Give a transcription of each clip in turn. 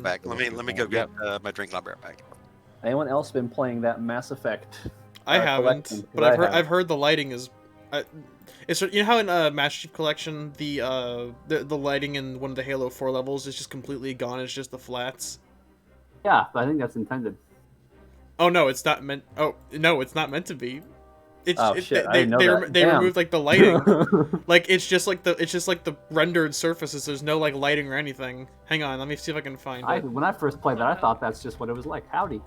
Back. Let me go get my drink. And I'll be right back. Anyone else been playing that Mass Effect? I haven't, collection? but I've heard the lighting is. It's, you know how in Master Chief Collection the lighting in one of the Halo 4 levels is just completely gone. It's just the flats. Yeah, I think that's intended. Oh no, it's not meant. Oh no, it's not meant to be. Shit! I didn't know that. They removed like the lighting. Like it's just like the rendered surfaces. There's no like lighting or anything. Hang on, let me see if I can find it. When I first played that, I thought that's just what it was like. Howdy.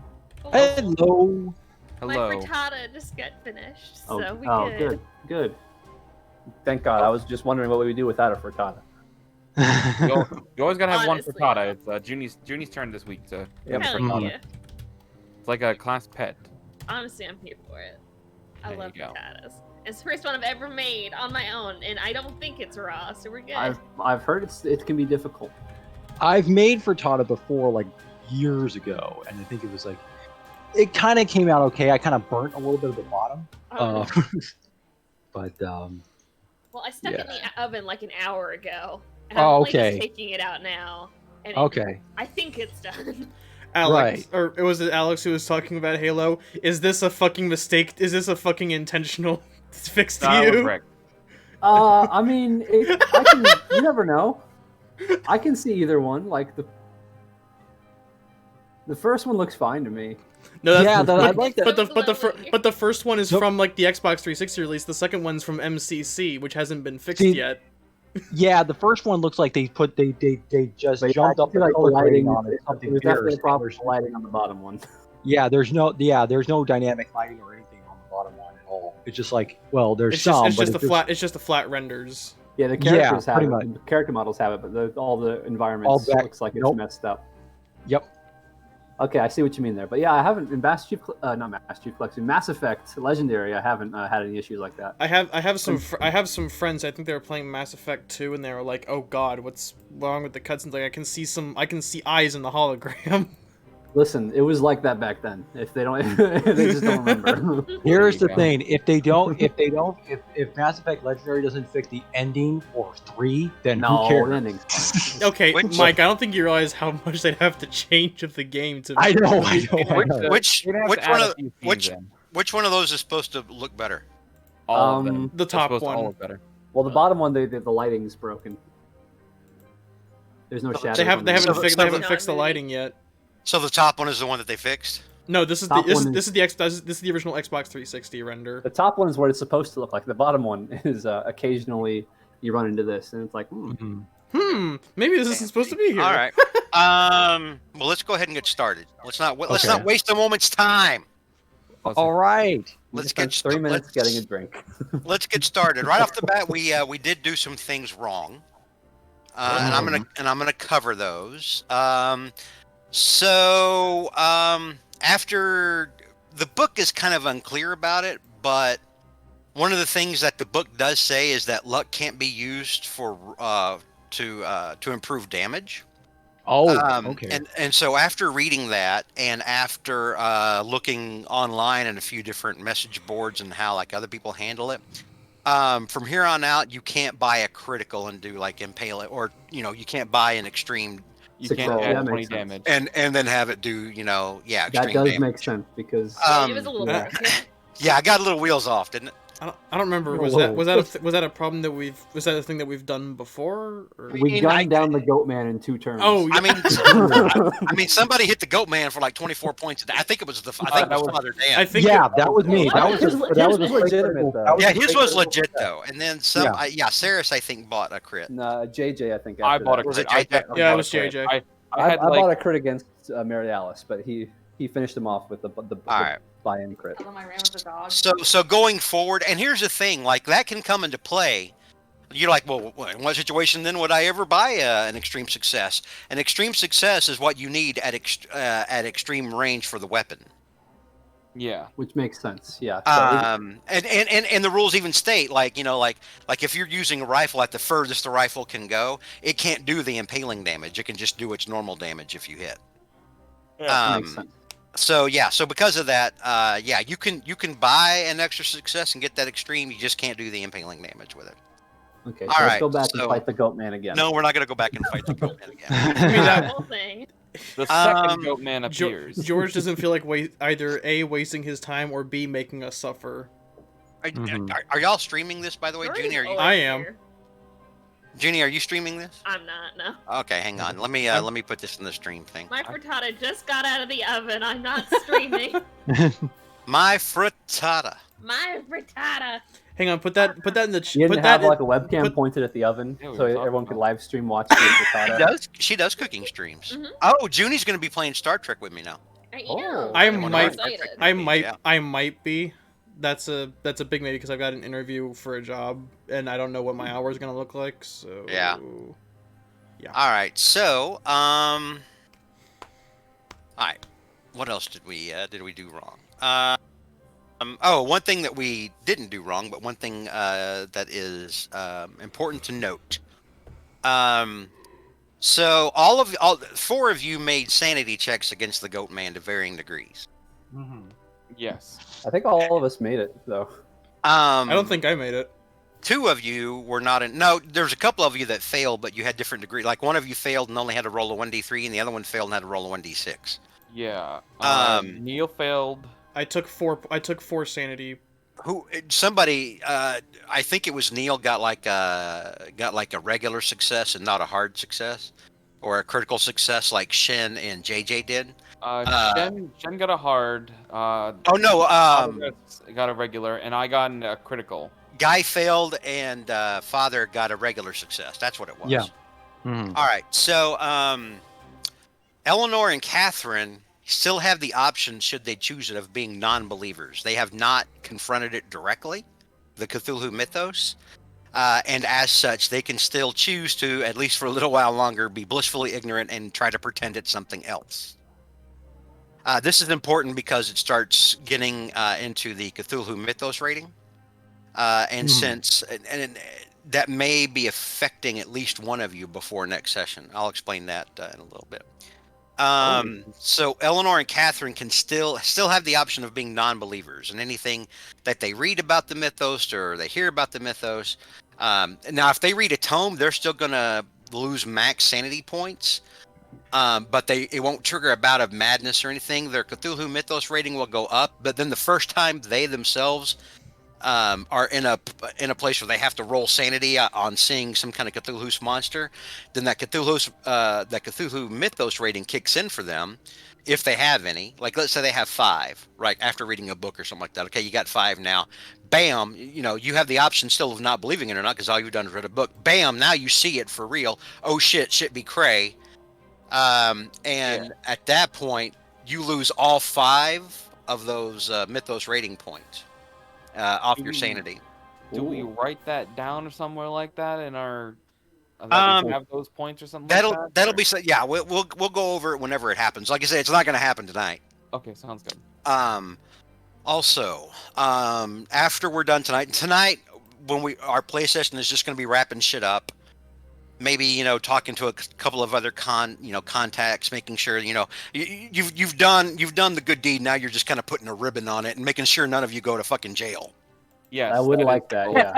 Hello. My frittata just got finished, so we good. Good. Thank God. I was just wondering what we would do without a frittata. You always gotta have Honestly. one frittata. It's Junie's turn this week to have a Hell frittata. yeah. It's like a class pet. Honestly, I'm here for it. I There love you go. frittatas. It's the first one I've ever made on my own, and I don't think it's raw, so we're good. I've heard it can be difficult. I've made frittata before, like years ago, and I think it was like it kind of came out okay. I kind of burnt a little bit of the bottom, Oh. but Well, I stuck it in the oven like an hour ago, and Oh, I'm only okay. just taking it out now. And okay. I think it's done. Alex, Right. or was it Alex who was talking about Halo? Is this a fucking mistake? Is this a fucking intentional fix to That was you? Rick. I mean, you never know. I can see either one. Like the first one looks fine to me. No, that's, Yeah, I like that. But the first one is Nope. from like the Xbox 360 release. The second one's from MCC, which hasn't been fixed See, yet. Yeah, the first one looks like they just But jumped I up the feel like color lighting grading on it. Something There's definitely fierce. a problem with the lighting on the bottom one. Yeah, there's no dynamic lighting or anything on the bottom one at all. It's just like, well, there's It's some, just but it's just the flat renders. Yeah, the characters have pretty it. much. The character models have it, but all the environments All back- looks like it's nope. messed up. Yep. Okay, I see what you mean there. But yeah, I haven't in Mass Effect Legendary. I haven't had any issues like that. I have some friends. I think they were playing Mass Effect 2, and they were like, "Oh God, what's wrong with the cutscenes? Like, I can see eyes in the hologram." Listen, it was like that back then. If they don't, they just don't remember. Here's the There you go. thing: if Mass Effect Legendary doesn't fix the ending for 3, then No, who cares? the ending's fine. Okay, Which- Mike, I don't think you realize how much they'd have to change of the game to. I know. Which You'd have which to one add of a few which scenes in. which one of those is supposed to look better? All of them. The It's top supposed to one. all look better. Well, the bottom one, the lighting's broken. There's no shadows. They on haven't the- fixed the lighting yet. So the top one is the one that they fixed. No, this is Top the one this is the original Xbox 360 render. The top one is what it's supposed to look like. The bottom one is occasionally you run into this, and it's like, Maybe this isn't supposed to be here. All right. Well, let's go ahead and get started. Let's not waste a moment's time. All right. you Let's spent get 3 minutes let's- getting a drink. Let's get started. Right off the bat, we did do some things wrong, and I'm gonna cover those. After the book is kind of unclear about it, but one of the things that the book does say is that luck can't be used for to improve damage. Oh, okay. And so after reading that, and after looking online and a few different message boards and how like other people handle it, from here on out, you can't buy a critical and do like impale it, or you can't buy an extreme You Six can't roll, add that 20 makes sense. damage. and then have it do extreme That does damage. make sense because It was a little Uh, broken. Yeah, I got a little wheels off, didn't it? I don't remember. Was that a problem that was that a thing that we've done before? Or? we gunned down the goat man in 2 turns. Oh, I mean, somebody hit the goat man for like 24 points. I think it was Father Dan. I think Yeah, that was me. That was His was legitimate, though. Yeah, his was legit though. And then some. Saris I think bought a crit. No, JJ, I think. I after bought a that. Was it crit. JJ? I Yeah, it bought was a crit. JJ. I had I like bought a crit against Mary Alice, but he finished him off with the right. buy-in crit. I ran with the dog. So going forward, and here's the thing, like that can come into play. You're like, well, in what situation then would I ever buy an extreme success? An extreme success is what you need at extreme range for the weapon. yeah. Which makes sense. Yeah. And the rules even state like if you're using a rifle at the furthest the rifle can go, it can't do the impaling damage. It can just do its normal damage if you hit. makes sense. So because of that, you can buy an extra success and get that extreme. You just can't do the impaling damage with it. Okay, all so let's right, go back so- and fight the goat man again. No, we're not going to go back and fight the goat man again. I mean, The whole thing. The second Um, goat man appears. George doesn't feel like either A, wasting his time, or B, making us suffer. Are y'all streaming this, by the way? George Junie, is are you? always I am. here. Junie, are you streaming this? I'm not, no. Okay, hang on. Let me put this in the stream thing. My frittata just got out of the oven. I'm not streaming. My frittata. My frittata. Hang on, put that in the. You put didn't that have in, like a webcam put- pointed at the oven, Yeah, we so were talking everyone could about- live stream watch the frittata. She does cooking streams. Mhm. Oh, Junie's gonna be playing Star Trek with me now. I am. Oh. I I'm might- excited. Yeah. I might be. That's a big maybe because I've got an interview for a job and I don't know what my hour is gonna look like. So Yeah. All right. So, all right. What else did we do wrong? Oh, one thing that we didn't do wrong, but one thing that is important to note. So all four of you made sanity checks against the Goat Man to varying degrees. Yes. I think all of us made it though. I don't think I made it. Two of you were not in. No, there's a couple of you that failed, but you had different degrees. Like one of you failed and only had to roll a 1d3, and the other one failed and had to roll a 1d6. Yeah. Um, Neil failed. I took 4 sanity. Somebody, I think it was Neil, got like a regular success and not a hard success, or a critical success like Shen and JJ did. Shen got a hard. Oh no, Got a regular, and I got a critical. Guy failed and Father got a regular success. That's what it was. Yeah. All right, so Eleanor and Catherine still have the option, should they choose it, of being non-believers. They have not confronted it directly, the Cthulhu mythos, and as such, they can still choose to, at least for a little while longer, be blissfully ignorant and try to pretend it's something else. This is important because it starts getting into the Cthulhu mythos rating, and since and that may be affecting at least one of you before next session. I'll explain that in a little bit. So Eleanor and Catherine can still have the option of being non-believers, and anything that they read about the mythos or they hear about the mythos. Now, if they read a tome, they're still gonna lose max sanity points, but it won't trigger a bout of madness or anything. Their Cthulhu mythos rating will go up, but then the first time they themselves are in a place where they have to roll sanity on seeing some kind of Cthulhu's monster, then that Cthulhu mythos rating kicks in for them, if they have any. Like, let's say they have 5, right, after reading a book or something like that. Okay, you got 5 now. Bam, you have the option still of not believing it or not, because all you've done is read a book. Bam, now you see it for real. Oh shit be cray. At that point, you lose all 5 of those mythos rating points. Off your sanity. Do we write that down or somewhere like that in our? We have those points or something. That'll be yeah. We'll go over it whenever it happens. Like I said, it's not going to happen tonight. Okay, sounds good. Also, after we're done tonight, when our play session is just going to be wrapping shit up. Maybe talking to a couple of other contacts, making sure you've done the good deed. Now you're just kind of putting a ribbon on it and making sure none of you go to fucking jail. Yes, I would like that. Yeah.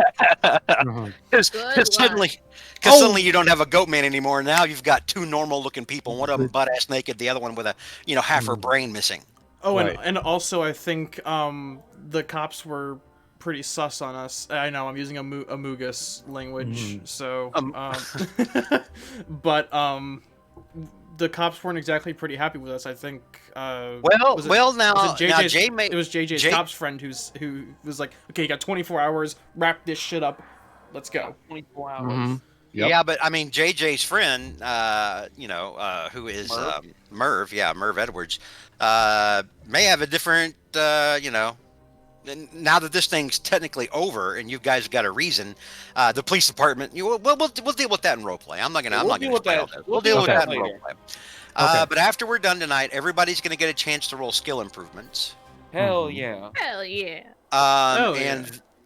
Because suddenly you don't have a goat man anymore. Now you've got 2 normal looking people. One of them butt ass naked, the other one with a half her brain missing. Oh, Right. and also I think the cops were pretty sus on us. I know I'm using Amugus language, so but the cops weren't exactly pretty happy with us. I think. Now It was JJ's cops friend who was like, okay, you got 24 hours, wrap this shit up, let's go. 24 hours. Yep. Yeah, but I mean JJ's friend, who is Merv, Merv Edwards, may have a different, now that this thing's technically over and you guys got a reason, the police department, we'll deal with that in roleplay. I'm not gonna explain all that. We'll deal with that in roleplay. But after we're done tonight, everybody's gonna get a chance to roll skill improvements. Hell yeah. Hell yeah.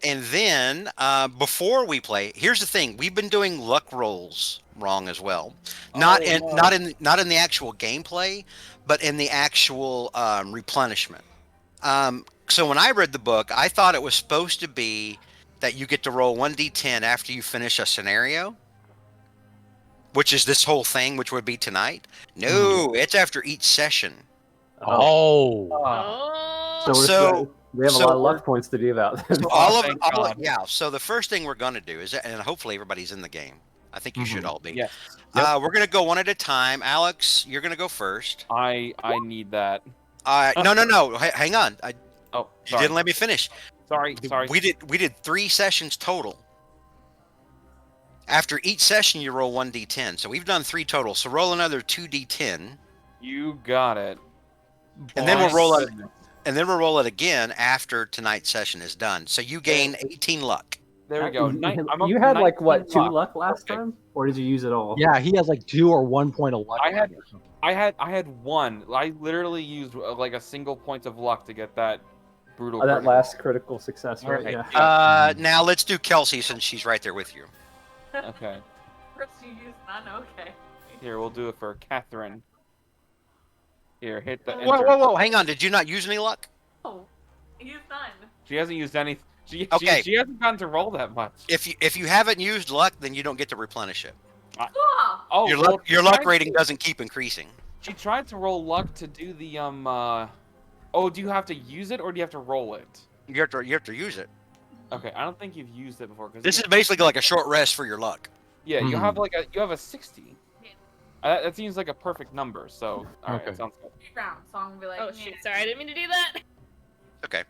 And then before we play, here's the thing: we've been doing luck rolls wrong as well. Not in the actual gameplay, but in the actual replenishment. So when I read the book, I thought it was supposed to be that you get to roll 1d10 after you finish a scenario. which is this whole thing, which would be tonight. No, it's after each session. Oh. Oh. So we have a lot of so luck points to give out. So all of Thank all of, God. yeah. So the first thing we're gonna do is, and hopefully everybody's in the game. I think you should all be. Yes. We're gonna go one at a time. Alex, you're gonna go first. I need that. No. Hang on. Oh, You sorry. didn't let me finish. Sorry. We did 3 sessions total. After each session, you roll 1d10. So we've done 3 total. So roll another 2d10, You got it. and then we'll roll it. Goodness. And then we'll roll it again after tonight's session is done. So you gain 18 luck. There we go. I'm up You to had like 19 what 2 luck. luck last Okay. time, or did you use it all? Yeah, he has like 2 or 1 point of luck. I had 1. I literally used like a single point of luck to get that brutal. That critical. last critical success, right? Okay. Yeah. Now let's do Kelsey since she's right there with you. Okay. First you use none. Okay. Here, we'll do it for Catherine. Here, hit the. Whoa, enter. whoa, whoa! Hang on. Did you not use any luck? Oh, use none. She hasn't used any. Okay. She hasn't gotten to roll that much. If you haven't used luck, then you don't get to replenish it. Cool. Oh, Your well, luck your luck rating doesn't keep increasing. She tried to roll luck to do the Oh, do you have to use it or do you have to roll it? You have to use it. Okay, I don't think you've used it before. Cause This is basically like a short rest for your luck. Yeah, you Hmm. have you have a 60. That seems like a perfect number. So all right, Okay. sounds good. Round, so I'm gonna be like, Oh shoot! Sorry, I didn't mean to do that. Okay.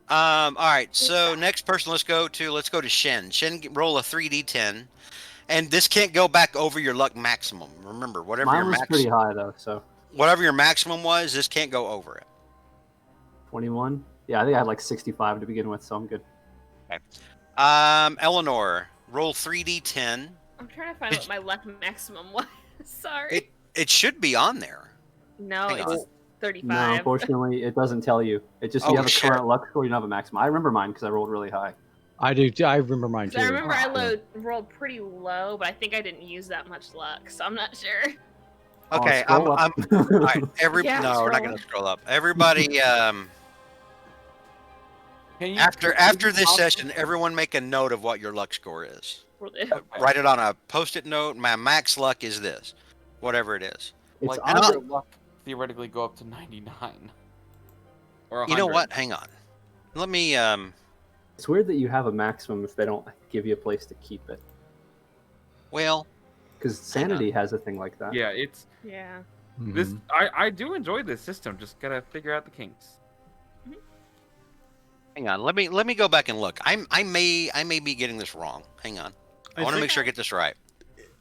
All right. So next person, let's go to Shen. Shen, roll a 3d10, and this can't go back over your luck maximum. Remember, Mine was pretty high though, so whatever your maximum was, this can't go over it. 21. Yeah, I think I had like 65 to begin with, so I'm good. Eleanor, roll 3d10. I'm trying to find what my luck maximum was. Sorry. It should be on there. No, Hang it's on. just 35. No, unfortunately, it doesn't tell you. It just you Oh, have a shit. current luck score, you don't have a maximum. I remember mine because I rolled really high. I do. I remember mine too. So I remember I Yeah. rolled pretty low, but I think I didn't use that much luck, so I'm not sure. Okay, Scroll I'm up. all right. Yeah, No, we're not scroll going up. to scroll up. Everybody, Can you, after this session, everyone make a note of what your luck score is. Will do. Okay. Write it on a post-it note. My max luck is this, whatever it is. It's Like, on and does I'll- your luck theoretically go up to 99? Or 100? You know what? Hang on. Let me. It's weird that you have a maximum if they don't give you a place to keep it. Well, Because Sanity has a thing like that. Yeah, it's Yeah. this. Mhm. I do enjoy this system. Just gotta figure out the kinks. hang on. Let me go back and look. I may be getting this wrong. Hang on. I want to make sure I get this right.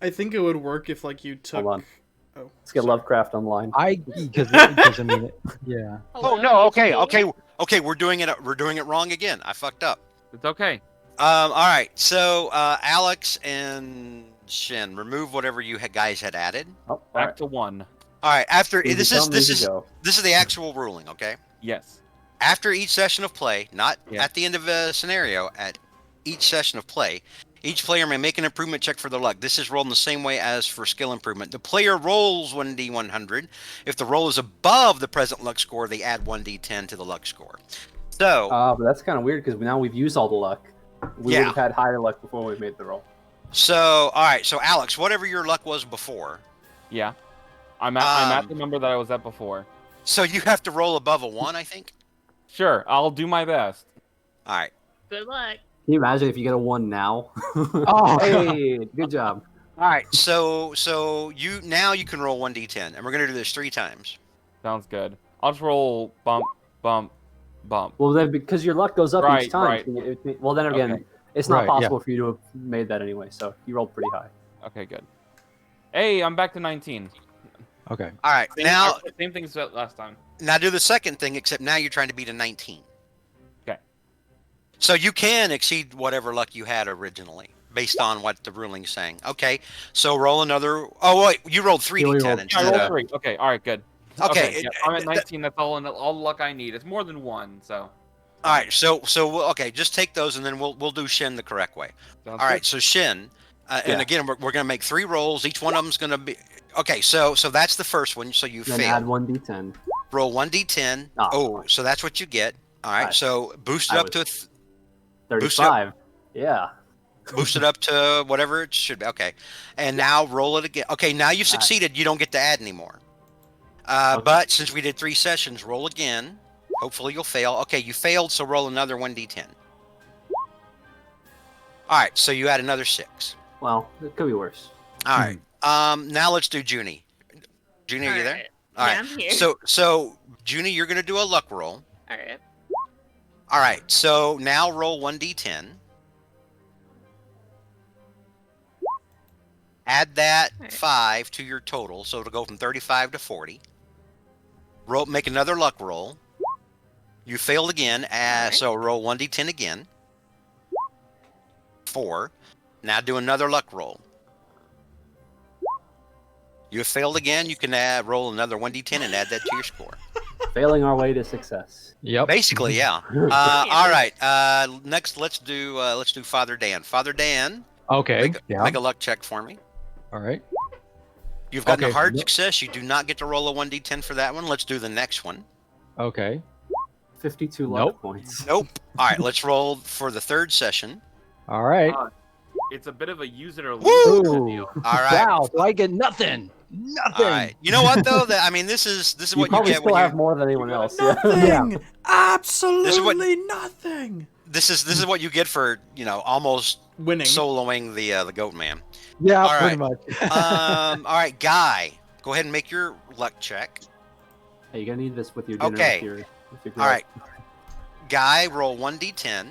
I think it would work if like you took. Hold on. Oh, Let's get sorry. Lovecraft online. Because I mean, yeah. Oh no. Okay. We're doing it wrong again. I fucked up. It's okay. All right. So Alex and Shin, remove whatever you guys had added. Oh, all Back right. to 1. All right. After Easy this come, is easy go. the actual ruling. Okay. Yes. After each session of play, not Yeah. at the end of a scenario, at each session of play, each player may make an improvement check for their luck. This is rolled in the same way as for skill improvement. The player rolls 1d100. If the roll is above the present luck score, they add 1d10 to the luck score. So, But that's kind of weird because now we've used all the luck. We Yeah. would have had higher luck before we made the roll. all right. So, Alex, whatever your luck was before, Yeah. I'm at Um, the number that I was at before. so you have to roll above a 1, I think. Sure, I'll do my best. All right. Good luck. Can you imagine if you get a 1 now? Oh, Hey, good job. All right. So you can roll 1d10, and we're gonna do this 3 times. Sounds good. I'll just roll bump, bump, bump. Well, then because your luck goes up Right, each time. right. Well, then again, Okay. it's not Right, yeah. possible for you to have made that anyway. So you rolled pretty high. Okay, good. Hey, I'm back to 19. okay. All right. Same thing as last time. Now do the second thing, except now you're trying to beat a 19. Okay. So you can exceed whatever luck you had originally, based on what the ruling's saying. Okay. So roll another. Oh wait, you rolled 3d10 only rolled- I instead rolled of. 3. Okay, all right, good. Okay. yeah, I'm at 19. That's all the luck I need. It's more than 1, so. All right. So okay, just take those, and then we'll do Shin the correct way. Sounds All good. right. So Shin, and Yeah. again we're gonna make 3 rolls. Each one of them's gonna be. Okay. So that's the first one. So you Then failed. add 1d10. Roll 1d10. Ah, Oh, fine. so that's what you get. All right. Alright. So boost it I up to. was- 35. Yeah. Boost it up to whatever it should be. Okay. And now roll it again. Okay, now you succeeded. You don't get to add anymore. Okay. But since we did 3 sessions, roll again. Hopefully you'll fail. Okay, you failed, so roll another 1d10. All right, so you add another 6. Well, it could be worse. All right. Now let's do Junie. Junie, are you there? Alright. All Yeah, right. I'm here. So Junie, you're going to do a luck roll. Alright. All right. So now roll 1d10. Add that Alright. 5 to your total, so it'll go from 35 to 40. Roll, make another luck roll. You failed again, Alright. so roll 1d10 again. 4. Now do another luck roll. You have failed again. You can roll another 1d10 and add that to your score. Failing our way to success. Yep. Basically, yeah. All right. Next, let's do Father Dan. Father Dan, Okay. make a luck check for me. All right. You've gotten a Okay. hard success. You do not get to roll a 1d10 for that one. Let's do the next one. Okay. 52 luck Nope. points. Nope. All right. Let's roll for the 3rd session. All right. It's a bit of a use it or lose Woo! it kinda deal. All right. Wow. So I get nothing. Nothing. All right. You know what though? This is You what you probably get still when have you. more than anyone else. Yeah. Nothing. Absolutely nothing. This is what you get for almost Winning. soloing the Goat Man. Yeah. All Pretty right. much. All right, Guy. Go ahead and make your luck check. Hey, you're gonna need this with your dinner. Okay. With your All right. Guy, roll 1d10.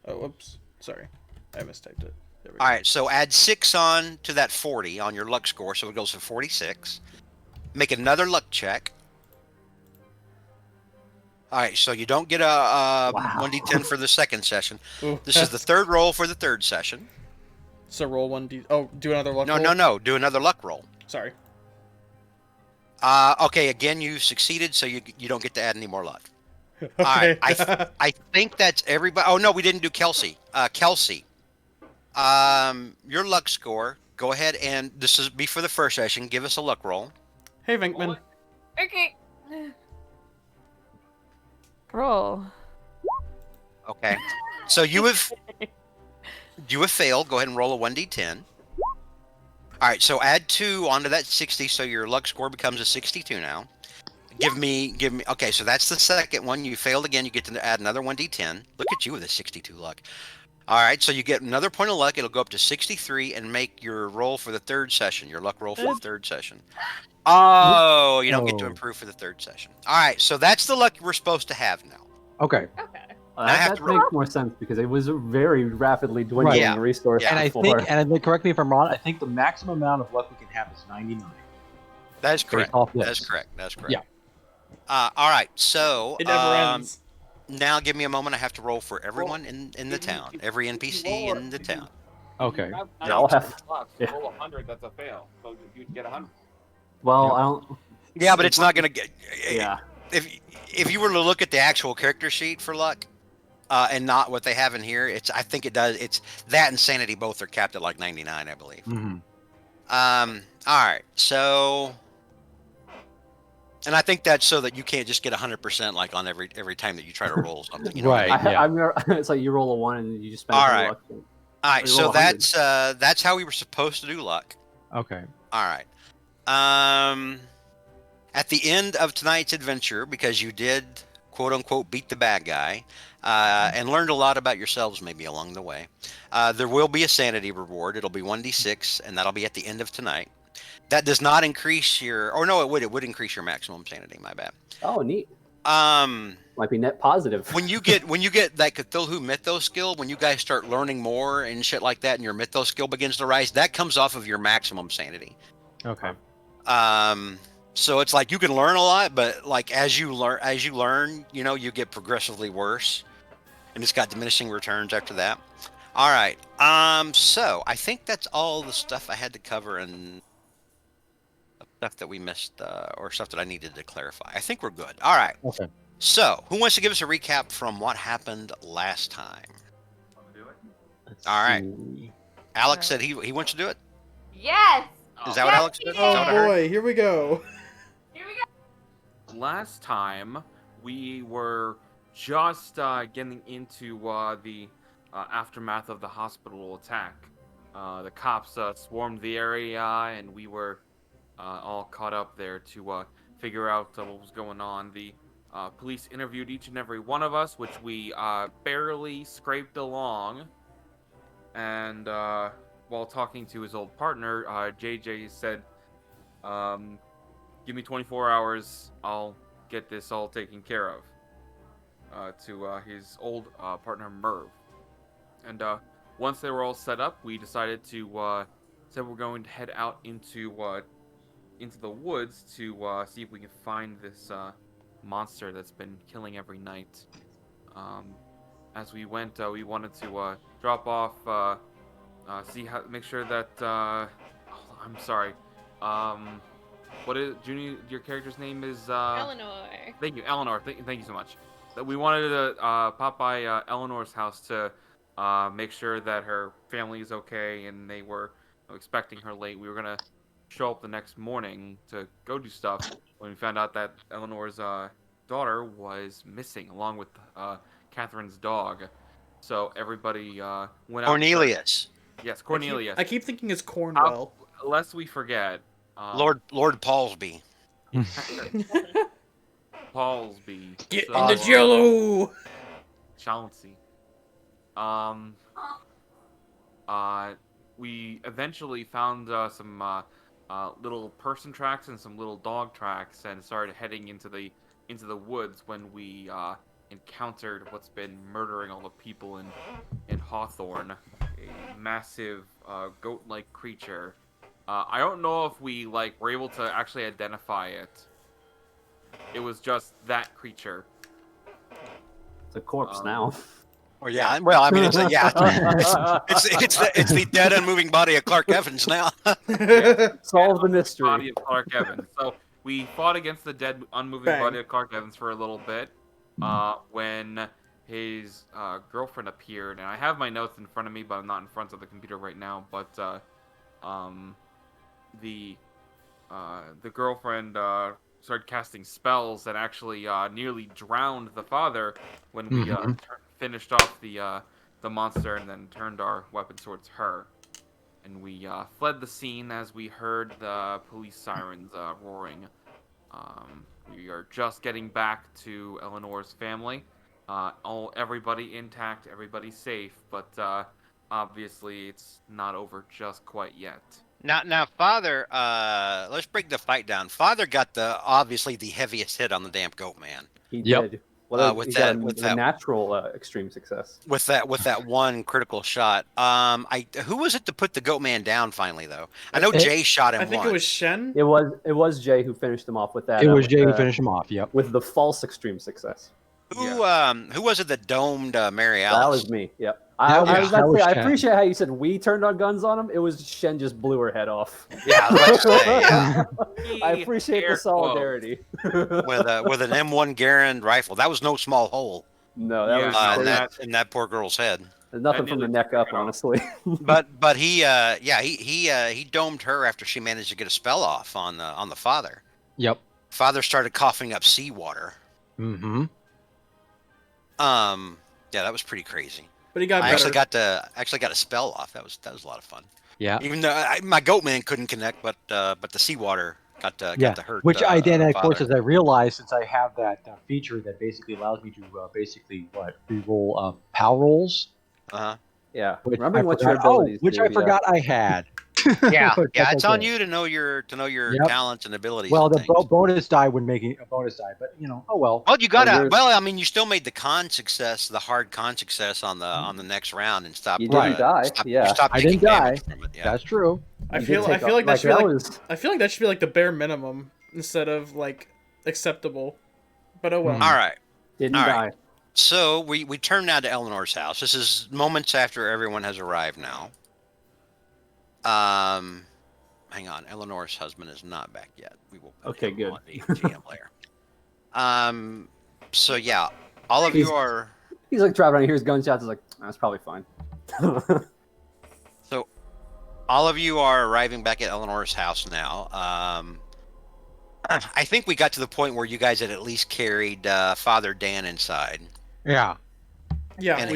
Oh, whoops. Sorry. I mistyped it. There we go. All right, so add 6 on to that 40 on your luck score, so it goes to 46. Make another luck check. All right, so you don't get a 1d10 for the 2nd session. Ooh, This is the 3rd roll for the 3rd session. So roll 1d. Oh, do another luck roll? No. Do another luck roll. Sorry. Okay, again, you succeeded, so you don't get to add any more luck. Okay. All right, I think that's everybody. Oh no, we didn't do Kelsey. Kelsey, your luck score. Go ahead and this is be for the 1st session. Give us a luck roll. Hey, Vinkman. Okay. Roll. Okay, so you have failed. Go ahead and roll a 1d10. All right, so add 2 onto that 60, so your luck score becomes a 62 now. Give me. Okay, so that's the 2nd one. You failed again. You get to add another 1d10. Look at you with a 62 luck. All right, so you get another point of luck. It'll go up to 63 and make your roll for the 3rd session. Your luck roll for the 3rd session. Oh, you don't get to improve for the 3rd session. All right, so that's the luck we're supposed to have now. Okay. Okay. I have That to makes more sense because it was a very rapidly dwindling Yeah. resource. Yeah. And before. I think correct me if I'm wrong. I think the maximum amount of luck we can have is 99. That is correct. Based off this. That's correct. That's correct. Yeah. All right, so It never ends. now give me a moment. I have to roll for everyone in the town, every NPC in the town. Okay. They all have- yeah. Roll 100, that's a fail. So you'd get 100. Well, Yep. I don't. Yeah, but it's not gonna get. Yeah. If you were to look at the actual character sheet for luck, and not what they have in here, I think it does. It's that and sanity both are capped at like 99, I believe. Mm-hmm. All right, so. And I think that's so that you can't just get 100% like on every time that you try to roll something. You know what I Right. mean? Yeah. It's like you roll a 1 and you just spend All your right. luck. All right, You roll so 100. that's how we were supposed to do luck. Okay. All right. At the end of tonight's adventure, because you did quote unquote beat the bad guy, and learned a lot about yourselves maybe along the way, there will be a sanity reward. It'll be 1d6, and that'll be at the end of tonight. That does not increase your, or no, it would increase your maximum sanity. My bad. Oh, neat. Um, Might be net positive. when you get that Cthulhu Mythos skill, when you guys start learning more and shit like that, and your Mythos skill begins to rise, that comes off of your maximum sanity. Okay. So it's like you can learn a lot, but like as you learn, you get progressively worse, and it's got diminishing returns after that. All right. So I think that's all the stuff I had to cover and stuff that we missed, or stuff that I needed to clarify. I think we're good. All right. Okay. So who wants to give us a recap from what happened last time? Let's All right. see. Alex said he wants to do it. Yes. Is that what Yes, Alex he did? did. Is that what I Oh heard? boy, here we go. Here we go. Last time, we were just getting into the aftermath of the hospital attack. The cops swarmed the area, and we were all caught up there to figure out what was going on. The police interviewed each and every one of us, which we barely scraped along. And while talking to his old partner, JJ said, "Give me 24 hours. I'll get this all taken care of." To his old partner Merv. And once they were all set up, we decided to said we're going to head out into the woods to see if we can find this monster that's been killing every night. As we went, we wanted to drop off, make sure that. I'm sorry. What is Junie? Your character's name is Eleanor. Thank you, Eleanor. Thank you so much. That we wanted to pop by Eleanor's house to make sure that her family is okay, and they were expecting her late. We were gonna show up the next morning to go do stuff when we found out that Eleanor's daughter was missing, along with Catherine's dog. So everybody went out. Cornelius, Yes, Cornelius. I keep thinking it's Cornwell. Lest we forget. Lord Paulsby. Paulsby. Get in the jello! Chauncey. We eventually found some little person tracks and some little dog tracks, and started heading into the woods when we encountered what's been murdering all the people in Hawthorne, a massive goat-like creature. I don't know if we were able to actually identify it. It was just that creature. It's a corpse now. Or yeah, well, I mean, it's the dead unmoving body of Clark Evans now. Solve the mystery. Body of Clark Evans. So we fought against the dead unmoving Bang. body of Clark Evans for a little bit. When his girlfriend appeared, and I have my notes in front of me, but I'm not in front of the computer right now. But the girlfriend started casting spells and actually nearly drowned the father when we finished off the monster, and then turned our weapon towards her. And we fled the scene as we heard the police sirens roaring. We are just getting back to Eleanor's family. Everybody intact, everybody safe, but obviously it's not over just quite yet. Now, Father, let's break the fight down. Father got obviously the heaviest hit on the damn goat man. He Yep. did. Well, with he that- got with a that- natural extreme success. With that one critical shot. Who was it to put the goat man down finally though? I know Jay shot him I think once. it was Shen. It was Jay who finished him off with that. It was with Jay who the- finished him off. Yep. with the false extreme success. Who was it that domed Mary That Alice? was me. Yep. That I was- was about that to was say, I Shen. appreciate how you said we turned our guns on him. It was Shen just blew her head off. Yeah, I was about to say, yeah. I appreciate Air the solidarity. with an M1 Garand rifle. That was no small hole No, that Yeah, was in there's that poor girl's head. nothing I from the nearly neck took up, it off. honestly. But he domed her after she managed to get a spell off on the father. Yep. Father started coughing up seawater. Mm-hmm. Yeah, that was pretty crazy. But he got I better. actually got a spell off. That was a lot of fun. Yeah. Even though my goat man couldn't connect, but the seawater got to hurt. Which I did, of course, Father. as I realized, since I have that feature that basically allows me to reroll power rolls. Uh-huh. Yeah. Which Remembering I what your forgot- oh, abilities which do, I forgot I had. Yeah, But yeah. that's It's on okay. you to know your Yep. talents and abilities. Well, and the things. bonus die would make it a bonus die, but oh well. Well, you got Oh, to. you're- Well, I mean, you still made the hard con success on the next round and stopped. You didn't die, yeah. You stopped I taking didn't die. damage from it, yeah. That's true. I You feel did take like that should be that like was I feel like that should be like the bare minimum instead of acceptable. But oh well. Hmm. All right. didn't All die. right. So we turn now to Eleanor's house. This is moments after everyone has arrived now. Hang on. Eleanor's husband is not back yet. We will put Okay, him good. on the GM layer. So yeah, all of you He's- are. He's like driving around, he hears gunshots. He's like, that's probably fine. So all of you are arriving back at Eleanor's house now. I think we got to the point where you guys had at least carried Father Dan inside. Yeah. Yeah, and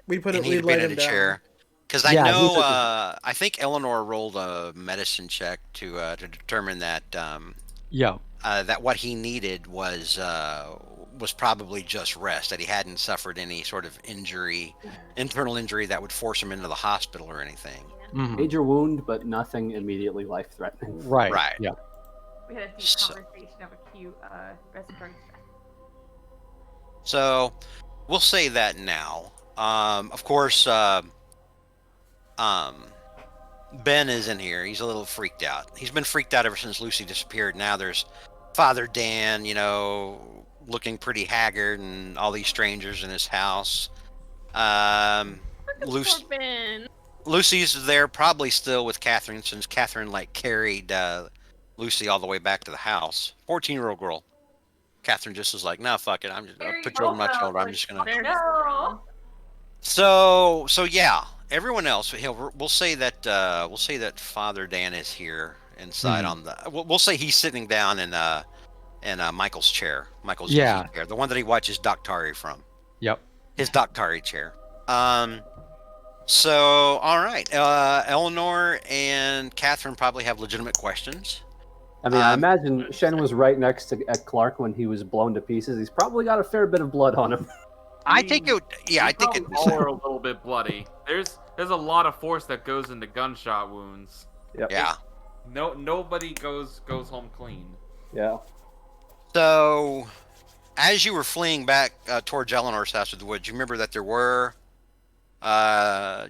we put he it. We needed laid Ben in him a down. chair. Because I Yeah, know, he's a- I think Eleanor rolled a medicine check to determine that Yeah. that what he needed was probably just rest. That he hadn't suffered any sort of injury, internal injury that would force him into the hospital or anything. Yeah. Mhm. Major wound, but nothing immediately life-threatening. Right. Right. Yeah. We had a deep So- conversation of acute respiratory stress. So we'll say that now. Of course, Ben is in here. He's a little freaked out. He's been freaked out ever since Lucy disappeared. Now there's Father Dan, looking pretty haggard, and all these strangers in his house. Lucy, Poor Ben. Lucy's there probably still with Catherine, since Catherine carried Lucy all the way back to the house. 14-year-old girl. Catherine just was like, "No, fuck it. I'm just gonna Very put you over my well, shoulder. I'm like, just gonna." Very No. strong. So yeah, everyone else. We'll say that Father Dan is here inside on the. We'll say he's sitting down in Michael's chair, Michael's Yeah. easy chair, the one that he watches Doctari from. Yep. His Doctari chair. So all right, Eleanor and Catherine probably have legitimate questions. I mean, I imagine Shen was right next to at Clark when he was blown to pieces. He's probably got a fair bit of blood on him. I think it. Yeah, I think it. all are a little bit bloody. There's a lot of force that goes into gunshot wounds. Yep. Yeah. Nobody goes home clean. Yeah. So, as you were fleeing back towards Eleanor's house of the woods, you remember that there were,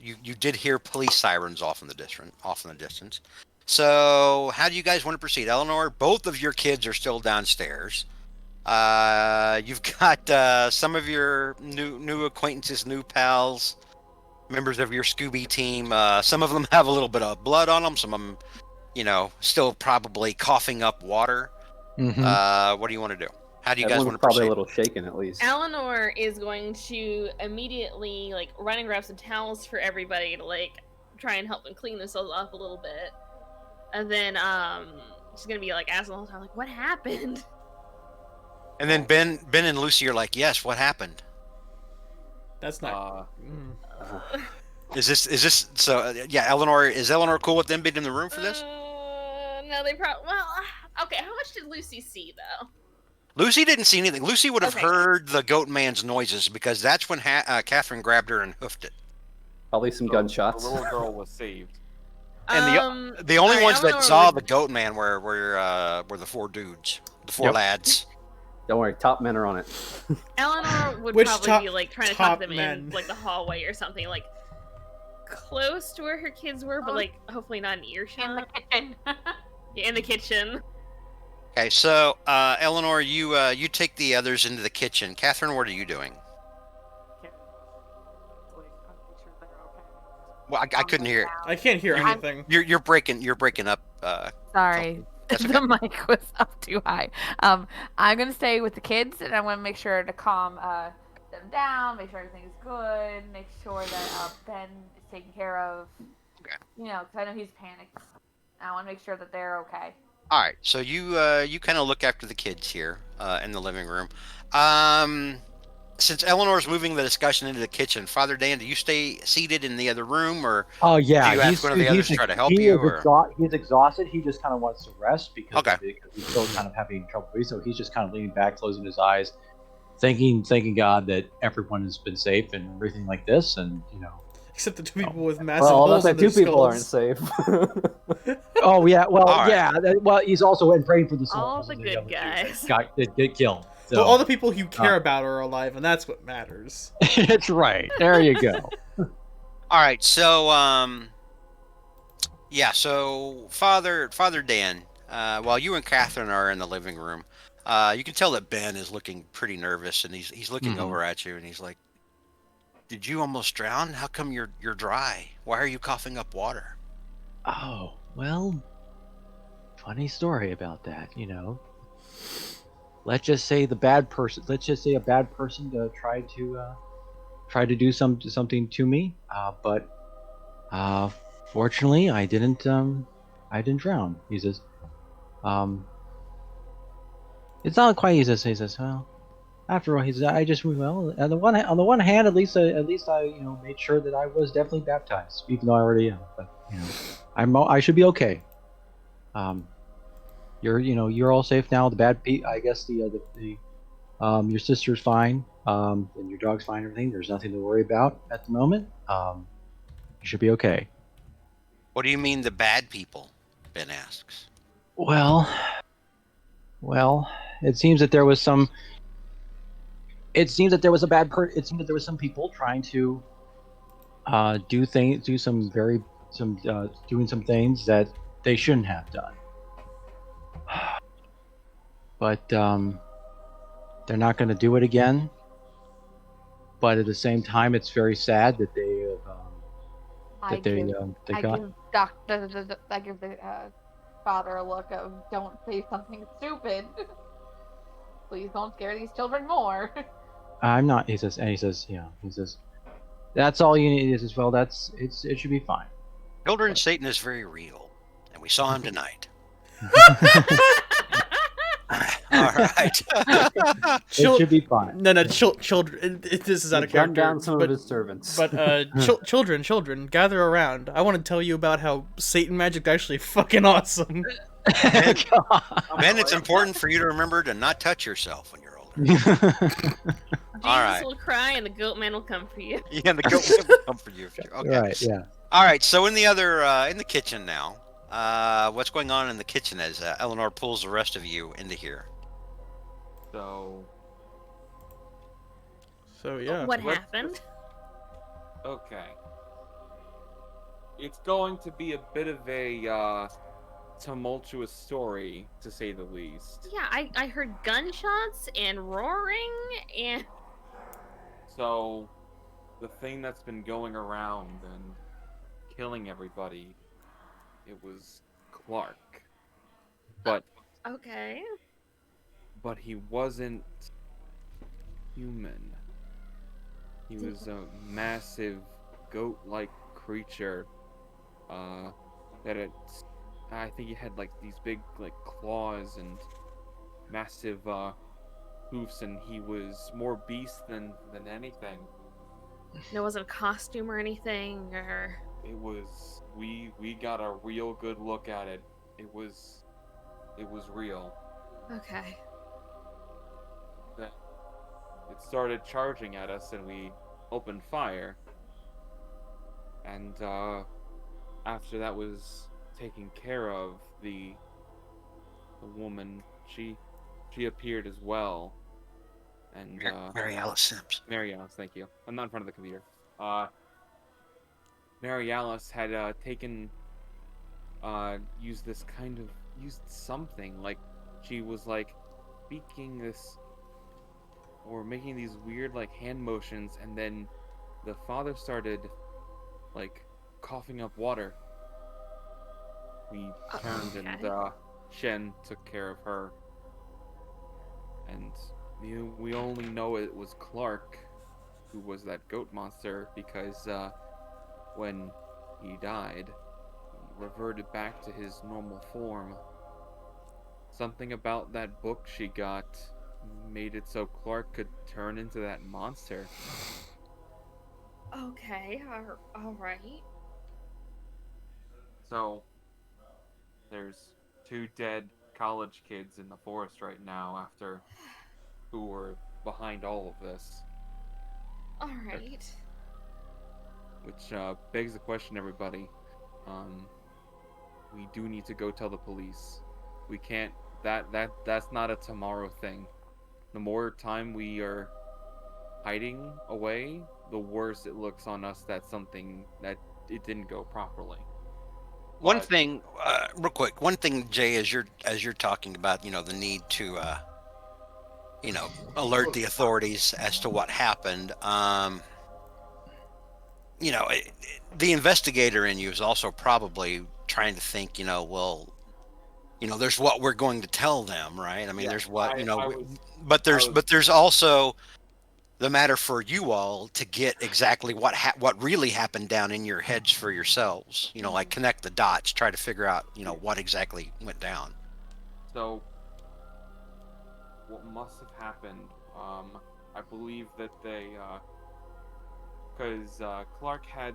you did hear police sirens off in the distance. So, how do you guys want to proceed, Eleanor? Both of your kids are still downstairs. You've got some of your new acquaintances, new pals, members of your Scooby team. Some of them have a little bit of blood on them. Some of them, still probably coughing up water. Mm-hmm. What do you want to do? How do you guys Everyone's want to probably proceed? a little shaken at least. Eleanor is going to immediately run and grab some towels for everybody to try and help them clean themselves off a little bit. And then she's gonna be asking the whole time, what happened? And then Ben and Lucy are like, yes, what happened? That's not. Is this so? Yeah, Eleanor, is Eleanor cool with them being in the room for this? No, they probably. Well, okay. How much did Lucy see though? Lucy didn't see anything. Lucy would have Okay. heard the goat man's noises because that's when Catherine grabbed her and hoofed it. Probably some So gunshots. The little girl was saved. And the only alright, ones that Eleanor saw would- the goat man were the four dudes, the four Yep. lads. Don't worry, top men are on it. Eleanor would Which probably be trying to talk top them men? in the hallway or something, close to where her kids were, but hopefully not in In the earshot. kitchen. Yeah, in the kitchen. Okay, so Eleanor, you take the others into the kitchen. Catherine, what are you doing? Well, I couldn't hear it. I can't hear I'm- anything. You're breaking up. Sorry, That's the mic was up too high. I'm gonna stay with the kids, and I want to make sure to calm them down, make sure everything is good, make sure that Ben is taken care of. Okay. Because I know he's panicked. I want to make sure that they're okay. All right, so you kind of look after the kids here in the living room. Since Eleanor's moving the discussion into the kitchen, Father Dan, do you stay seated in the other room, or Oh yeah, Do you ask one of the others to try to help you, or- he's exhausted. He just kind of wants to rest because Okay. because he's still kind of having trouble breathing. So he's just kind of leaning back, closing his eyes, thanking God that everyone has been safe and everything like this, and Except the two people with massive Well, holes that's in like their two people aren't skulls. safe. Oh yeah, well All right. yeah, well he's also in praying for the souls All of the other good two guys. that get killed. So So all the people you care about are alive, and that's what matters. that's right. There you go. all right? So yeah. So Father Dan, while you and Catherine are in the living room, you can tell that Ben is looking pretty nervous, and he's looking Mhm. over at you, and he's like, "Did you almost drown? How come you're dry? Why are you coughing up water?" Oh well, funny story about that. Let's just say a bad person tried to do something to me, but fortunately I didn't drown. He says, it's not quite. He says, well, After all, I just well on the one hand, at least I made sure that I was definitely baptized, even though I already am. But I should be okay. Um, you're all safe now. The bad I guess your sister's fine. And your dog's fine. Everything. There's nothing to worry about at the moment. You should be okay. What do you mean the bad people? Ben asks. Well, well, it seems that there was some. It seems that there was a bad It seems that there was some people trying to do some doing some things that they shouldn't have done. But they're not going to do it again. But at the same time, it's very sad that I give they I got. give doctor I give the father a look of don't say something stupid. Please don't scare these children more. I'm not. He says, and he says, he says, that's all you need. Is as well. It should be fine. Children, Satan is very real, and we saw him tonight. All right. It should be fine. No, children. This is out of Gunned character. down some of his servants. But children, gather around. I want to tell you about how Satan magic's actually fucking awesome. Ben, it's important for you to remember to not touch yourself when you're older. Jesus All right. will cry and the goat man will come for you. Yeah, the goat will come for you. Okay. Right. Yeah. All right. So in the kitchen now, what's going on in the kitchen as Eleanor pulls the rest of you into here? So, Yeah. What let's happened? okay. It's going to be a bit of a tumultuous story, to say the least. Yeah, I heard gunshots and roaring and So, the thing that's been going around and killing everybody, it was Clark. But okay. he wasn't human. He was a massive goat-like creature. I think he had like these big like claws and massive hoofs, and he was more beast than anything. There wasn't a costume or anything, or It was we got a real good look at it. It was real. okay. That it started charging at us, and we opened fire. And after that was taken care of, the woman she appeared as well. And Mary Alice Sims. Mary Alice, thank you. I'm not in front of the computer. Mary Alice had used something, like she was like speaking this or making these weird like hand motions, and then the father started like coughing up water. We turned and Shen took care of her, and we only know it was Clark who was that goat monster because when he died, he reverted back to his normal form. Something about that book she got made it so Clark could turn into that monster. Okay, all right. So, there's 2 dead college kids in the forest right now who were behind all of this. All right. Which begs the question, everybody. We do need to go tell the police. We can't. That's not a tomorrow thing. The more time we are hiding away, the worse it looks on us that it didn't go properly. One thing, real quick. One thing, Jay, as you're talking about, the need to, alert the authorities as to what happened. The investigator in you is also probably trying to think, there's what we're going to tell them, right? I mean, there's what, but there's also the matter for you all to get exactly what really happened down in your heads for yourselves. Like connect the dots, try to figure out, what exactly went down. So what must have happened. I believe that they, because Clark had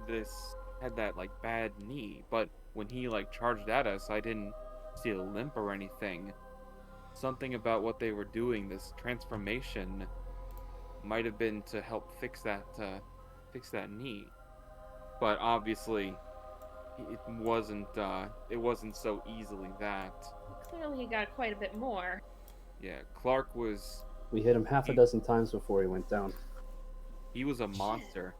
that like bad knee, but when he like charged at us, I didn't see a limp or anything. Something about what they were doing, this transformation, might have been to help fix that knee. But obviously, it wasn't so easily that. Clearly, he got quite a bit more. Yeah, Clark was We hit him half a He- dozen times before he went down. he was a monster.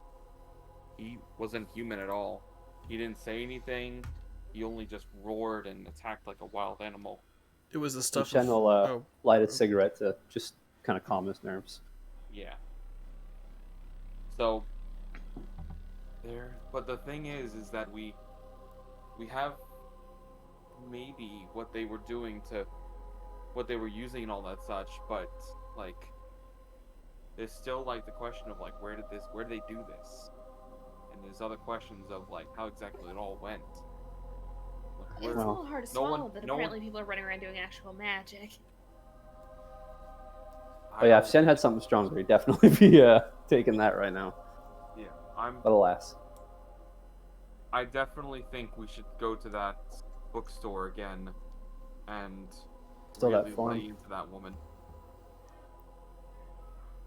He wasn't human at all. He didn't say anything. He only just roared and attacked like a wild animal. It was the And stuff Chen of light a cigarette to just kind of calm his nerves. Yeah. So there, but the thing is that we have maybe what they were doing to what they were using and all that such, but like there's still like the question of like where did they do this? And there's other questions of like how exactly it all went. Like, It's where, a little hard to no one- swallow that no one- apparently people are running around doing actual magic. But yeah, if Shen had something stronger, he'd definitely be taking that right now. Yeah, But alas. I definitely think we should go to that bookstore again and Still that really form. lay into that woman.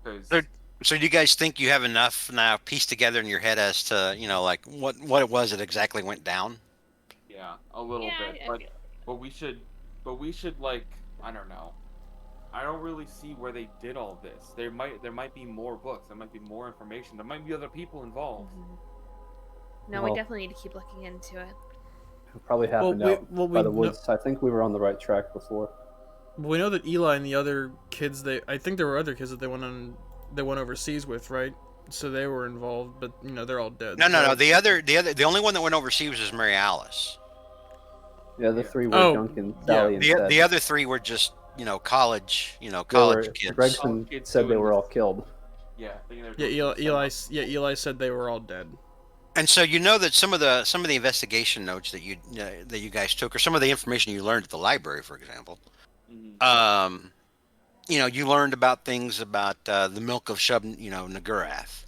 Because So do you guys think you have enough now pieced together in your head as to, like what it was that exactly went down? yeah, a little Yeah, bit, I but feel we should like I don't know. I don't really see where they did all this. There might be more books. There might be more information. There might be other people involved. No, Well- we definitely need to keep looking into it. It probably happened out by we the know- woods. I think we were on the right track before. We know that Eli and the other kids, I think there were other kids that they went overseas with, right? So they were involved, but they're all dead. No. so- The only one that went overseas was Mary Alice. Yeah, the Yeah. three were Oh, Duncan, yeah. Sally, and Ted. The other three were just, college, They college were- kids. Gregson Kids said they doing were this- all killed. Yeah, I think they're Yeah, doing some Eli said they were all dead. And so you know that some of the investigation notes that you guys took, or some of the information you learned at the library, for example, Mhm. you learned about things about the milk of Nagurath,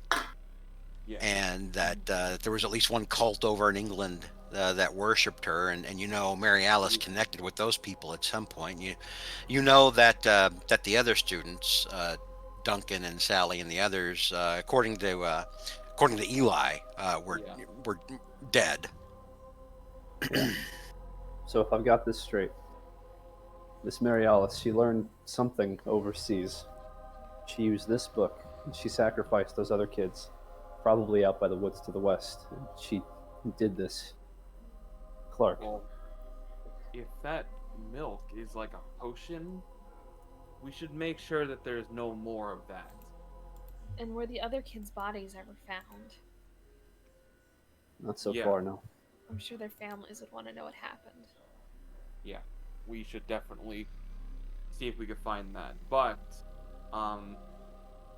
Yeah. and that there was at least one cult over in England that worshipped her, and Mary Alice connected with those people at some point. You know that the other students, Duncan and Sally and the others, according to Eli, were Yeah. were dead. So if I've got this straight, Miss Mary Alice, she learned something overseas. She used this book, and she sacrificed those other kids, probably out by the woods to the west. And she did this. Clark. Well, if that milk is like a potion, we should make sure that there's no more of that. And were the other kids' bodies ever found? Not so Yeah. far, no. I'm sure their families would want to know what happened. Yeah, we should definitely see if we could find that. But,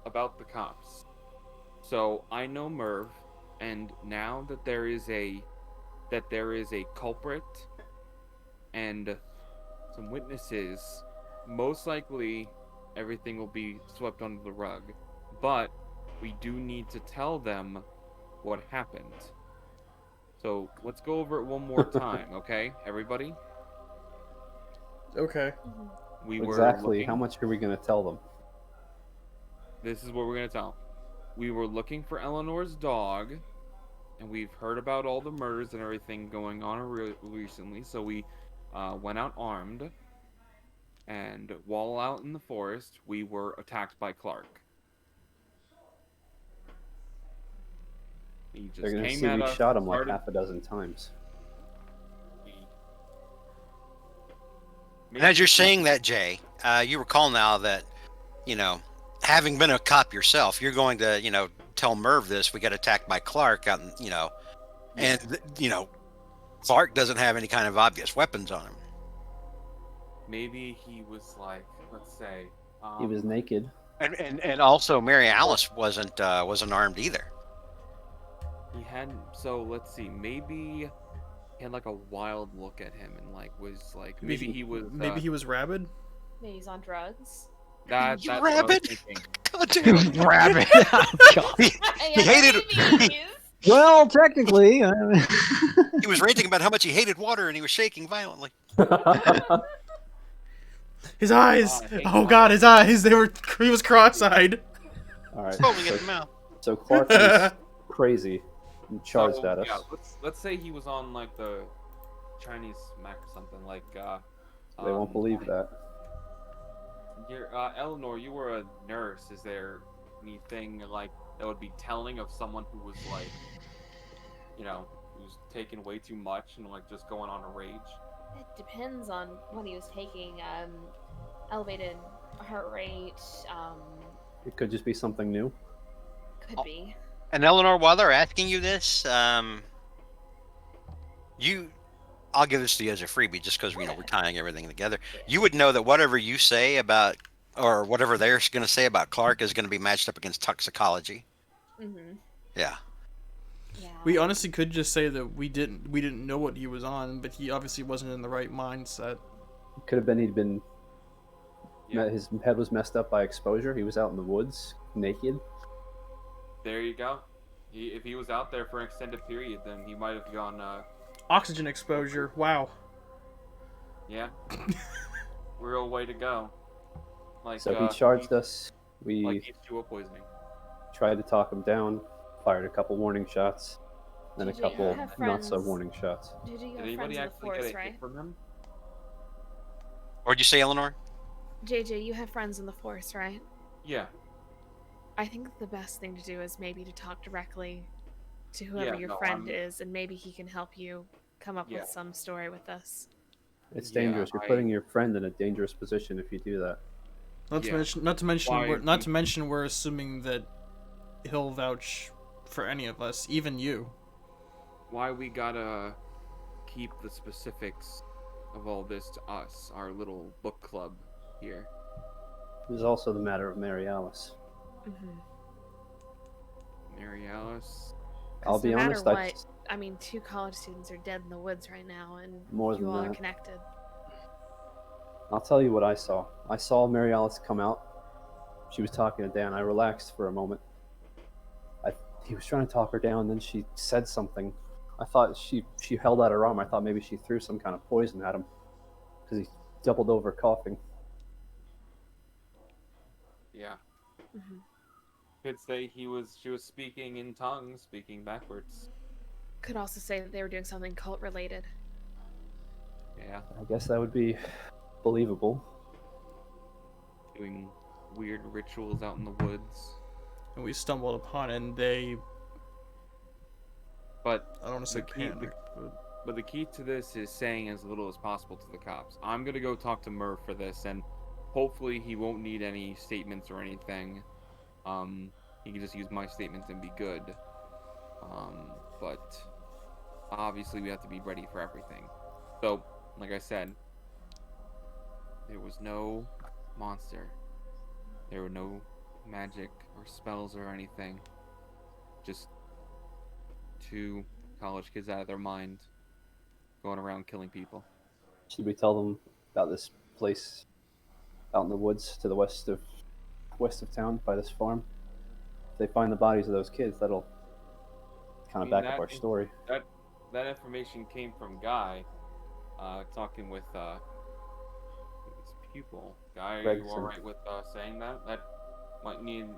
about the cops. So I know Merv, and now that there is a culprit and some witnesses, most likely everything will be swept under the rug. But we do need to tell them what happened. So let's go over it one more time, okay, everybody? Okay. We were Exactly. looking- How much are we going to tell them? This is what we're gonna tell 'em. We were looking for Eleanor's dog, and we've heard about all the murders and everything going on recently. So we went out armed, and while out in the forest, we were attacked by Clark. He just They're going to came see at we us, shot him like started- half a dozen times. And as you're saying that, Jay, you recall now that, having been a cop yourself, you're going to, tell Merv this. We got attacked by Clark, out in, and Clark doesn't have any kind of obvious weapons on him. Maybe he was like, let's say, He was naked. And also Mary Alice wasn't armed either. he hadn't. So let's see. Maybe he had like a wild look at him and like was like maybe he was Maybe he was rabid. Maybe he's on drugs. That's You what I was rabbit! thinking. God damn. Rabbit. Oh, God. He Yeah, hated babies. Well, technically, He was ranting about how much he hated water and he was shaking violently. His eyes. I hate Oh water. God, his eyes. He was cross-eyed. All right. Foaming at So, the mouth. so Clark is crazy and charged So, at us. yeah, let's say he was on like the Chinese smack or something like. They won't believe that. Eleanor, you were a nurse. Is there anything like that would be telling of someone who was like, who's taking way too much and like just going on a rage? It depends on what he was taking. Elevated heart rate. It could just be something new. Could be. And Eleanor, while they're asking you this, I'll give this to you as a freebie just because, we're tying everything together. You would know that whatever you say about, or whatever they're going to say about Clark is going to be matched up against toxicology. Mm-hmm. Yeah. Yeah. We honestly could just say that we didn't know what he was on, but he obviously wasn't in the right mindset. It could have been he'd been. Yeah. His head was messed up by exposure. He was out in the woods, naked. There you go. If he was out there for an extended period, then he might have gone. Oxygen exposure. Wow. Yeah. Real way to go. Like. So he charged us. We Like H2O poisoning. tried to talk him down, fired a couple warning shots, then a JJ, couple you have not so friends. warning shots. JJ, you Did have anybody friends in the actually get forest, a right? hit from him? What'd you say, Eleanor? JJ, you have friends in the forest, right? Yeah. I think the best thing to do is maybe to talk directly to whoever Yeah, your no, friend I'm- is, and maybe he can help you come up Yeah. with some story with us. It's Yeah, dangerous. You're I- putting your friend in a dangerous position if you do that. Not to Yeah. mention, we're assuming that he'll vouch for any of us, even you. Why we gotta keep the specifics of all this to us, our little book club here. There's also the matter of Mary Alice. Mm-hmm. Mary Alice. I'll be no matter honest, what, I mean, 2 college students are dead in the woods right now, and More you than all are that. connected. I'll tell you what I saw. I saw Mary Alice come out. She was talking to Dan. I relaxed for a moment. He was trying to talk her down, then she said something. I thought she held out her arm. I thought maybe she threw some kind of poison at him because he doubled over coughing. Yeah. Mm-hmm. Could say she was speaking in tongues, speaking backwards. Could also say that they were doing something cult related. Yeah. I guess that would be believable. Doing weird rituals out in the woods. And we stumbled upon it, and they, But I don't want to say The key- panic, but But the key to this is saying as little as possible to the cops. I'm gonna go talk to Murph for this, and hopefully he won't need any statements or anything. He can just use my statements and be good. But obviously we have to be ready for everything. So, like I said, there was no monster. There were no magic or spells or anything. Just 2 college kids out of their mind going around killing people. Should we tell them about this place out in the woods to the west of town by this farm? If they find the bodies of those kids, that'll kind of back up our story. That information came from Guy, talking with his pupil. Guy, are you Gregson. all right with saying that? That might needs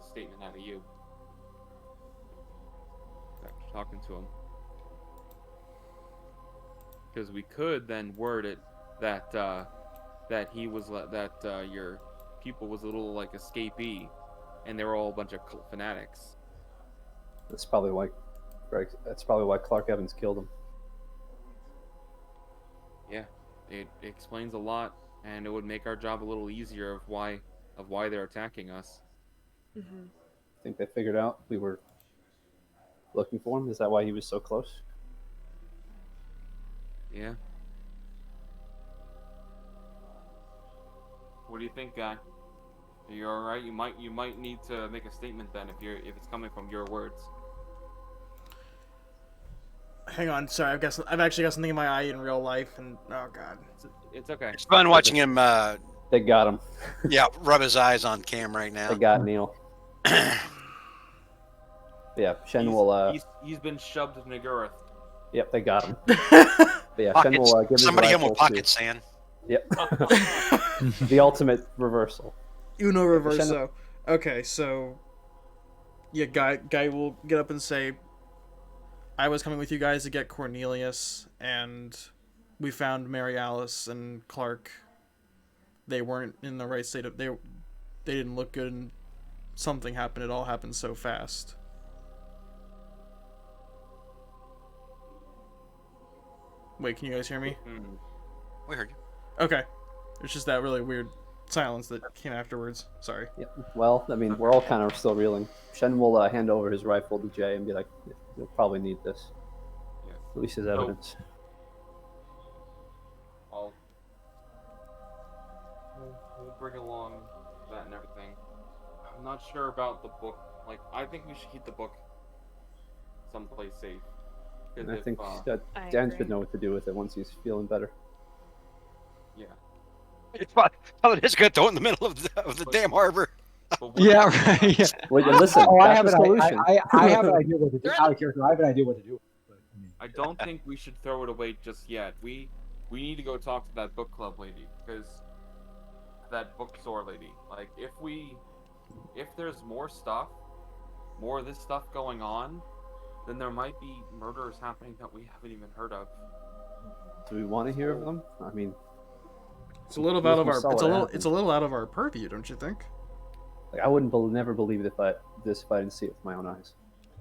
a statement out of you. After talking to him, because we could then word it that he was that your pupil was a little like escapee, and they were all a bunch of cult fanatics. That's probably why Clark Evans killed him. Yeah, it explains a lot, and it would make our job a little easier of why they're attacking us. Mm-hmm. I think they figured out we were looking for him. Is that why he was so close? Yeah. What do you think, Guy? Are you all right? You might need to make a statement then if it's coming from your words. hang on, sorry, I've actually got something in my eye in real life, and oh god. It's okay. It's fun watching him They got him. Yeah, rub his eyes on cam right now. They got Neil. Yeah, Shen will. He's been shoved to Nagurath. Yep, they got him. But yeah, Shen Pockets. will give his Somebody him rifle with pockets, San. Yep. The ultimate reversal. Uno reverso. Okay, so yeah, guy will get up and say, I was coming with you guys to get Cornelius, and we found Mary Alice and Clark. They weren't in the right state of they didn't look good, and something happened. It all happened so fast. Wait, can you guys hear me? We heard you. Okay. It's just that really weird silence that came afterwards. Sorry. Yeah. Well, I mean, we're all kind of still reeling. Shen will hand over his rifle to Jay and be like, "You'll probably need this. Yeah. At least as evidence." We'll bring along that and everything. I'm not sure about the book. Like, I think we should keep the book someplace safe. And I think I Dan agree. should know what to do with it once he's feeling better. Yeah. It's probably just gonna throw it in the middle of the damn harbor. But Yeah, right. Yeah. Well, yeah, listen, Oh, I that's have the an solution. I have an idea what to do. Out of character, I have an idea what to do. But, I mean, I don't think we should throw it away just yet. We need to go talk to that book club lady, because that bookstore lady. Like, if there's more of this stuff going on, then there might be murders happening that we haven't even heard of. Do we want to hear of them? I mean, It's a little we out of can our saw what happened. it's a little out of our purview, don't you think? Like, I wouldn't never believe it if I didn't see it with my own eyes.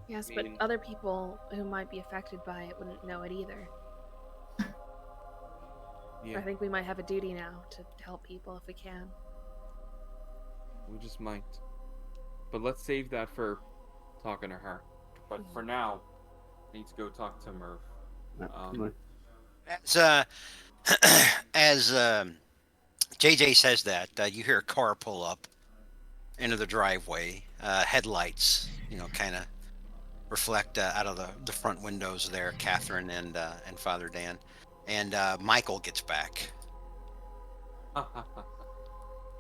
Yes, I but mean- other people who might be affected by it wouldn't know it either. Yeah, I think we might have a duty now to help people if we can. we just might. But let's save that for talking to her. But for now, I need to go talk to Merv. As JJ says that, you hear a car pull up into the driveway. Headlights, kind of reflect out of the front windows there. Catherine and Father Dan, and Michael gets back.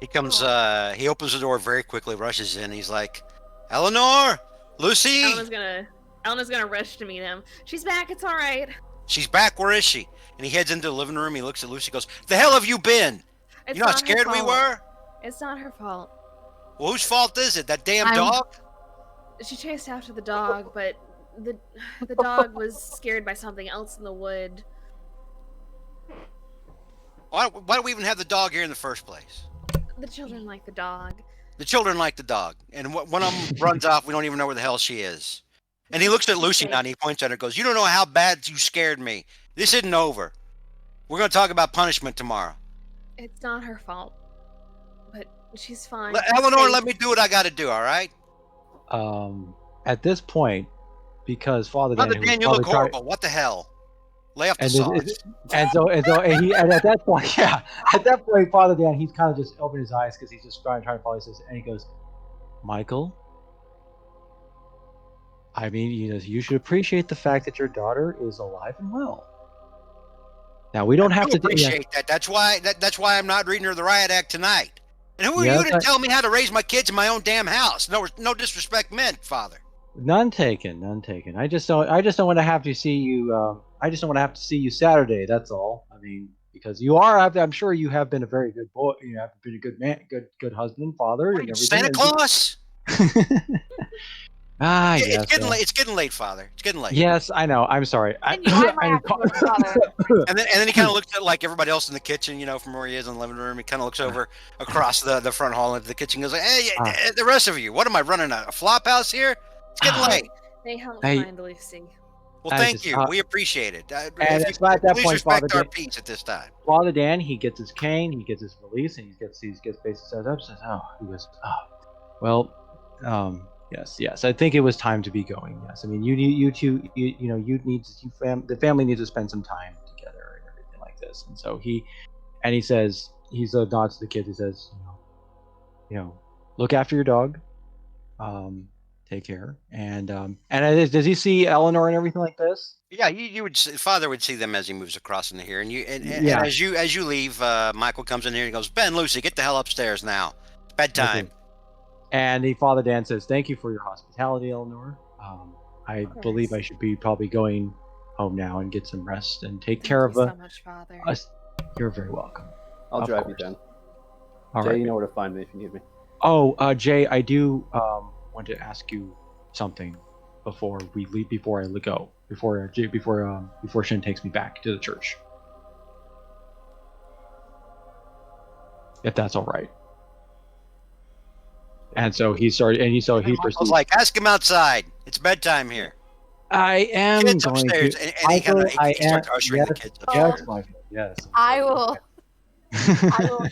He comes. He opens the door very quickly, rushes in. He's like, "Eleanor, Lucy, Eleanor's gonna rush to meet him. She's back. It's all right. she's back. Where is she?" And he heads into the living room. He looks at Lucy. Goes, "The hell have you been? It's You know how not her scared we fault. were? It's not her fault. Well, whose fault is it? That damn I'm- dog?" She chased after the dog, but the dog was scared by something else in the wood. Why do we even have the dog here in the first place? The children like the dog. The children like the dog, and one of them runs off. We don't even know where the hell she is. And he looks at Lucy now, and he points at her, and goes, "You don't know how bad you scared me. This isn't over. We're going to talk about punishment tomorrow. It's not her fault. But she's fine. Eleanor, Safe. let me do what I got to do. All right." At this point, because Father Father Dan, Dan, you look horrible. What the hell? Lay off the and sauce. at that point, yeah, at that point, Father Dan, he's kind of just opened his eyes because he's just trying to follow this, and he goes, "Michael, I mean, you should appreciate the fact that your daughter is alive and well. Now we don't I have do to appreciate that. That's why I'm not reading her the riot act tonight. And who are Yes, you to tell me how to raise my kids in my own damn house? No disrespect meant, Father. None taken. I just don't want to have to see you. I just don't want to have to see you Saturday. That's all. I mean, because you are. I'm sure you have been a very good boy. You have been a good man, good husband, father, and everything. Santa Claus? Yes. It's getting late, Father. It's getting late. Yes, I know. I'm sorry. And you are my actual father. And then he kind of looks at like everybody else in the kitchen, from where he is in the living room. He kind of looks over across the front hall into the kitchen. And goes like, "Hey, the rest of you, what am I running a flop house here? It's getting late." They helped Hey. find Lucy. Well, I thank just- you. We appreciate it. and If it's not at that please point, respect Father our Dan. peace at this time. Father Dan, he gets his cane, he gets his release, and he gets basically says up, says, he goes, well, yes. I think it was time to be going. Yes, I mean, you two, the family needs to spend some time together and everything like this. And so he says, nods to the kids. He says, look after your dog, take care. And does he see Eleanor and everything like this? Yeah, you would Father would see them as he moves across into here, and Yeah. as you leave, Michael comes in here and he goes, Ben, Lucy, get the hell upstairs now. It's bedtime. Okay. And the Father Dan says, "Thank you for your hospitality, Eleanor. I believe I should be probably going home now and get some rest and take care of so much, Father. us." You're very welcome. I'll Of drive course. you down. All Jay, right. you know where to find me if you need me. Oh, Jay, I do want to ask you something before we leave. Before I go. Before Shin takes me back to the church. If that's all right. And so he started, and he I was proceeds. like, ask him outside. It's bedtime here. I am Kids going upstairs, to. and he kind of I he starts am. ushering the kids Yes, upstairs. Michael. Yes. I will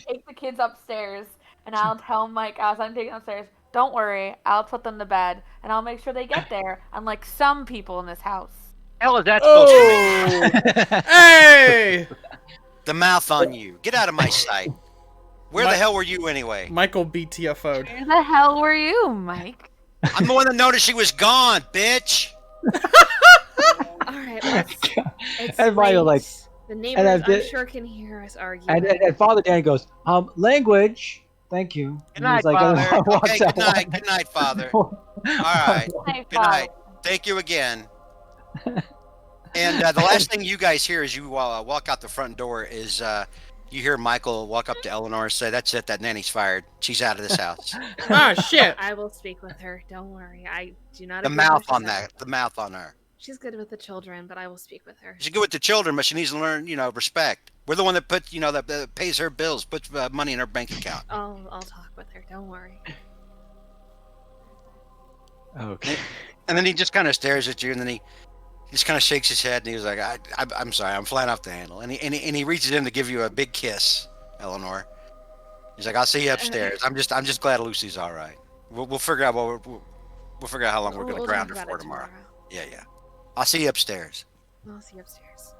take the kids upstairs and I'll tell Mike as I'm taking them upstairs, don't worry, I'll put them to bed and I'll make sure they get there, unlike some people in this house. Hell is that supposed to Oh, hey! mean? The mouth on you. Get out of my sight. Where the hell were you anyway? Michael BTFO'd. Where the hell were you, Mike? I'm the one that noticed she was gone, bitch. All right, let's. It's And Michael, like, the neighbors, I've I'm did- sure, can hear us argue. and Father Dan goes, language. Thank you. Good And night, he's like, Father. walks Okay, out. good night. Good night, Father. All right. Hey, Good night. Thank you again. And the last thing you guys hear as you walk out the front door is you hear Michael walk up to Eleanor and say, "That's it. That nanny's fired. She's out of this house." Ah, shit. I will speak with her. Don't worry. I do not. The agree with mouth what on she said. that. The mouth on her. She's good with the children, but I will speak with her. She's good with the children, but she needs to learn, respect. We're the one that puts, that pays her bills, puts money in her bank account. I'll talk with her. Don't worry. Okay. And then he just kind of stares at you, and then he just kind of shakes his head, and he was like, "I'm sorry, I'm flying off the handle." And he reaches in to give you a big kiss, Eleanor. He's like, "I'll see you upstairs. I'm just glad Lucy's all right. We'll figure out we'll figure out how long we're gonna We'll ground talk her about for it tomorrow." Yeah. I'll see you upstairs. I'll see you upstairs.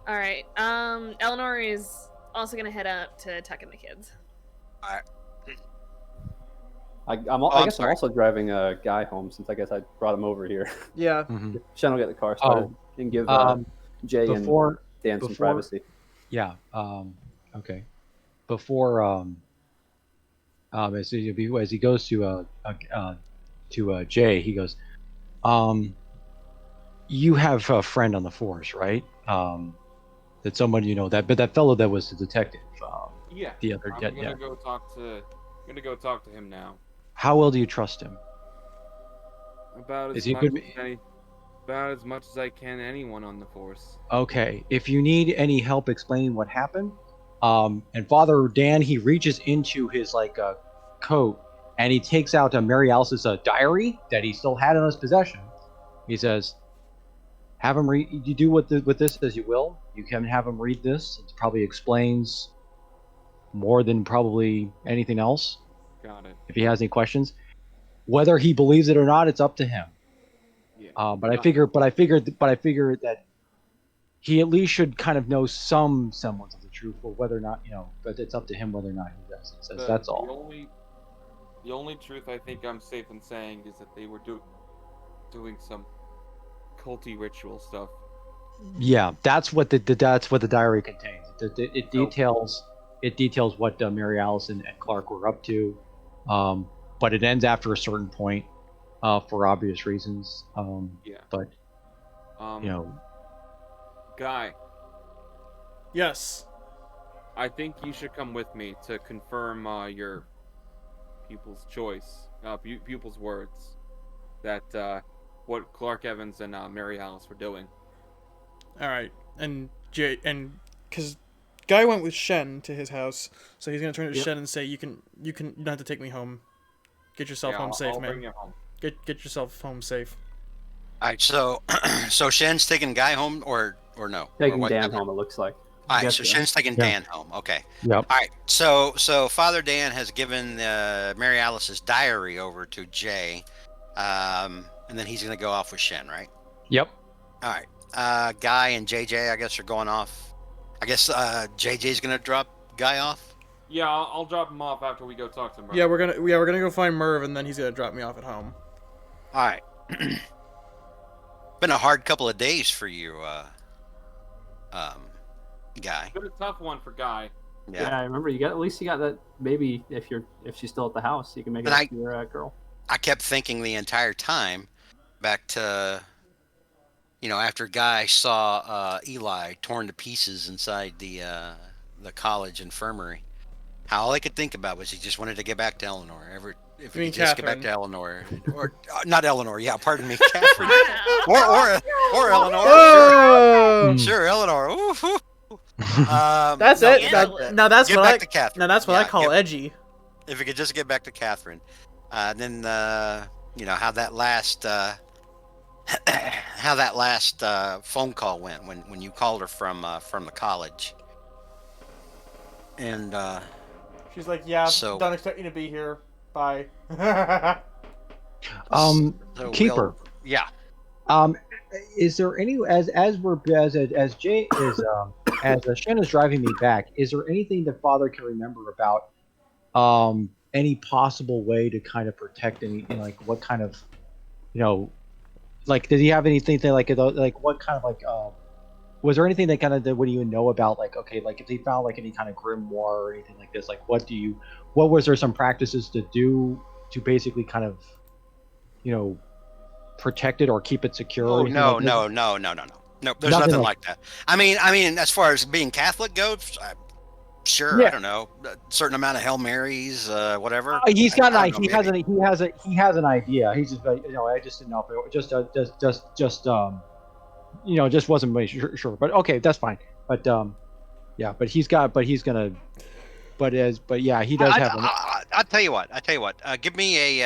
All right. Eleanor is also gonna head up to tuck in the kids. All right. I I'm guess I'm sorry. also driving a guy home since I guess I brought him over here. Yeah. Mhm. Shen will get the car started and give Jay Before, and Dan some before- privacy. yeah. Okay. Before, as he goes to Jay, he goes, you have a friend on the force, right? That someone that fellow that was the detective. Yeah. The other, I'm yeah. gonna go talk to him now. How well do you trust him? About Is as he much good- about as much as I can anyone on the force. Okay. If you need any help explaining what happened, and Father Dan, he reaches into his coat and he takes out Mary Alice's diary that he still had in his possession. He says, "Have him read. You do with this as you will. You can have him read this. It probably explains more than probably anything else. Got it. If he has any questions, whether he believes it or not, it's up to him. Yeah. But I figure that he at least should kind of know some semblance of the truth, or whether or not But it's up to him whether or not he does. It says that's all. The only truth I think I'm safe in saying is that they were doing some culty ritual stuff. Yeah, that's what the diary contains. It details what Mary Alice and Clark were up to, but it ends after a certain point, for obvious reasons. Yeah. But Guy, Yes. I think you should come with me to confirm your pupil's choice, pupil's words, that what Clark Evans and Mary Alice were doing. All right. And Jay, and because Guy went with Shen to his house, so he's gonna turn to Shen and say, "You don't have to take me home. Get yourself home safe, I'll man. bring you home. Get yourself home safe." All right. So Shen's taking Guy home or no? Taking Or what- Dan home, it looks like. All right, Yes, so yeah. Shen's taking Yeah. Dan home. Okay. Yep. All right. So Father Dan has given Mary Alice's diary over to Jay, and then he's gonna go off with Shen, right? Yep. All right. Guy and JJ, I guess, are going off. I guess JJ's gonna drop Guy off. Yeah, I'll drop him off after we go talk to him. Yeah, we're gonna go find Merv, and then he's gonna drop me off at home. All right. Been a hard couple of days for you, um, guy. Been a tough one for Guy. Yeah, I remember you got at least you got that baby if she's still at the house, you can make it And up to your girl. I kept thinking the entire time back to, after Guy saw Eli torn to pieces inside the college infirmary, how all I could think about was he just wanted to get back to Eleanor. If You he mean could just get back Catherine? to Eleanor, or not Eleanor, yeah, pardon me, Catherine, Wow. or Eleanor, Oh, sure, Eleanor. Ooh, ooh. that's No, it. get Now- back to- Now that's get what back I. to Catherine. Now that's what I Yeah, call edgy. if we could just get back to Catherine, then how that last phone call went when you called her from the college, and She's like, yeah, So- don't expect you to be here. Bye. so Keeper. yeah. Is there any as we're as Jay is as Shen is driving me back? Is there anything that Father can remember about any possible way to kind of protect like what kind of like did he have anything that like what kind of like was there anything that kind of that would you know about like okay like if they found like any kind of grimoire or anything like this like what was there some practices to do to basically kind of protect it or keep it secure? Oh or anything no, like that? no. There's nothing like that. I mean, as far as being Catholic goes, sure. Yeah. I don't know, a certain amount of Hail Marys, whatever. He's got I an don't know, idea. He has an idea. He's just like I just didn't know if it just wasn't really sure. But okay, that's fine. But yeah, but he does have an I'll tell you what. Give me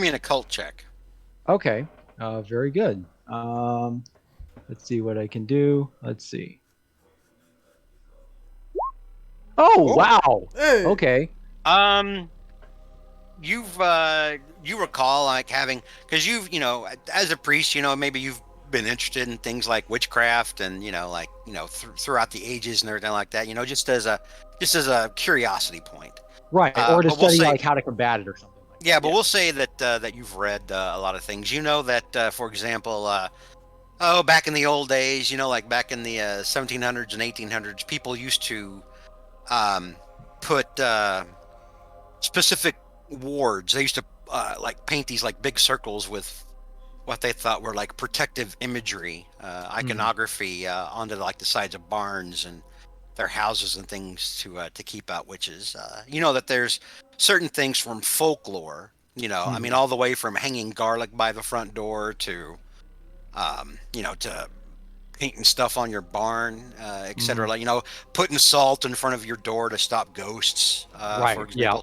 an occult check. okay. Very good. Let's see what I can do. Let's see. Oh wow. Hey. Okay. You recall like having because as a priest maybe you've been interested in things like witchcraft and throughout the ages and everything like that just as a curiosity point, Right. Or to but we'll study say- like how to combat it or something like that. yeah, but we'll say that you've read a lot of things. That for example back in the old days like back in the 1700s and 1800s people used to put specific wards. They used to like paint these like big circles with what they thought were like protective imagery, iconography onto like the sides of barns and their houses and things to keep out witches. That there's certain things from folklore. I mean, all the way from hanging garlic by the front door to to painting stuff on your barn, etc. Like putting salt in front of your door to stop ghosts, Right, for yeah.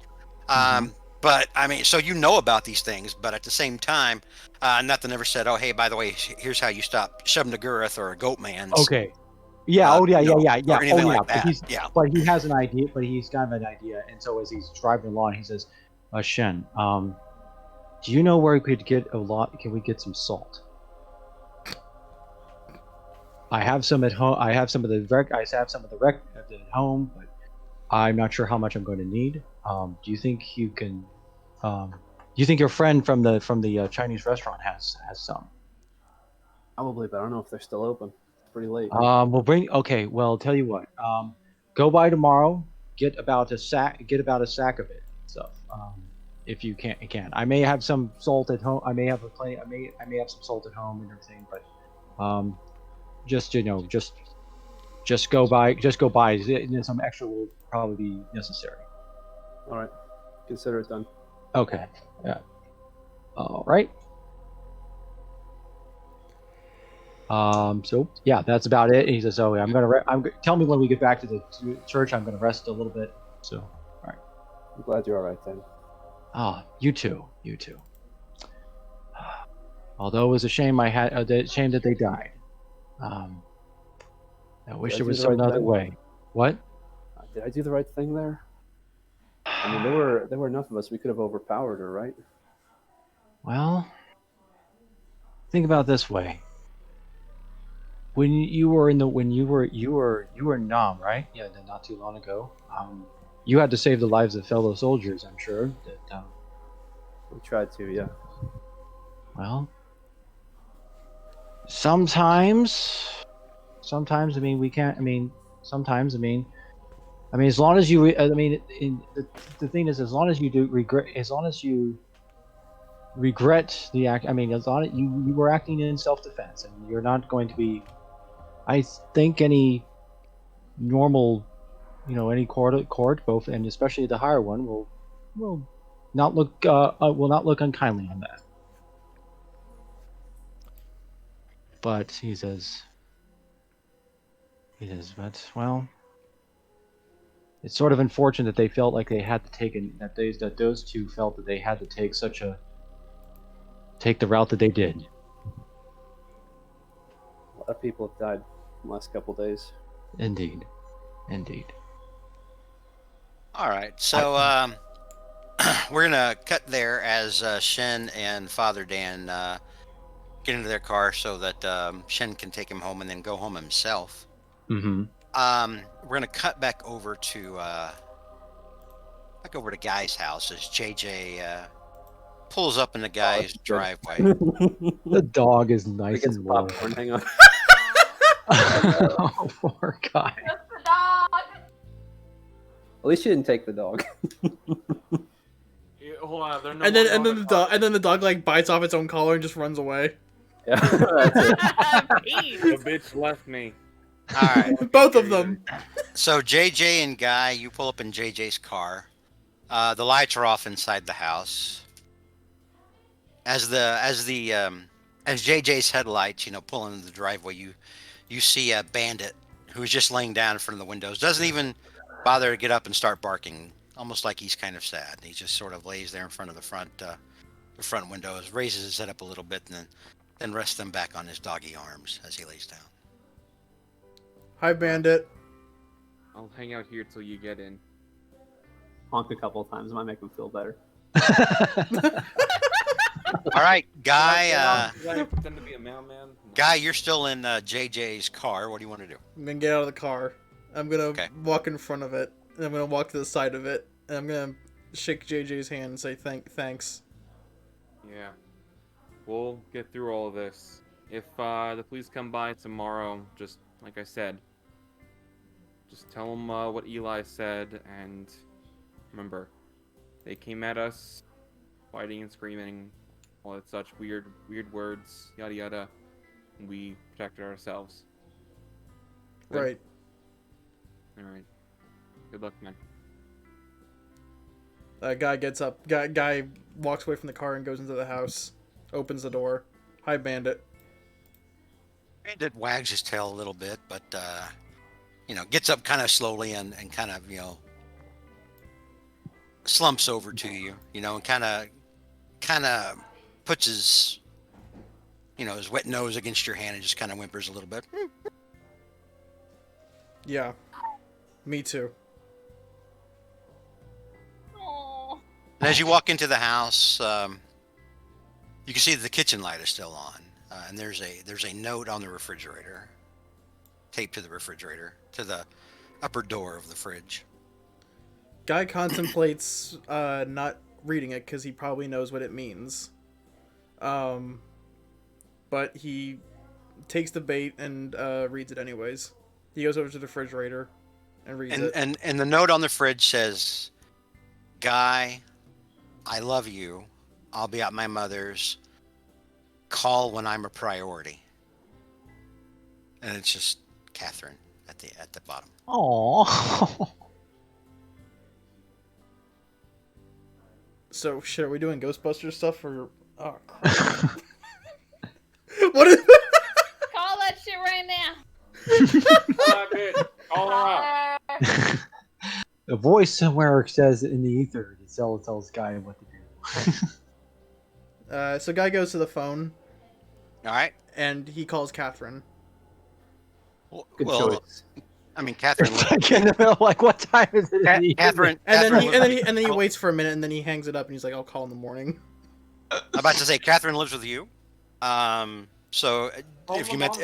example. But I mean, so about these things, but at the same time, nothing ever said, "Oh, hey, by the way, here's how you stop Shub-Niggurath or a goat man's." Okay. Yeah. Or anything like But that. but he has an idea. But he's kind of an idea, and so as he's driving along, he says, "Shen, do you know where we could get a lot? Can we get some salt? I have some at home. I have some of the rec at home, but I'm not sure how much I'm going to need. Do you think you can? Do you think your friend from the Chinese restaurant has some? Probably, but I don't know if they're still open. It's pretty late. We'll bring. Okay. Well, I'll tell you what. Go by tomorrow. Get about a sack of it. Stuff. If you can. I may have some salt at home. I may have some salt at home and everything, but just go by. Some extra will probably be necessary. All right, consider it done. Okay. Yeah. All right. So yeah, that's about it. And he says, "Oh, yeah, tell me when we get back to the church. I'm gonna rest a little bit." So, all right. I'm glad you're all right then. You too. Although it was a shame shame that they died. I wish Did I there do was the some right other thing? way. What? Did I do the right thing there? I mean, there were enough of us. We could have overpowered her, right? Well, think about it this way. When you were in Nam, right? Yeah, not too long ago. You had to save the lives of fellow soldiers, I'm sure. We tried to, yeah. Well, sometimes, I mean, we can't. I mean, sometimes, as long as you, the thing is, as long as you do regret, as long as you regret the act. I mean, as long as you were acting in self-defense, and you're not going to be. I think any normal, any court, both and especially the higher one, will will not look unkindly on that. But but well, it's sort of unfortunate that they felt like they had to that those two felt that they had to take the route that they did. A lot of people have died in the last couple days. Indeed. All right, so we're gonna cut there as Shen and Father Dan get into their car so that Shen can take him home and then go home himself. Mm-hmm. We're gonna cut back over to Guy's house as JJ pulls up in the guy's that's good. driveway. The dog is I nice get and some warm. popcorn. Hang on. Oh, poor guy. Just the dog. At least you didn't take the dog. Yeah, hold on, they're no And longer then on the car. the dog like bites off its own collar and just runs away. Yeah, that's it. Peace. The bitch left me. All right, Both of them. so JJ and Guy, you pull up in JJ's car. The lights are off inside the house. As JJ's headlights, pull into the driveway, you see a bandit who's just laying down in front of the windows. Doesn't even bother to get up and start barking, almost like he's kind of sad. He just sort of lays there in front of the front windows, raises his head up a little bit, and then rests them back on his doggy arms as he lays down. Hi, Bandit. I'll hang out here till you get in. Honk a couple of times might make him feel better. All right, Guy. Did I pretend to be a mailman? No. Guy, you're still in JJ's car. What do you want to do? I'm gonna get out of the car. I'm gonna Okay. walk in front of it, and I'm gonna walk to the side of it, and I'm gonna shake JJ's hand and say thanks. Yeah. We'll get through all of this. If the police come by tomorrow, just like I said, just tell them what Eli said, and remember, they came at us, fighting and screaming, all that such weird words, yada yada, and we protected ourselves. Good? Right. Alright. Good luck, man. Guy gets up. Guy walks away from the car and goes into the house. Opens the door. Hi, Bandit. Bandit wags his tail a little bit, but gets up kind of slowly and kind of slumps over to you, and kind of puts his his wet nose against your hand and just kind of whimpers a little bit. Yeah. Me too. Aw. And as you walk into the house, you can see that the kitchen light is still on, and there's a note on the refrigerator, taped to the refrigerator, to the upper door of the fridge. Guy contemplates not reading it because he probably knows what it means. But he takes the bait and reads it anyways. He goes over to the refrigerator and reads it. And the note on the fridge says, "Guy, I love you. I'll be at my mother's. Call when I'm a priority." And it's just Catherine at the bottom. Aww. So, shit, are we doing Ghostbusters stuff or... Oh, crap. What is... Call that shit right now. Stop it! Call her out! A voice somewhere says in the ether to tells Guy what to do. So Guy goes to the phone All right. and he calls Catherine. Good Well, choice. I mean, Catherine. Like, what time is it? in the evening? Catherine. And then he waits for a minute and then he hangs it up and he's like, "I'll call in the morning." I'm about to say Catherine lives with you. So if you met,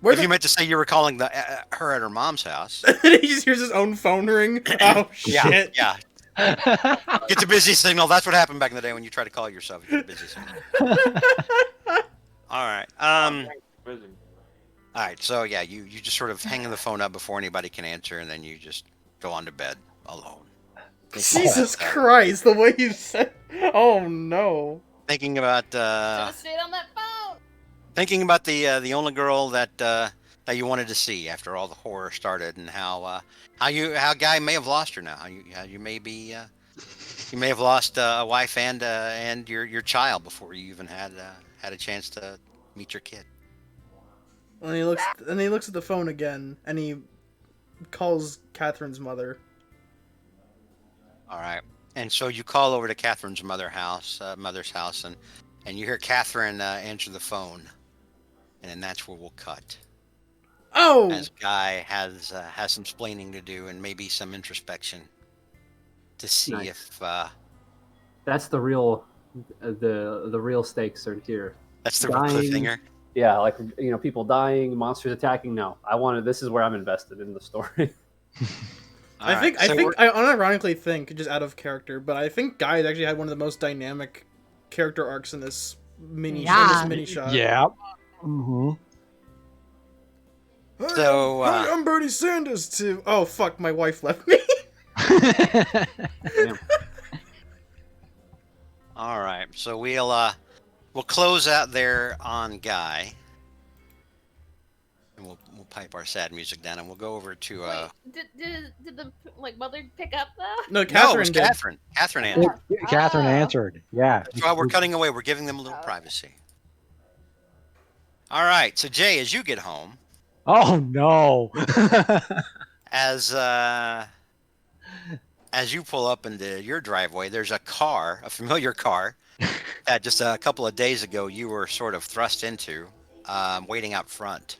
Where If you meant to say you were calling her at her mom's house. he just hears his own phone ring. Oh Yeah, shit! yeah. Get the busy signal. That's what happened back in the day when you try to call yourself. You get the busy signal. All right. Busy. All right. So yeah, you just sort of hang the phone up before anybody can answer, and then you just go on to bed alone. Jesus Christ! The way you said. Oh no. Thinking about Should have stayed on that phone. thinking about the only girl that you wanted to see after all the horror started, and how Guy may have lost her now. How you may be you may have lost a wife and your child before you even had a chance to meet your kid. And he looks at the phone again, and he calls Catherine's mother. All right. And so you call over to Catherine's mother's house, and you hear Catherine answer the phone, and then that's where we'll cut. Oh! As Guy has some splaining to do and maybe some introspection to see Nice. if That's the real, the real stakes are here. that's the Dying. cliffhanger. Yeah, like people dying, monsters attacking. No, This is where I'm invested in the story. I unironically think, just out of character, but I think Guy actually had one of the most dynamic character arcs in this mini shot. Yeah. Mm-hmm. So, Hi, I'm Bernie Sanders too. Oh fuck, my wife left me. Damn. all right. So we'll close out there on Guy, and we'll pipe our sad music down, and we'll go over to Wait, did the mother pick up though? No, no, it Catherine was did. Catherine. Catherine answered. Catherine Oh. answered. Yeah. That's why we're cutting away. We're giving them a little privacy. All right. So Jay, as you get home, Oh no. as you pull up into your driveway, there's a familiar car, that just a couple of days ago you were sort of thrust into, waiting out front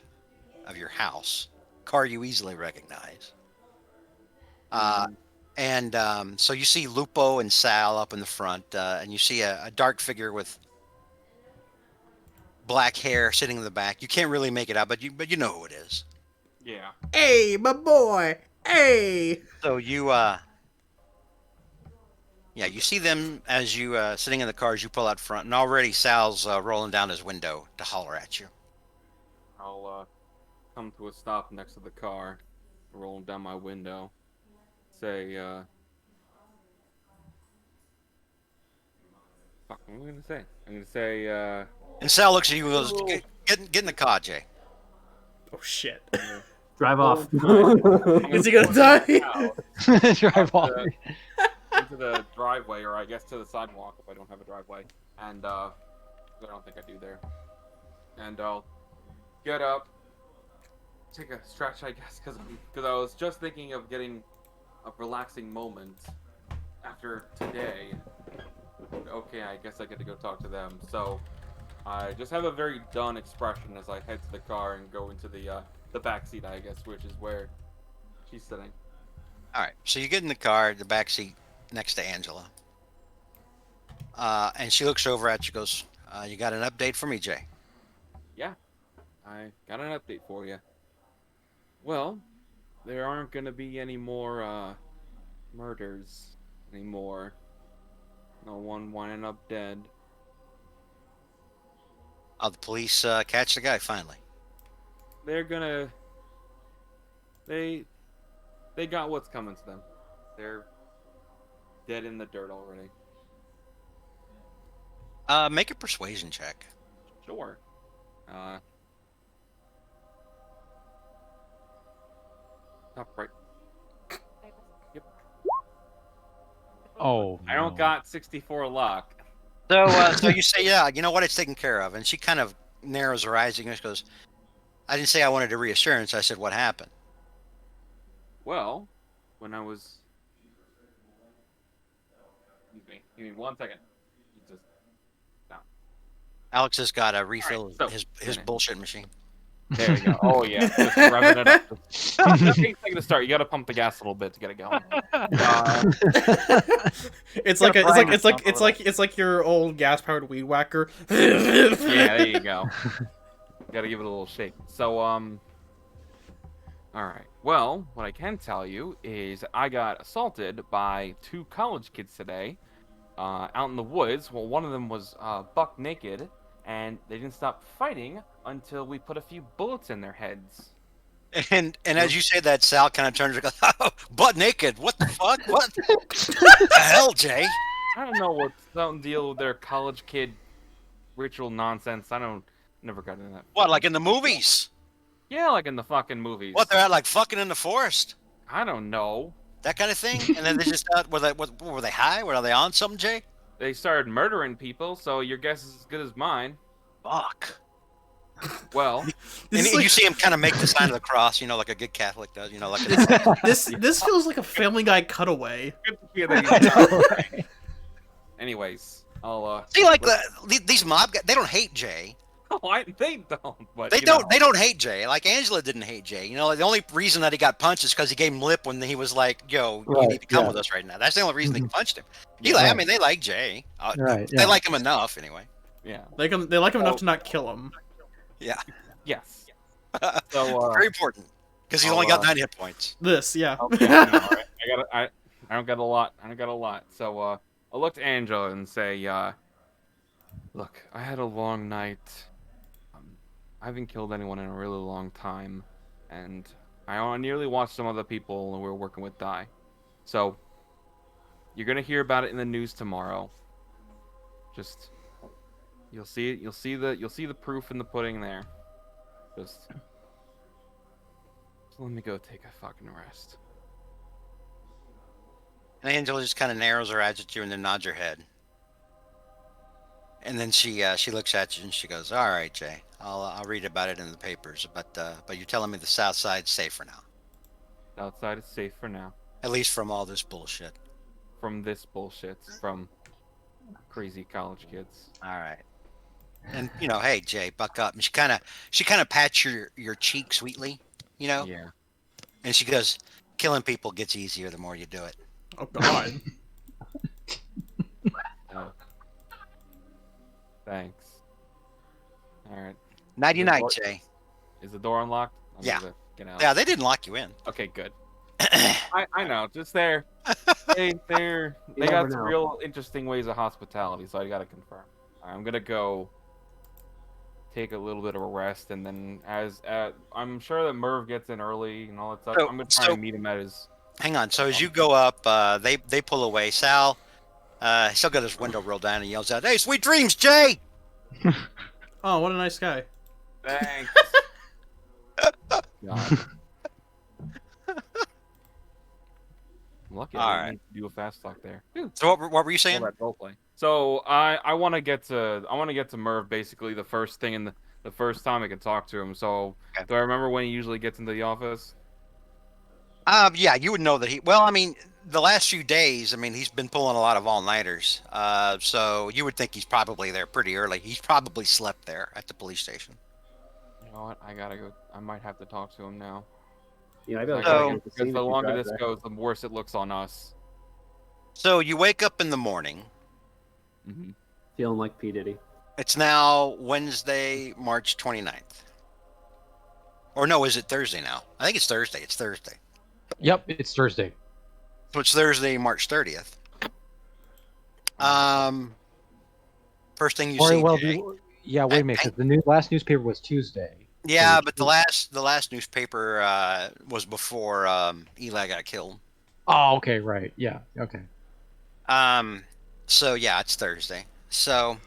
of your house. Car you easily recognize. So you see Lupo and Sal up in the front, and you see a dark figure with black hair sitting in the back. You can't really make it out, but you know who it is. Yeah. Hey, my boy. Hey. So you you see them as you sitting in the car as you pull out front, and already Sal's rolling down his window to holler at you. I'll come to a stop next to the car, rolling down my window, say, fuck, what am I gonna say? I'm gonna say, And Sal looks at you and goes, get in the car, Jay. Oh shit. Drive off. Is he gonna die? Drive off. Into the driveway, or I guess to the sidewalk if I don't have a driveway. And, I don't think I do there. And I'll get up, take a stretch, I guess, because I was just thinking of getting a relaxing moment after today. Okay, I guess I get to go talk to them. So I just have a very done expression as I head to the car and go into the back seat, I guess, which is where she's sitting. All right, so you get in the car, the back seat next to Angela, and she looks over at you, goes, "You got an update for me, Jay?" Yeah, I got an update for you. Well, there aren't gonna be any more murders anymore. No one winding up dead. The police catch the guy finally. They're gonna. They got what's coming to them. They're dead in the dirt already. Make a persuasion check. Sure. Top right. Yep. Oh. I don't no. got 64 luck. So you say, yeah, you know what, it's taken care of. And she kind of narrows her eyes and just goes, I didn't say I wanted a reassurance. I said, what happened? Well, when I was. Excuse me. Give me 1 second. You just. No. Alex has got to refill All right, his bullshit machine. There we go. Oh yeah, just revving it up. It takes a second to start. You gotta pump the gas a little bit to get it going. It's like your old gas powered weed whacker. Yeah, there you go. Gotta give it a little shake. So, all right. Well, what I can tell you is I got assaulted by 2 college kids today, out in the woods. Well, one of them was buck naked, and they didn't stop fighting until we put a few bullets in their heads. And as you say that, Sal kind of turns and goes, oh, butt naked. What the fuck? What the hell, Jay? I don't know what's some deal with their college kid ritual nonsense. Never got into that. What, like in the movies? Yeah, like in the fucking movies. What, they're out like fucking in the forest? I don't know. That kind of thing? And then they just, were they high? Were they on something, Jay? They started murdering people, so your guess is as good as mine. Fuck. Well, And This, you see him kind of make the sign of the cross, like a good Catholic does, like this feels like a Family Guy cutaway. good to hear that you- Anyways, I'll see, like these mob guys, they don't hate Jay. they don't, but They you know. don't. They don't hate Jay. Like Angela didn't hate Jay. Like, the only reason that he got punched is because he gave him lip when he was like, "Yo, you Right, need to come yeah. with us right now." That's the only reason they punched him. I Right. mean, they like Jay. Right, They yeah. like him enough, anyway. Yeah. They like him enough to not kill him. Yeah, Yes. So very important because he's I'll, only got 9 hit points. This, yeah. okay, all right. I don't got a lot. I don't got a lot. So I'll look to Angela and say, look, I had a long night. I haven't killed anyone in a really long time, and I nearly watched some other people we were working with die. So you're gonna hear about it in the news tomorrow. Just you'll see it. You'll see the proof in the pudding there. Just let me go take a fucking rest. And Angela just kind of narrows her eyes at you and then nods her head. And then she looks at you and she goes, "All right, Jay, I'll read about it in the papers. But you're telling me the South Side's safe for now, Outside is safe for now. at least from all this bullshit." From this bullshit, from crazy college kids. All right. And hey Jay, buck up. And she kind of pats your cheek sweetly, Yeah. and she goes, "Killing people gets easier the more you do it." Oh God. Oh. Thanks. All right. Nighty night, Jay. Is the door unlocked? I'm Yeah. gonna Get out. Yeah, they didn't lock you in. Okay, good. I know. Just they never got some know. real interesting ways of hospitality, so I gotta confirm. I'm gonna go take a little bit of a rest, and then I'm sure that Merv gets in early and all that stuff. So- I'm gonna try so- to meet him at his. Hang on. So as you go up, they pull away. Sal, he's still got his window rolled down and yells out, "Hey, sweet dreams, Jay!" Oh, what a nice guy. Thanks. God. I'm lucky All I right. didn't do a fast talk there. Dude, So what were you saying? all that roleplay. So I want to get to Merv basically the first thing in the first time I can talk to him. So Okay. do I remember when he usually gets into the office? Yeah, you would know that he. Well, I mean, the last few days, I mean, he's been pulling a lot of all-nighters. So you would think he's probably there pretty early. He's probably slept there at the police station. You know what? I gotta go. I might have to talk to him now. I feel like So- I can Because see the that you longer drive this there. goes, the worse it looks on us. So you wake up in the morning. Mm-hmm. Feeling like P Diddy. It's now Wednesday, March 29th. Or no, is it Thursday now? I think it's Thursday. It's Thursday. Yep, it's Thursday. So it's Thursday, March 30th. First thing you Or, see, well, Jay. yeah, wait a minute, because the last newspaper was Tuesday. Yeah, so but the last newspaper was before Eli got killed. Oh, okay, right. Yeah, okay. So yeah, it's Thursday. So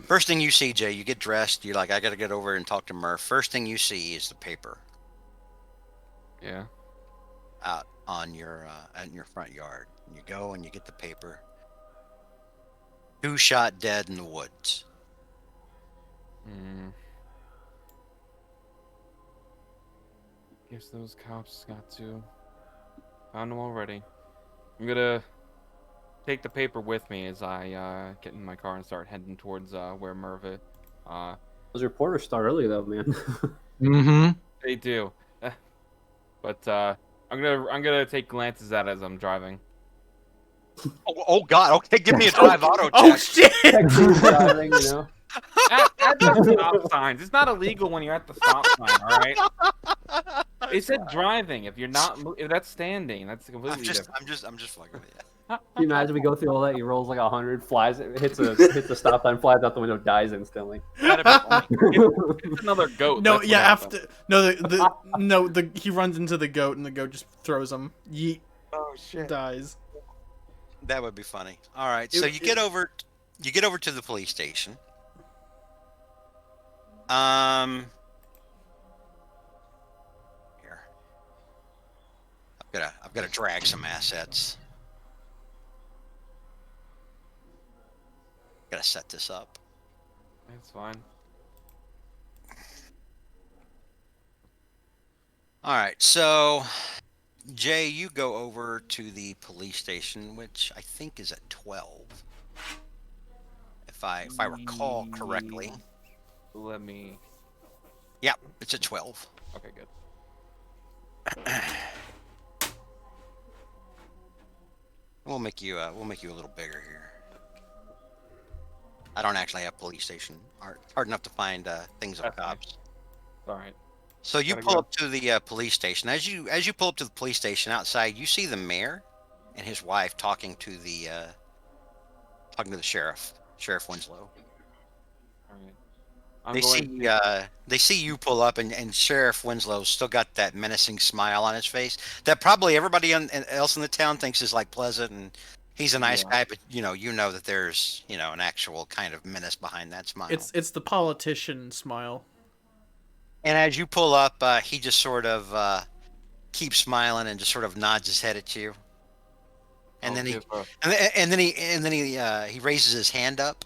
first thing you see, Jay, you get dressed. You're like, I got to get over and talk to Murph. First thing you see is the paper Yeah. out on your in your front yard. You go and you get the paper. 2 shot dead in the woods. Hmm. Guess those cops got to. Found them already. I'm gonna take the paper with me as I get in my car and start heading towards where Merv is. Those reporters start early though, man. Mm-hmm. They do. But I'm gonna take glances at it as I'm driving. Oh God! Okay, give me a drive auto check. Oh shit! Texting, driving, At the stop signs. It's not illegal when you're at the stop sign, all right? It said driving. If you're not, if that's standing, that's completely different. I'm just fucking with you. Can you imagine we go through all that? He rolls like 100, flies, hits a stop sign, flies out the window, dies instantly. That'd be funny. It's another goat. No, that's what yeah, happened. after he runs into the goat and the goat just throws him. Yeet, Oh shit. dies. That would be funny. All right, so you get over to the police station. Here. I've got to drag some assets. Got to set this up. That's fine. All right, so Jay, you go over to the police station, which I think is at 12, if I recall correctly. Let me. Yeah, it's at 12. Okay, good. We'll make you a little bigger here. I don't actually have police station art. Hard enough to find things of That's fine. cops. All right. So you Gotta pull go. up to the police station. As you pull up to the police station outside, you see the mayor and his wife talking to the sheriff, Sheriff Winslow. All right. I'm going. They see you pull up, and Sheriff Winslow's still got that menacing smile on his face that probably everybody else in the town thinks is like pleasant, and he's a nice Yeah. guy, but you know that there's an actual kind of menace behind that smile. It's the politician smile. And as you pull up, he just sort of keeps smiling and just sort of nods his head at you, and I'll then he give a- and then he raises his hand up,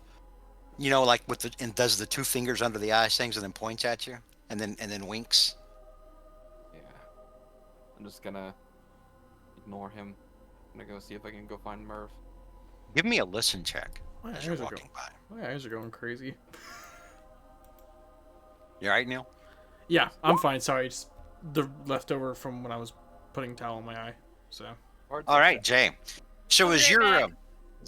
like and does the two fingers under the eyes things, and then points at you, and then winks. Yeah. I'm just gonna ignore him. I'm gonna go see if I can go find Merv. Give me a listen check My as you're eyes are walking by. My eyes are going crazy. You all right, Neil? Yeah, I'm fine. Sorry, just the leftover from when I was putting towel in my eye. So All right, Jay. So I'll as be right you're back.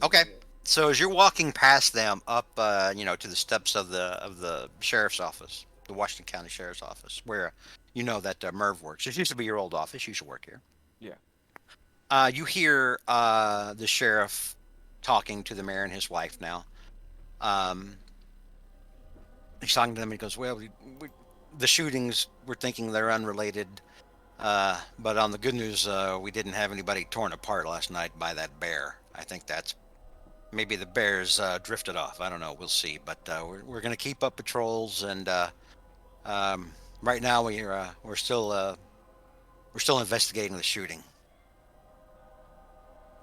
okay, so as you're walking past them up, to the steps of the sheriff's office, the Washington County Sheriff's Office, where that Merv works. This used to be your old office. You used to work here. Yeah. You hear the sheriff talking to the mayor and his wife now. He's talking to them. He goes, "Well, the shootings, we're thinking they're unrelated. But on the good news, we didn't have anybody torn apart last night by that bear. I think that's maybe the bears drifted off. I don't know. We'll see. But we're going to keep up patrols, and right now we're still investigating the shooting.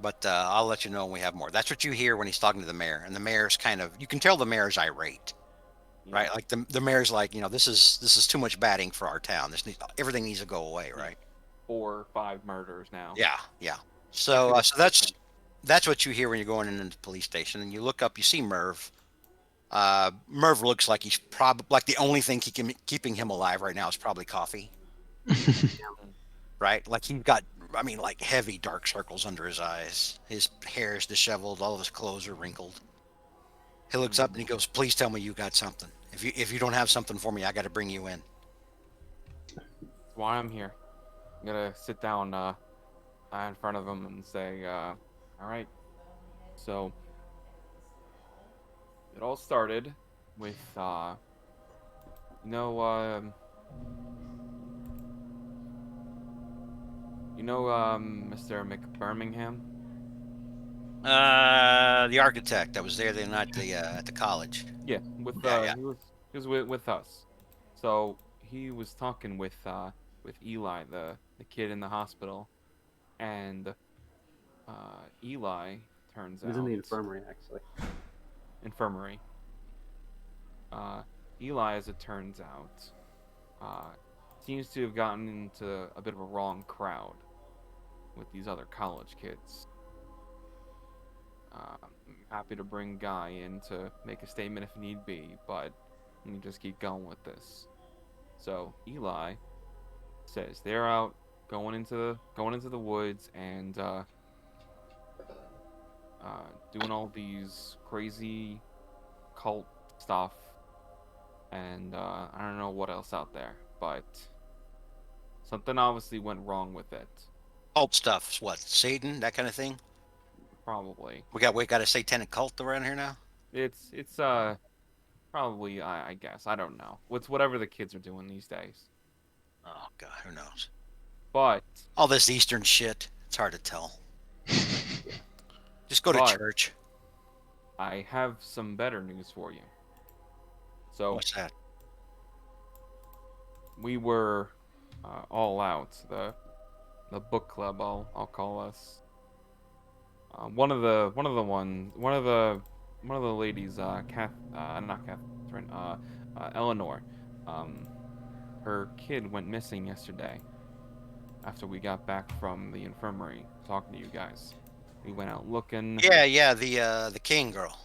But I'll let you know when we have more." That's what you hear when he's talking to the mayor, and the mayor's you can tell the mayor's irate. Right, like the mayor's like, this is too much batting for our town. Everything needs to go away, right? 4 or 5 murders now. Yeah. So that's what you hear when you're going into the police station, and you look up, you see Merv. Merv looks like he's probably like the only thing keeping him alive right now is probably coffee, right? Like he's got, like heavy dark circles under his eyes. His hair is disheveled. All of his clothes are wrinkled. He looks up and he goes, "Please tell me you got something. If you don't have something for me, I got to bring you in." That's why I'm here. I'm gonna sit down in front of him and say, all right. So it all started with Mr. McBirmingham. The architect that was there the night at the college. Yeah, with Yeah. he was with us. So he was talking with Eli, the kid in the hospital, and Eli turns He was out in the infirmary, actually. infirmary. Eli, as it turns out, seems to have gotten into a bit of a wrong crowd with these other college kids. I'm happy to bring Guy in to make a statement if need be, but let me just keep going with this. So Eli says they're out going into the woods and doing all these crazy cult stuff and I don't know what else out there, but something obviously went wrong with it. Cult stuff. What? Satan? That kind of thing? Probably. We got a satanic cult around here now? It's probably I guess I don't know. It's whatever the kids are doing these days. Oh, God, who knows? But All this Eastern shit. It's hard to tell. Just go to But- church. I have some better news for you. So What's that? we were all out. The book club, I'll call us. One of the ladies, not Catherine, Eleanor. Her kid went missing yesterday. After we got back from the infirmary, talking to you guys, we went out looking. Yeah, the King girl.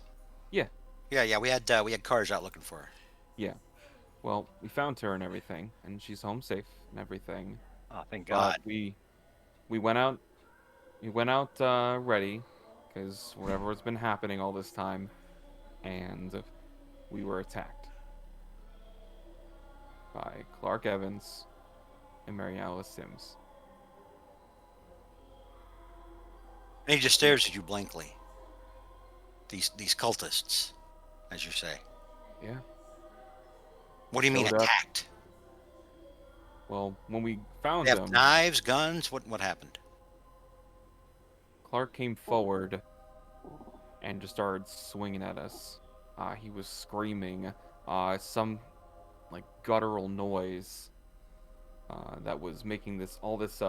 Yeah. Yeah. We had cars out looking for her. Yeah. Well, we found her and everything, and she's home safe and everything. Oh, thank But God. we went out. We went out ready, because whatever's been happening all this time, and we were attacked by Clark Evans and Mary Alice Sims. And he just stares at you blankly. These cultists, as you say. Yeah. What do you mean Showed up. attacked? Well, when we found They have him, knives, guns. What happened? Clark came forward and just started swinging at us. He was screaming some like guttural noise that was making all this.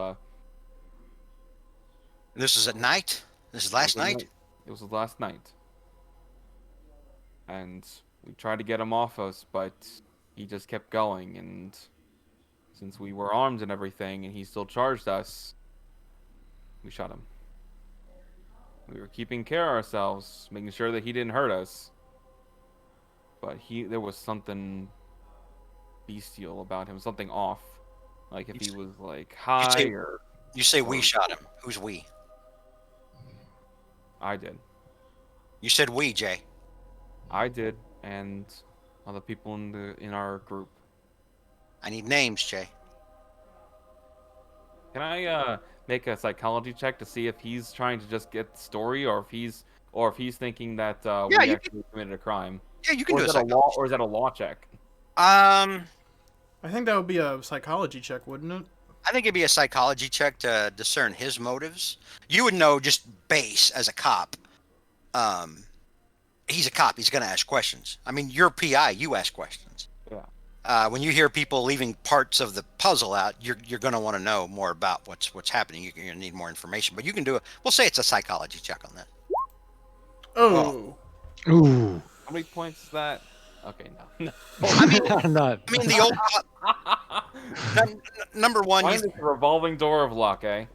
This is at night. This is last night. It was last night, and we tried to get him off us, but he just kept going. And since we were armed and everything, and he still charged us, we shot him. We were keeping care of ourselves, making sure that he didn't hurt us. But there was something bestial about him, something off. Like if he was like high or You say we or- shot him. Who's we? I did. You said we, Jay. I did, and other people in our group. I need names, Jay. Can I make a psychology check to see if he's trying to just get the story, or if he's thinking that Yeah, we you actually committed a crime? Yeah, you can Or do is a that a law? psychology. Or is that a law check? I think that would be a psychology check, wouldn't it? I think it'd be a psychology check to discern his motives. You would know just base as a cop. He's a cop. He's going to ask questions. I mean, you're PI. You ask questions. Yeah. When you hear people leaving parts of the puzzle out, you're going to want to know more about what's happening. You're going to need more information. But you can do it. We'll say it's a psychology check on that. Oh. Ooh. How many points is that? Okay, no. Not. I mean, the old cop. Number one, Find this revolving door of luck, eh?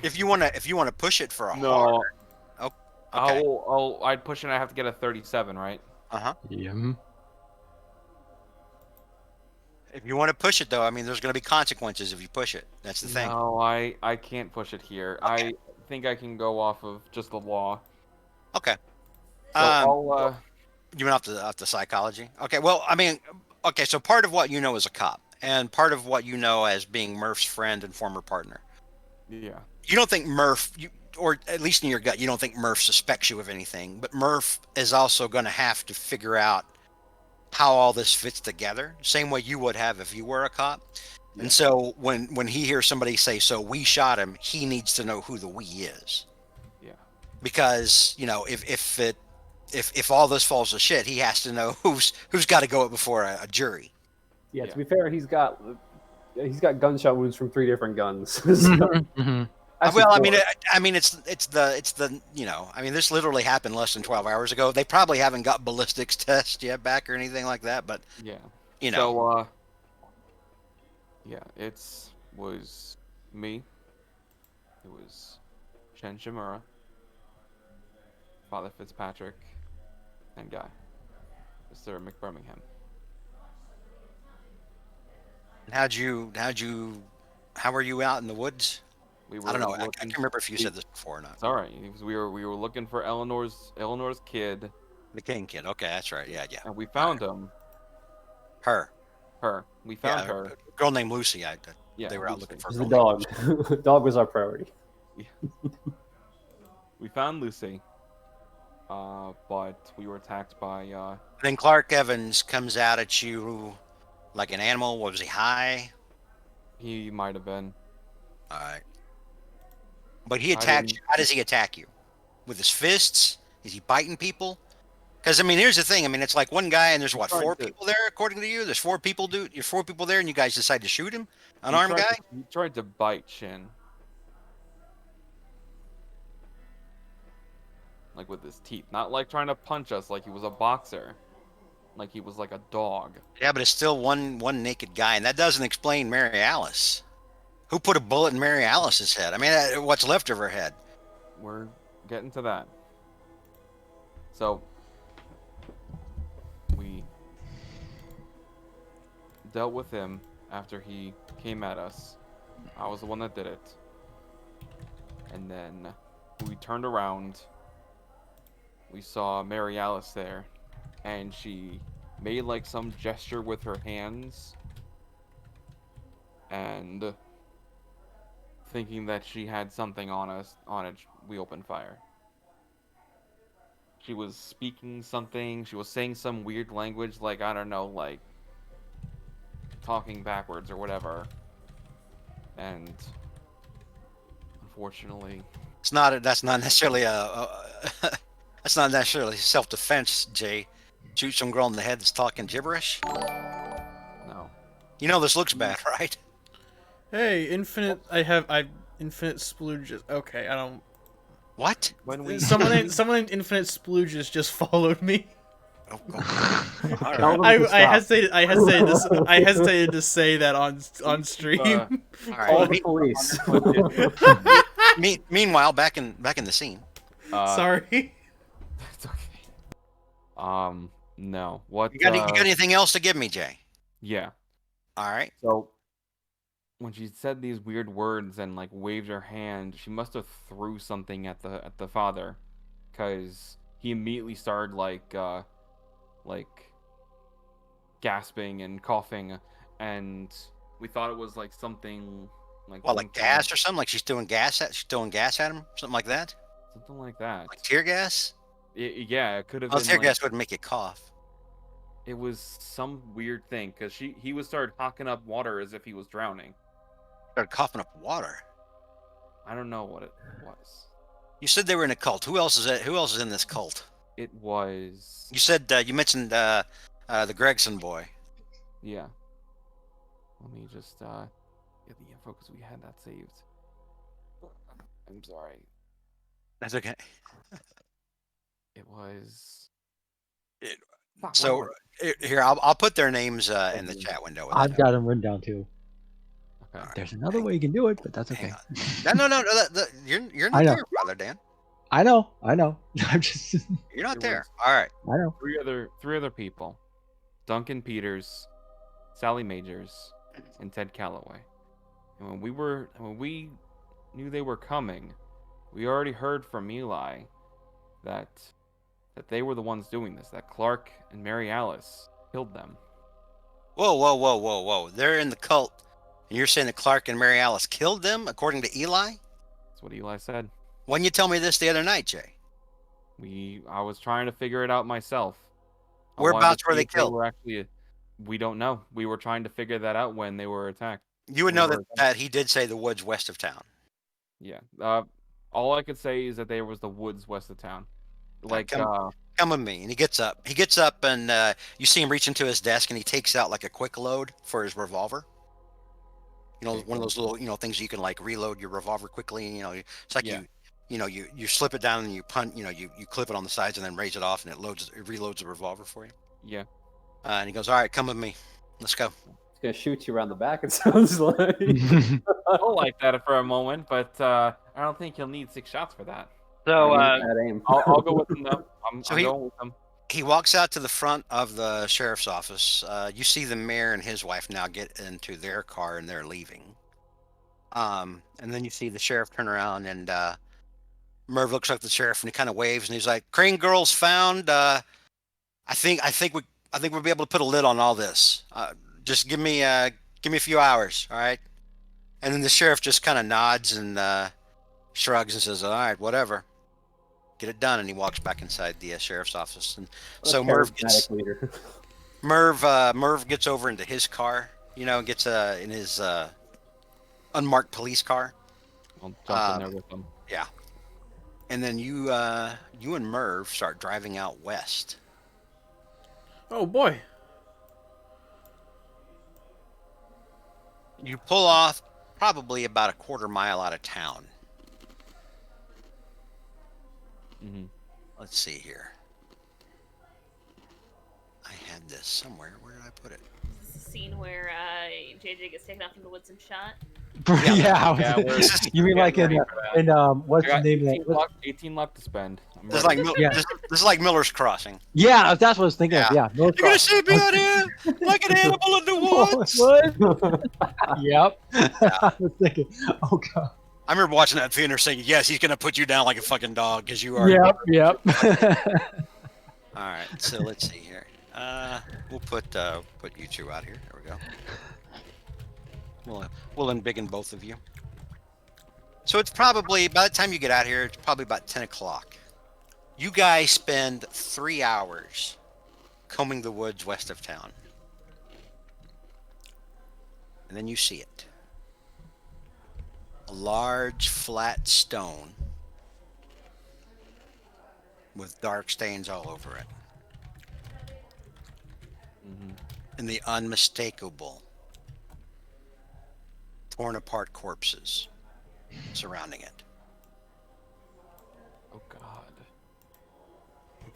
if you want to push it for a No. hard. Oh, okay. I'd push it. I have to get a 37, right? Yeah. If you want to push it, though, I mean, there's going to be consequences if you push it. That's the thing. No, I can't push it here. Okay. I think I can go off of just the law. Okay. So I'll You went off the psychology. Okay. Well, I mean, okay. So part of what you know as a cop, and part of what you know as being Murph's friend and former partner. yeah. You don't think Murph, or at least in your gut, you don't think Murph suspects you of anything. But Murph is also going to have to figure out how all this fits together, same way you would have if you were a cop. Yeah. And so when he hears somebody say, "So we shot him," he needs to know who the we is. Yeah. Because if all this falls to shit, he has to know who's got to go before a jury. Yeah, Yeah. to be fair, he's got gunshot wounds from 3 different guns. So, Mhm. that's Well, I just mean, it's the I mean, this literally happened less than 12 hours ago. They probably haven't got ballistics test yet back or anything like that, but Yeah. you know, So yeah, was me. It was Shen Shimura, Father Fitzpatrick, and Guy, Mr. McBirmingham. how were you out in the woods? We were I don't know. I looking- can't remember if you said this before or not. It's all right. We were looking for Eleanor's kid. The King kid. Okay, that's right. Yeah, yeah. and we found Her. her. We Yeah, found her. a girl named Lucy. Yeah, They were out Lucy. looking for a It's girl the named dog. Lucy. Dog was our priority. We found Lucy. But we were attacked by. Then Clark Evans comes out at you like an animal. What was he, high? He might have been. All right. But he I attacks didn't- you. How does he attack you? With his fists? Is he biting people? Because I mean, here's the thing. I mean, it's like one guy, and there's what, tried four to- people there, according to you. There's four people. You're four people there, and you guys decide to shoot him, He unarmed tried guy. to- he tried to bite Shin. Like with his teeth. Not like trying to punch us like he was a boxer. Like he was like a dog. Yeah, but it's still one naked guy, and that doesn't explain Mary Alice. Who put a bullet in Mary Alice's head? I mean, what's left of her head? We're getting to that. So we dealt with him after he came at us. I was the one that did it. And then we turned around. We saw Mary Alice there, and she made like some gesture with her hands, and thinking that she had something on it, we opened fire. She was speaking something. She was saying some weird language, like I don't know, like talking backwards or whatever. And unfortunately, It's not. That's not necessarily that's not necessarily self-defense, Jay. Shoot some girl in the head that's talking gibberish. no. You know this looks bad, right? Hey, infinite. I infinite splooges. Okay, I don't. What? When we Someone named Infinite Splooges just followed me. Oh, all Tell right. them I to stop. hesitated to say that on stream. All Call right. the police. Meanwhile, back in the scene. Sorry. It's okay. No. What? You got anything else to give me, Jay? Yeah. All right. So when she said these weird words and like waved her hand, she must have threw something at the father, because he immediately started like gasping and coughing, and we thought it was like something like What, like some kind gas of- or something? Like she's throwing gas at him, something like that. something like that. Like tear gas. Yeah, it could have Oh, been tear like, gas wouldn't make you cough. it was some weird thing, because he was started hocking up water as if he was drowning. Started coughing up water. I don't know what it was. You said they were in a cult. Who else is it? Who else is in this cult? It was You said you mentioned the Gregson boy. yeah. Let me just get the info because we had that saved. I'm sorry. That's okay. It was. It- Fuck, So what here, I'll put their names in the Okay. chat window. I've got them written down too. was it? Okay. There's another way you can do it, but that's Hang okay. on. No. You're not I know. there, brother Dan. I know. I'm just. You're not It there. was- All right. I know. Three other people: Duncan Peters, Sally Majors, and Ted Calloway. And when we knew they were coming, we already heard from Eli that they were the ones doing this. That Clark and Mary Alice killed them. Whoa. They're in the cult, and you're saying that Clark and Mary Alice killed them, according to Eli? That's what Eli said. When you tell me this the other night, Jay? I was trying to figure it out myself. I Whereabouts wanted to were see they if killed? Were actually, we don't know. We were trying to figure that out when they were attacked. You would We know were- that he did say the woods west of town. Yeah. All I could say is that there was the woods west of town. Like, come- Come with me. And he gets up. He gets up, and you see him reach into his desk, and he takes out like a quick load for his revolver. You know, one of those little, things you can like reload your revolver quickly. It's like Yeah. you slip it down and you punt. You clip it on the sides and then raise it off, and it reloads the revolver for you. yeah. And he goes, "All right, come with me. Let's go." It's gonna shoot you around the back. It sounds like. I'll like that for a moment, but I don't think he'll need 6 shots for that. So Bad aim. I'll go with him though. I'm So going with him. he walks out to the front of the sheriff's office. You see the mayor and his wife now get into their car and they're leaving. And then you see the sheriff turn around and Merv looks up at the sheriff and he kind of waves and he's like, "Crane girls found. I think we'll be able to put a lid on all this. Just give me a few hours, all right? And then the sheriff just kind of nods and shrugs and says, "All right, whatever, get it done." And he walks back inside the sheriff's office. And What so a charismatic leader. Merv gets over into his car, and gets in his unmarked police car. I'll jump in there with them. Yeah, and then you and Merv start driving out west. Oh boy. You pull off probably about a quarter mile out of town. Hmm. Let's see here. I had this somewhere. Where did I put it? This is a scene where JJ gets taken off in the woods and shot. Yeah, we're you mean like getting in ready for that. what's I the got name of 18 that? left, 18 left to spend. I'm This is ready. like Yeah. this is like Miller's Crossing. Yeah, that's what I was thinking of. Yeah, You're gonna see me out here like an animal in the woods. What? Yep. I was thinking, oh god. I remember watching that theater saying, "Yes, he's gonna put you down like a fucking dog because you are." Yep. All right, so let's see here. We'll put you two out here. There we go. We'll unbiggen both of you. So it's probably by the time you get out here, it's probably about 10 o'clock. You guys spend 3 hours combing the woods west of town, and then you see it. A large flat stone with dark stains all over it. Hmm. And the unmistakable torn apart corpses surrounding it. Oh God.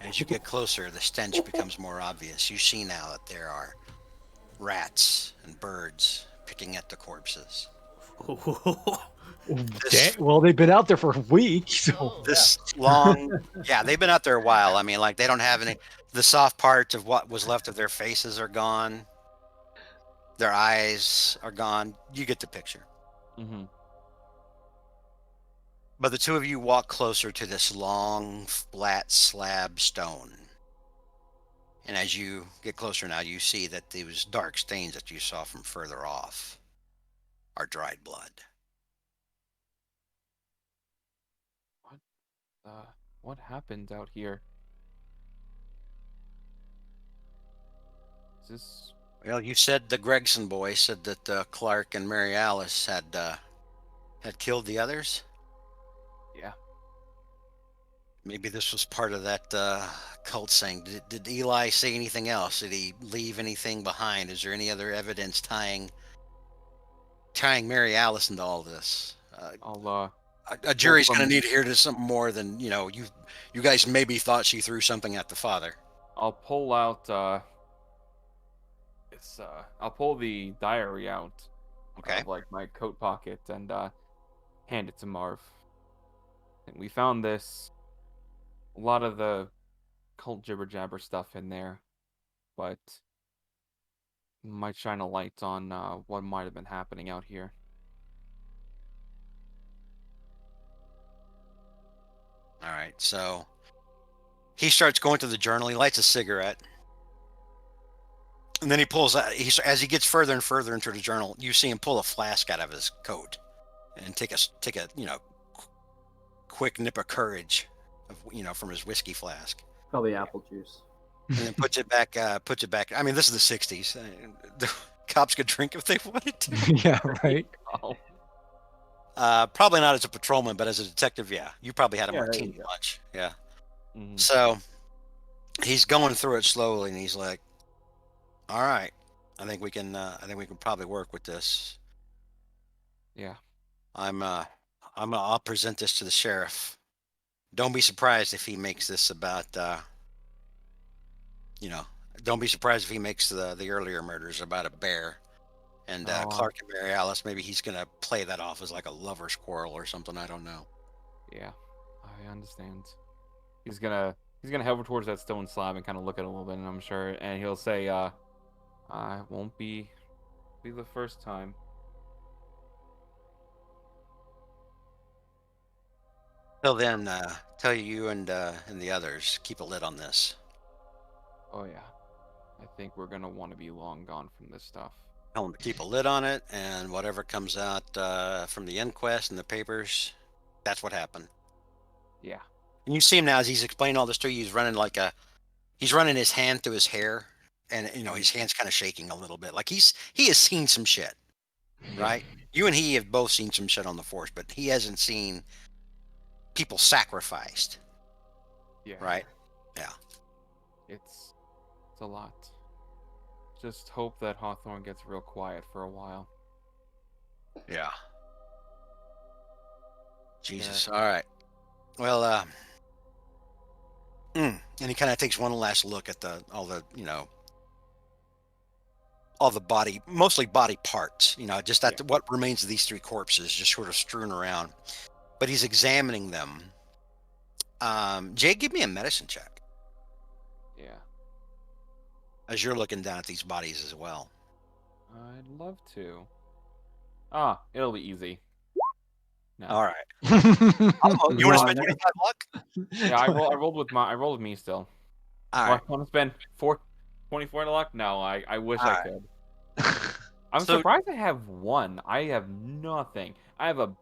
As you get closer, the stench becomes more obvious. You see now that there are rats and birds picking at the corpses. Well, they've been out there for a week. So. This long, yeah, they've been out there a while. I mean, like they don't have any. The soft parts of what was left of their faces are gone. Their eyes are gone. You get the picture. Hmm. But the two of you walk closer to this long, flat slab stone. And as you get closer now, you see that those dark stains that you saw from further off are dried blood. What happened out here? Is this? Well, you said the Gregson boy said that Clark and Mary Alice had killed the others. Yeah. Maybe this was part of that cult saying. Did Eli say anything else? Did he leave anything behind? Is there any other evidence tying Mary Alice into all this? I'll A jury's from- going to need to hear to something more than you guys maybe thought she threw something at the father. I'll pull out I'll pull the diary out Okay. of like my coat pocket and hand it to Marv. And we found this, a lot of the cult jibber jabber stuff in there, but might shine a light on what might have been happening out here. All right. So he starts going through the journal. He lights a cigarette. And then he pulls out, as he gets further and further into the journal, you see him pull a flask out of his coat and take a quick nip of courage from his whiskey flask. Probably apple juice. And then puts it back. I mean, this is the 60s. The cops could drink if they wanted to. Yeah, right. Oh, Probably not as a patrolman, but as a detective, yeah. You probably had a Yeah, there martini you go. lunch. Yeah. mhm. So he's going through it slowly and he's like, all right, I think we can probably work with this. Yeah. I'll present this to the sheriff. Don't be surprised if he makes this about don't be surprised if he makes the earlier murders about a bear and Oh. Clark and Mary Alice. Maybe he's gonna play that off as like a lover's quarrel or something. I don't know. Yeah, I understand. He's gonna head over towards that stone slab and kind of look at it a little bit, and I'm sure, and he'll say, "I won't be the first time." Till then, tell you and the others keep a lid on this. Oh yeah. I think we're gonna want to be long gone from this stuff. Tell him to keep a lid on it, and whatever comes out from the inquest and the papers, that's what happened. Yeah. And you see him now as he's explaining all this to you. He's running his hand through his hair, and his hand's kind of shaking a little bit. Like he has seen some shit, right? You and he have both seen some shit on the force, but he hasn't seen people sacrificed, Yeah. right? Yeah. It's a lot. Just hope that Hawthorne gets real quiet for a while. Yeah. Jesus. All right. Well, and he kind of takes one last look at all the body, mostly body parts, just that what remains of these three corpses just sort of strewn around. But he's examining them. Jay, give me a medicine check Yeah. as you're looking down at these bodies as well. I'd love to. Ah, it'll be easy. No. All right. You want to spend 25 luck? Yeah, I rolled with me still. All Well, right. I want to spend 24 to luck? No, I wish All I right. could. I'm So- surprised I have one. I have nothing. I have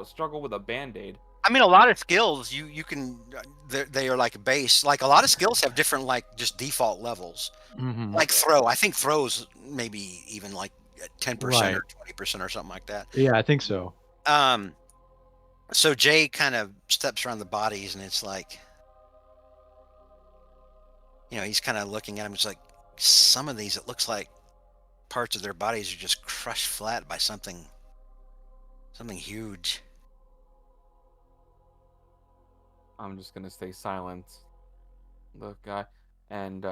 struggled with a band-aid. I mean, a lot of skills you can they are like base. Like a lot of skills have different like just default levels. Mhm. Like throw, I think throws maybe even like 10% Right. or 20% or something like that. Yeah, I think so. So Jay kind of steps around the bodies, and it's like, he's kind of looking at him. It's like some of these, it looks like parts of their bodies are just crushed flat by something huge. I'm just gonna stay silent. Look, and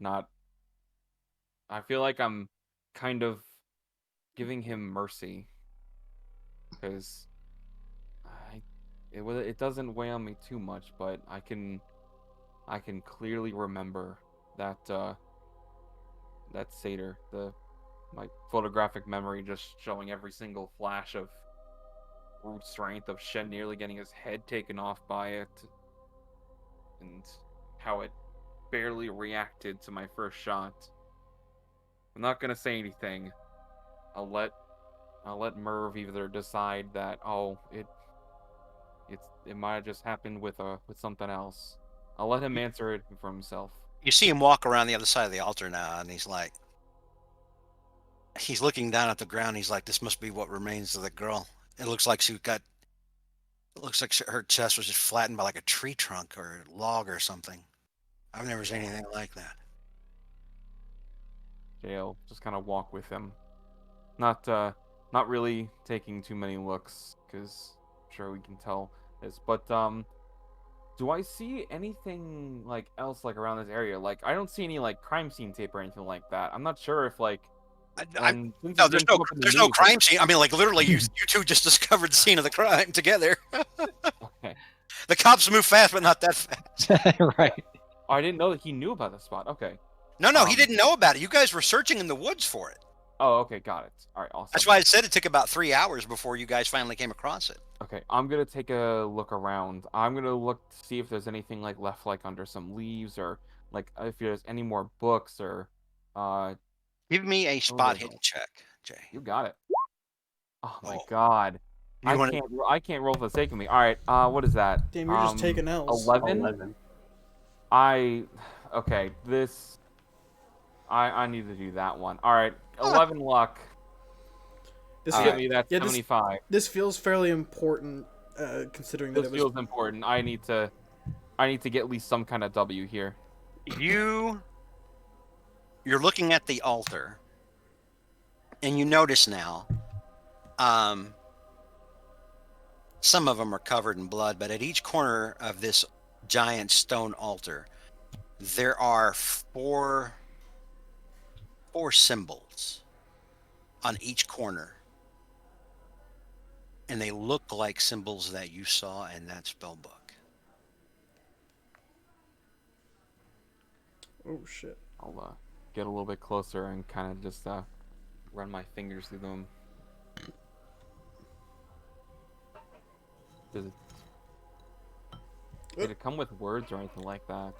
not. I feel like I'm kind of giving him mercy because it doesn't weigh on me too much, but I can clearly remember that that satyr, my photographic memory just showing every single flash of brute strength of Shen nearly getting his head taken off by it, and how it barely reacted to my first shot. I'm not gonna say anything. I'll let Merv either decide that it might have just happened with something else. I'll let him answer it for himself. You see him walk around the other side of the altar now, and he's looking down at the ground. He's like, this must be what remains of the girl. It looks like her chest was just flattened by like a tree trunk or a log or something. I've never seen anything like that. Jail just kind of walk with him, not really taking too many looks, because I'm sure we can tell this. But do I see anything like else like around this area? Like I don't see any like crime scene tape or anything like that. I'm not sure if like. And since No, it didn't come up in the there's no news, crime scene. I mean, like literally, you two just discovered the scene of the crime together. Okay. The cops move fast, but not that fast. Right. Oh, I didn't know that he knew about the spot. Okay. No, he didn't know about it. You guys were searching in the woods for it. Oh, okay, got it. All right, awesome. That's why I said it took about 3 hours before you guys finally came across it. Okay, I'm gonna take a look around. I'm gonna look to see if there's anything like left like under some leaves, or like if there's any more books or Give me a spot hidden check, Jay. You got it. Oh my Oh. god. I can't roll for the sake of me. All right. What is that? Damn, you're just taking L's. 11. Okay. This. I need to do that one. All right. 11 luck. This Give me that 75. This feels fairly important, considering that This it was. feels important. I need to get at least some kind of W here. You're looking at the altar, and you notice now, some of them are covered in blood, but at each corner of this giant stone altar, there are four symbols on each corner, and they look like symbols that you saw in that spell book. Oh shit! I'll get a little bit closer and kind of just run my fingers through them. Did it come with words or anything like that?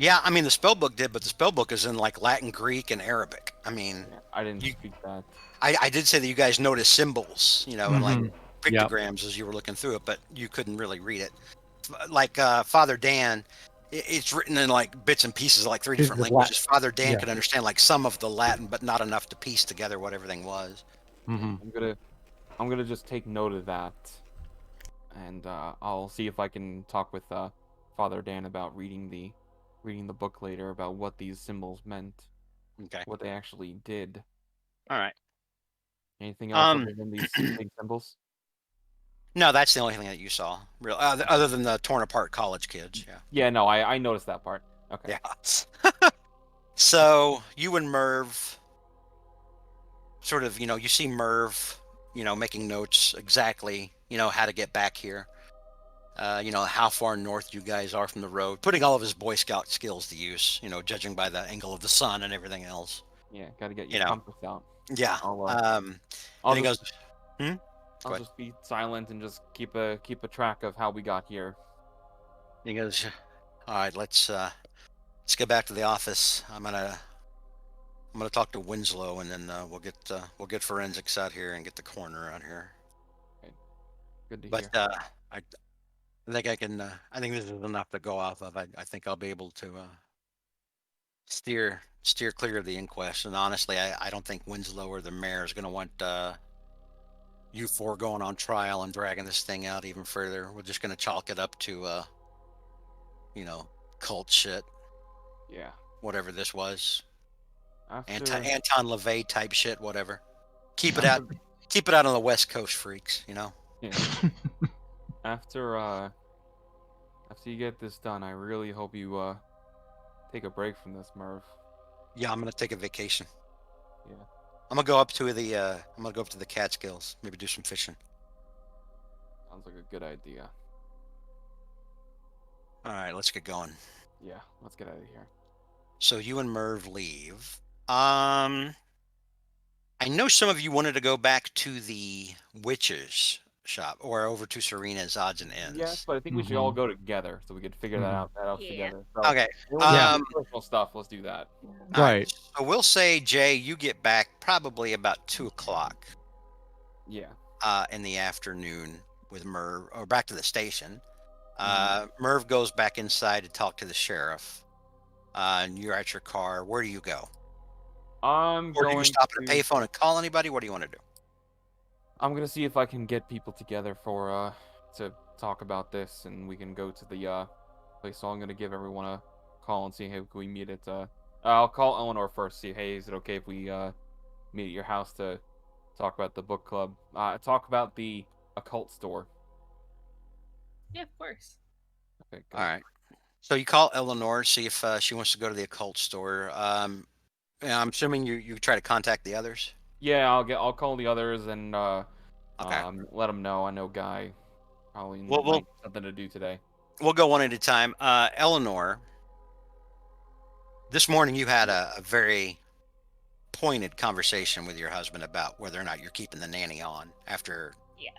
Yeah, I mean the spell book did, but the spell book is in like Latin, Greek, and Arabic. I mean, Yeah, I didn't you, speak that. I did say that you guys noticed symbols, and like Mhm. Yep. pictograms as you were looking through it, but you couldn't really read it. Like Father Dan, it's written in like bits and pieces, like three This different is Latin. languages. Father Dan Yeah. could understand like some of the Latin, but not enough to piece together what everything was. Hmm. I'm gonna just take note of that, and I'll see if I can talk with Father Dan about reading the book later about what these symbols meant, Okay. what they actually did. All right. Anything else Um, other than these big symbols? no, that's the only thing that you saw, real, other than the torn apart college kids. Yeah. Yeah, no, I noticed that part. Okay. Yeah. So you and Merv sort of, you see Merv, making notes exactly, how to get back here. How far north you guys are from the road, putting all of his Boy Scout skills to use, judging by the angle of the sun and everything else. Yeah, gotta get You your know, compass out. yeah. I'll And I'll he just goes, hmm? I'll Go ahead. just be silent and just keep a track of how we got here. He goes, all right, let's get back to the office. I'm gonna talk to Winslow, and then we'll get forensics out here and get the coroner out here. Okay. Good to But hear. I think I can. I think this is enough to go off of. I think I'll be able to steer clear of the inquest. And honestly, I don't think Winslow or the mayor is going to want you four going on trial and dragging this thing out even further. We're just going to chalk it up to you know, cult shit, Yeah. whatever this was, After Anton LaVey type shit, whatever. Keep it out. after Keep it out on the West Coast, freaks. yeah. After after you get this done, I really hope you take a break from this, Merv. Yeah, I'm gonna take a vacation. Yeah. I'm gonna go up to the Catskills, maybe do some fishing. Sounds like a good idea. All right, let's get going. Yeah, let's get out of here. So you and Merv leave. I know some of you wanted to go back to the witches shop or over to Serena's odds and Yes, ends. but I think we should all go together so we could figure that out Yeah. together. So Okay. if we Yeah. do personal stuff. Let's do that. All right. Right. So we'll say Jay, you get back probably about 2 o'clock Yeah. in the afternoon with Merv, or back to the station. Mhm. Merv goes back inside to talk to the sheriff. And you're at your car. Where do you go? I'm Or do you going stop at a to. payphone and call anybody? What do you want to do? I'm gonna see if I can get people together for to talk about this, and we can go to the place. So I'm gonna give everyone a call and see, hey, can we meet at I'll call Eleanor first. See, hey, is it okay if we meet at your house to talk about the book club? Talk about the occult store. Yeah, of course. Okay, All good. right. So you call Eleanor, see if she wants to go to the occult store. And I'm assuming you try to contact the others. Yeah, I'll call the others and Okay. let them know. I know Guy probably Well, might have something to do today. we'll go one at a time. Eleanor, this morning you had a very pointed conversation with your husband about whether or not you're keeping the nanny on after Yes.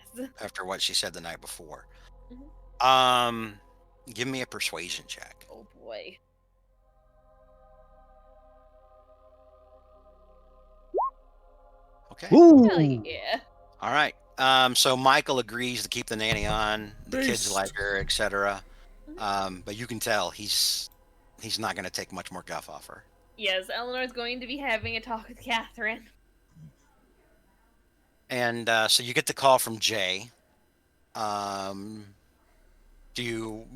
what she said the night before. Mhm. Give me a persuasion check. Oh boy. Okay. Ooh. Hell yeah. All right. So Michael agrees to keep the nanny on. The kids Beast. like her, etc. But you can tell he's not going to take much more guff off her. Yes, Eleanor's going to be having a talk with Catherine. And so you get the call from Jay. Um,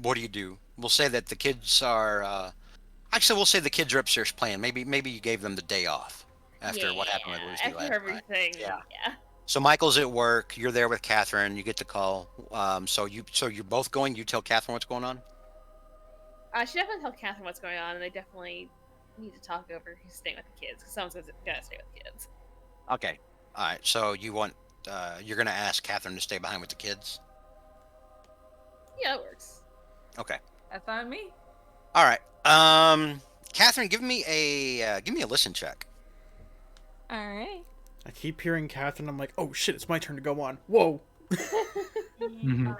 what do you do? We'll say that the kids are. Actually, we'll say the kids are upstairs playing. Maybe you gave them the day off after what happened with Lucy After last night. everything. Yeah. Yeah. So Michael's at work. You're there with Catherine. You get the call. So you're both going. You tell Catherine what's going on. She definitely tell Catherine what's going on, and they definitely need to talk over who's staying with the kids, because someone's gotta stay with the kids. Okay. All right. So you're gonna ask Catherine to stay behind with the kids. Yeah, that works. Okay. That's on me. All right. Catherine, give me a listen check. All right. I keep hearing Catherine. I'm like, oh shit, it's my turn to go on. Whoa. Mhm.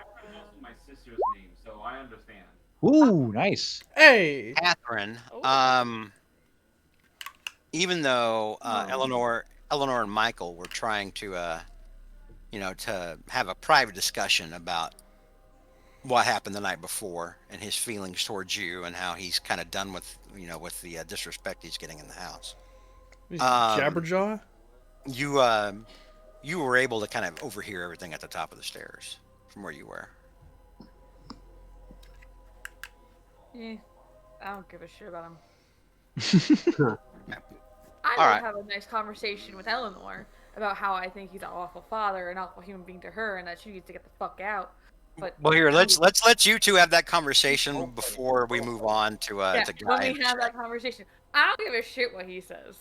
My sister's name, so I understand. Ooh, nice. Hey. Catherine, Oh. even though Oh. Eleanor and Michael were trying to to have a private discussion about what happened the night before and his feelings towards you and how he's kind of done with with the disrespect he's getting in the house. Is he Um, Jabberjaw? you you were able to kind of overhear everything at the top of the stairs from where you were. Eh, I don't give a shit about him. Yeah. I All would right. have a nice conversation with Eleanor about how I think he's an awful father, an awful human being to her, and that she needs to get the fuck out. But Well, here I, let's let you two have that conversation before we move on yeah, to when Guy we and have Michelle. that conversation, I don't give a shit what he says.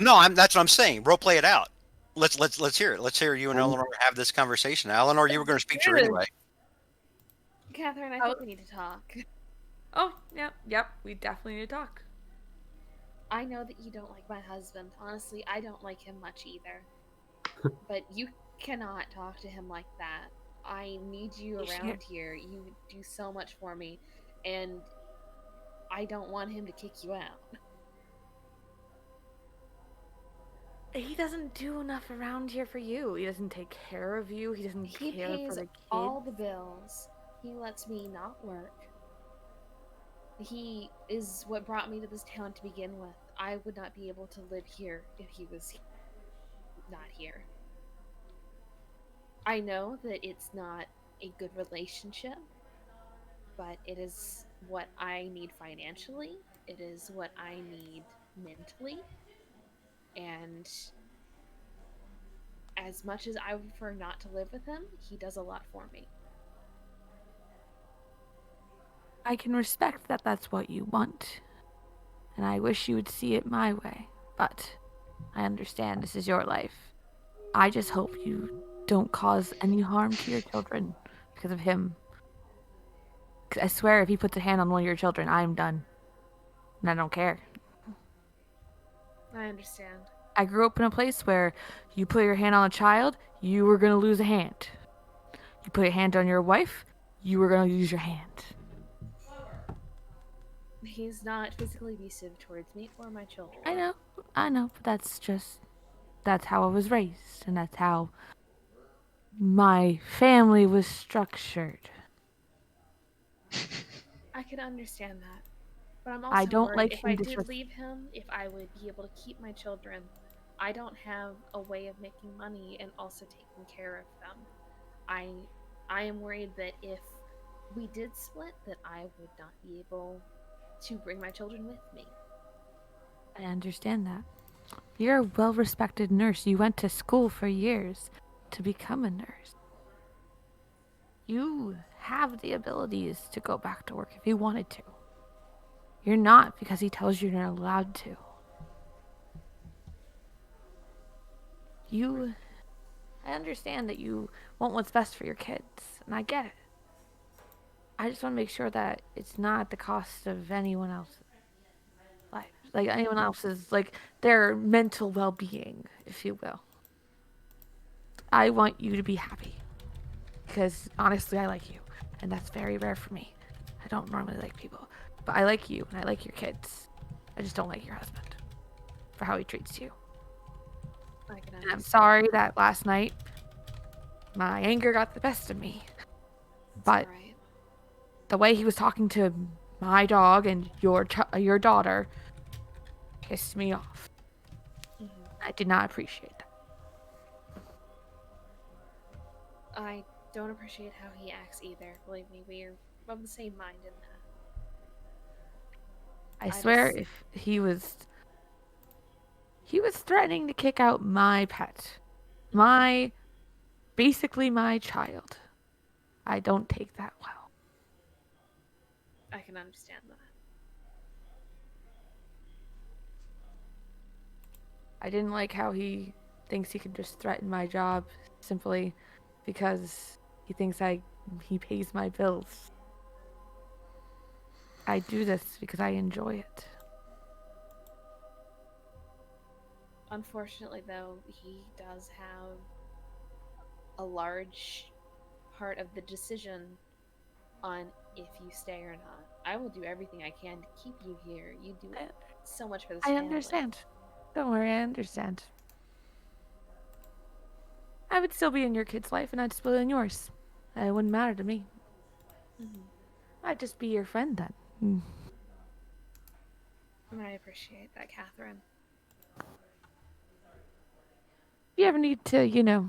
No, that's what I'm saying. Role play it out. Let's hear it. Let's hear you and And Eleanor have this conversation. Eleanor, you were going to speak to her Yes. anyway. Catherine, I Oh, think we need to talk. oh, yep, we definitely need to talk. I know that you don't like my husband. Honestly, I don't like him much either. But you cannot talk to him like that. I need you You around here. You do so much for me, and I don't want him to kick you out. He doesn't do enough around here for you. He doesn't take care of you. He doesn't He care for pays the kids. all the bills. He lets me not work. He is what brought me to this town to begin with. I would not be able to live here if he was not here. I know that it's not a good relationship, but it is what I need financially. It is what I need mentally. And as much as I would prefer not to live with him, he does a lot for me. I can respect that that's what you want, and I wish you would see it my way. But I understand this is your life. I just hope you don't cause any harm to your children because of him. 'Cause I swear, if he puts a hand on one of your children, I'm done. And I don't care. I understand. I grew up in a place where you put your hand on a child, you were going to lose a hand. You put your hand on your wife, you were going to lose your hand. He's not physically abusive towards me or my children. I know, but that's how I was raised, and that's how my family was structured. I can understand that. But I'm I also don't worried like if I him did leave him, if I would be able to keep my children. I don't have a way of making money and also taking care of them. I I am worried that if we did split that I would not be able to bring my children with me. I understand that. You're a well-respected nurse. You went to school for years to become a nurse. You have the abilities to go back to work if you wanted to. You're not because he tells you you're not allowed to. You I understand that you want what's best for your kids, and I get it. I just want to make sure that it's not at the cost of anyone else's life. Like anyone else's, like their mental well being, if you will. I want you to be happy. Because honestly, I like you. And that's very rare for me. I don't normally like people. But I like you, and I like your kids. I just don't like your husband for how he treats you. I can And I'm understand. sorry that last night my anger got the best of me. It's But alright. the way he was talking to my dog and your daughter pissed me off. I did not appreciate that. I don't appreciate how he acts either. Believe me, we're of the same mind in that. I I swear just if he was threatening to kick out my pet. My basically my child. I don't take that well. I can understand that. I didn't like how he thinks he can just threaten my job simply because he thinks he pays my bills. I do this because I enjoy it. Unfortunately, though, he does have a large part of the decision on if you stay or not. I will do everything I can to keep you here. You do so much for this I family. understand. Don't worry, I understand. I would still be in your kid's life, and I'd still be in yours. It wouldn't matter to me. Mhm. I'd just be your friend then. Mm. And I appreciate that, Catherine. If you ever need to,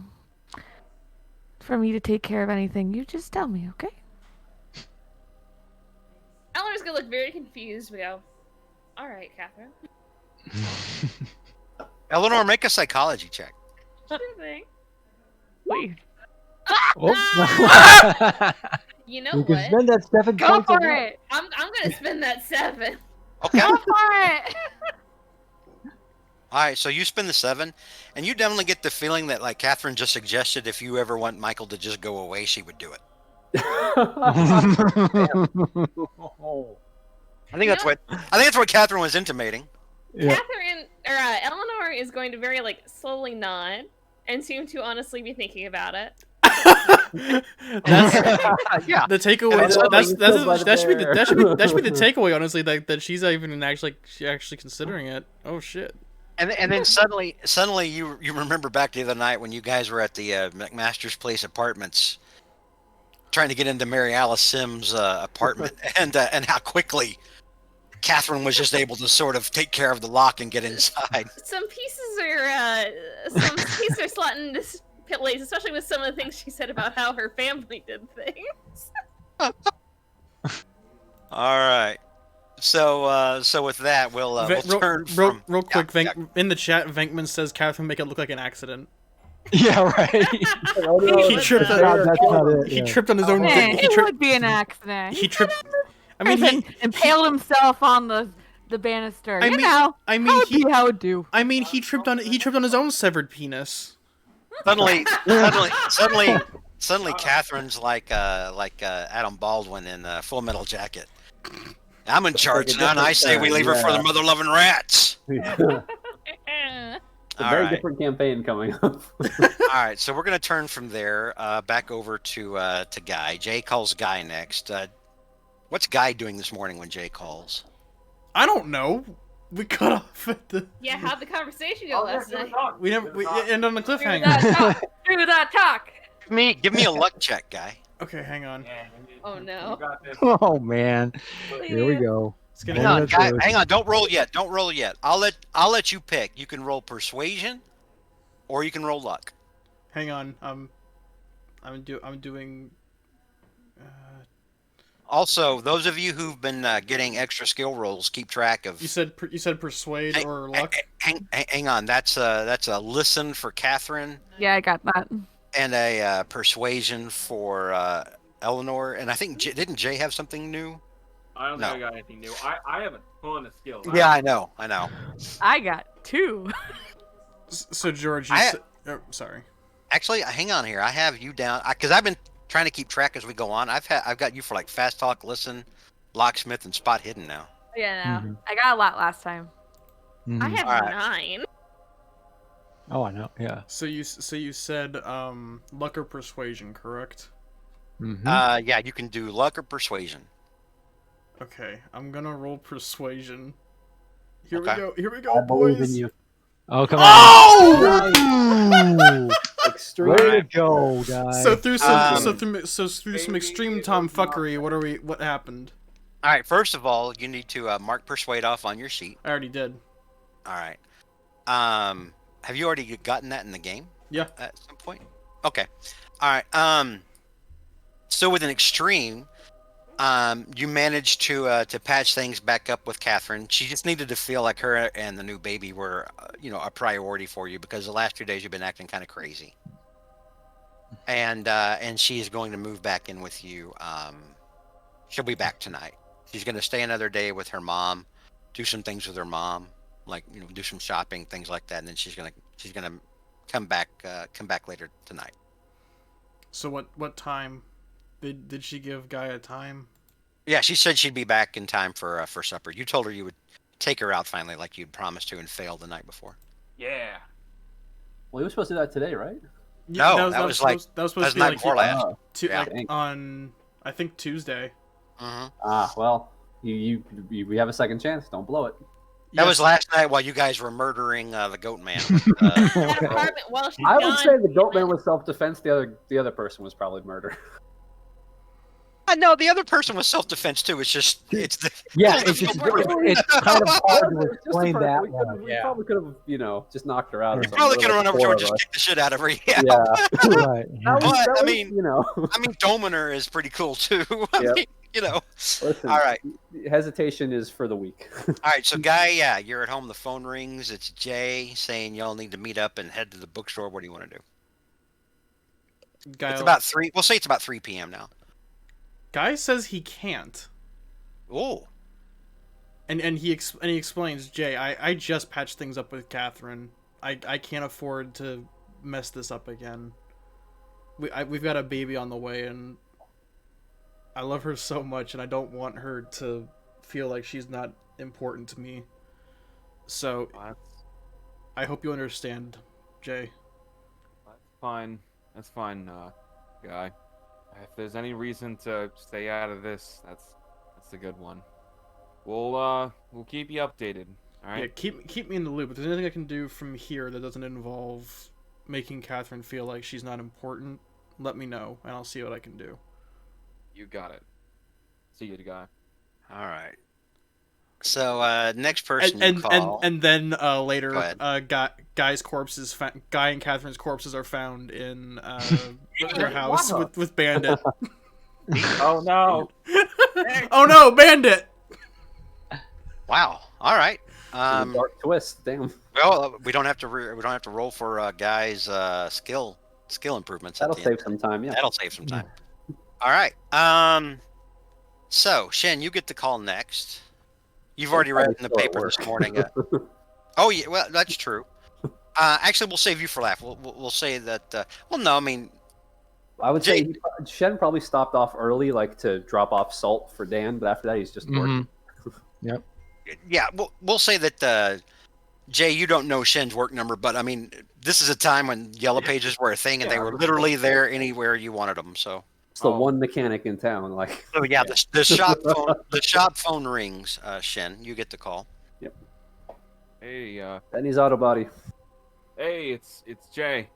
for me to take care of anything, you just tell me, okay? Eleanor's gonna look very confused. We go, all right, Catherine. Eleanor, make a psychology check. Sure thing. Wait. Oh. You know You can what? spend that 7 Go points. for of luck. it! I'm gonna spend that 7. Okay. Go All for it! right. So you spend the 7, and you definitely get the feeling that, like Catherine just suggested, if you ever want Michael to just go away, she would do it. I think that's what Catherine was intimating. Yeah. Catherine or Eleanor is going to very slowly nod and seem to honestly be thinking about it. That's Yeah. the takeaway. And then That's being killed by the that should be bear. that should be the takeaway. Honestly, that she's even actually considering it. Oh shit. And then suddenly you remember back the other night when you guys were at the McMaster's Place Apartments, trying to get into Mary Alice Sims' apartment, and how quickly Catherine was just able to sort of take care of the lock and get inside. Some pieces are slotting into place, especially with some of the things she said about how her family did things. All right. So with that, we'll turn from real quick. yeah. In the chat, Venkman says Catherine make it look like an accident. Yeah, right. Oh, no, He that's tripped the on- bear that's killed not him. it. He Yeah. tripped on his own. Man, He it tripped. would be an accident. He tripped. I mean, he impaled himself on the banister. I mean- how I mean, how would he- be how it do. I mean, he tripped on his own severed penis. Suddenly, Catherine's like Adam Baldwin in Full Metal Jacket. I'm in charge a now, and I say we leave her for the yeah. mother-loving rats. It's a All very right. different campaign coming up. All right, so we're gonna turn from there back over to Guy. Jay calls Guy next. What's Guy doing this morning when Jay calls? I don't know. We cut off at the. Yeah, how'd the conversation go last night? We never. We end on a Do cliffhanger. that talk. Give me a luck check, Guy. Okay, hang on. Oh no. Oh man. Here we go. It's gonna Hang on, that's Guy. good. Hang on. Don't roll yet. Don't roll yet. I'll let you pick. You can roll persuasion, or you can roll luck. Hang on. I'm doing. Also, those of you who've been getting extra skill rolls, keep track of. You said persuade Hey, or luck. Hang on. That's a listen for Catherine Yeah, I got that. and a persuasion for Eleanor. And I think didn't Jay have something new? I don't No. think I got anything new. I have a ton of skills. Yeah, I know. I got 2. So George, sorry. Actually, hang on here. I have you down because I've been trying to keep track as we go on. I've got you for like fast talk, listen, locksmith, and spot hidden now. Yeah, no. Mhm. I got a lot last time. I Mhm. have All right. 9. Oh, I know. Yeah. So you said luck or persuasion, correct? Mhm. Yeah, you can do luck or persuasion. Okay, I'm gonna roll persuasion. Here Okay. we go. Here we I go, believe boys. in you. Oh, come Oh! on. Extreme. Way to go, guys. So through Um, through some extreme tomfuckery, what happened? All right. First of all, you need to mark persuade off on your sheet. I already did. All right. Have you already gotten that in the game? Yeah. At some point. Okay. All right. So with an extreme, you managed to patch things back up with Catherine. She just needed to feel like her and the new baby were, a priority for you because the last 2 days you've been acting kind of crazy. And she is going to move back in with you. She'll be back tonight. She's going to stay another day with her mom, do some things with her mom, like do some shopping, things like that, and then she's gonna come back later tonight. So what time? Did she give Guy a time? Yeah, she said she'd be back in time for supper. You told her you would take her out finally, like you'd promised to, and failed the night before. Yeah. Well, you were supposed to do that today, right? No, that was supposed to be night like before last. Oh, two, Yeah. like on I think Tuesday. Ah, well, we have a second chance. Don't blow it. That was Yes. last night while you guys were murdering the goat man. That apartment while she's I would gone. say the goat man was self-defense. The other person was probably murder. No, the other person was self-defense too. It's just it's the Yeah, it's it's just the- it's kind of hard to Just explain the that we one. we Yeah. probably could have, just knocked her out. Or You something. probably There could have were run over to her like and four just of us. kicked the shit out of her. Yeah. Yeah. Right. That was, But, that I was, mean- I mean, Dominer is pretty cool too. I Yep. mean, listen, All right. hesitation is for the weak. All right, so Guy, yeah, you're at home. The phone rings. It's Jay saying y'all need to meet up and head to the bookstore. What do you want to do? Guy, It's about 3. We'll say it's about 3 p.m. now. Guy says he can't. Oh, And he explains, Jay, I just patched things up with Catherine. I can't afford to mess this up again. We've got a baby on the way, and I love her so much, and I don't want her to feel like she's not important to me. So I hope you understand, Jay. That's fine. That's fine, Guy. If there's any reason to stay out of this, that's a good one. We'll keep you updated. All right. Yeah, keep me in the loop. If there's anything I can do from here that doesn't involve making Catherine feel like she's not important, let me know, and I'll see what I can do. You got it. See you, Guy. all right. So next person you call. And then Go later, ahead. Guy's corpses, Guy and Catherine's corpses are found in their house with Bandit. Oh no! Oh no, Bandit! Wow. All right. Dark twist. Damn. Well, we don't have to roll for Guy's skill improvements. That'll at the end. save some time. Yeah. That'll save some time. All right. So Shen, you get the call next. You've already read in the paper this morning. Oh yeah, well that's true. Actually, we'll save you for laugh. We'll say that. Well, no, I mean, I would say Shen probably stopped off early, like to drop off salt for Dan, but after that he's just working. Yep. yeah, we'll say that. Jay, you don't know Shen's work number, but I mean, this is a time when yellow pages were a thing, and they were literally there anywhere you wanted them. So. It's the one mechanic in town. Like. So yeah, the shop phone rings. Shen, you get the call. Yep. Hey, Benny's auto body. hey, it's Jay.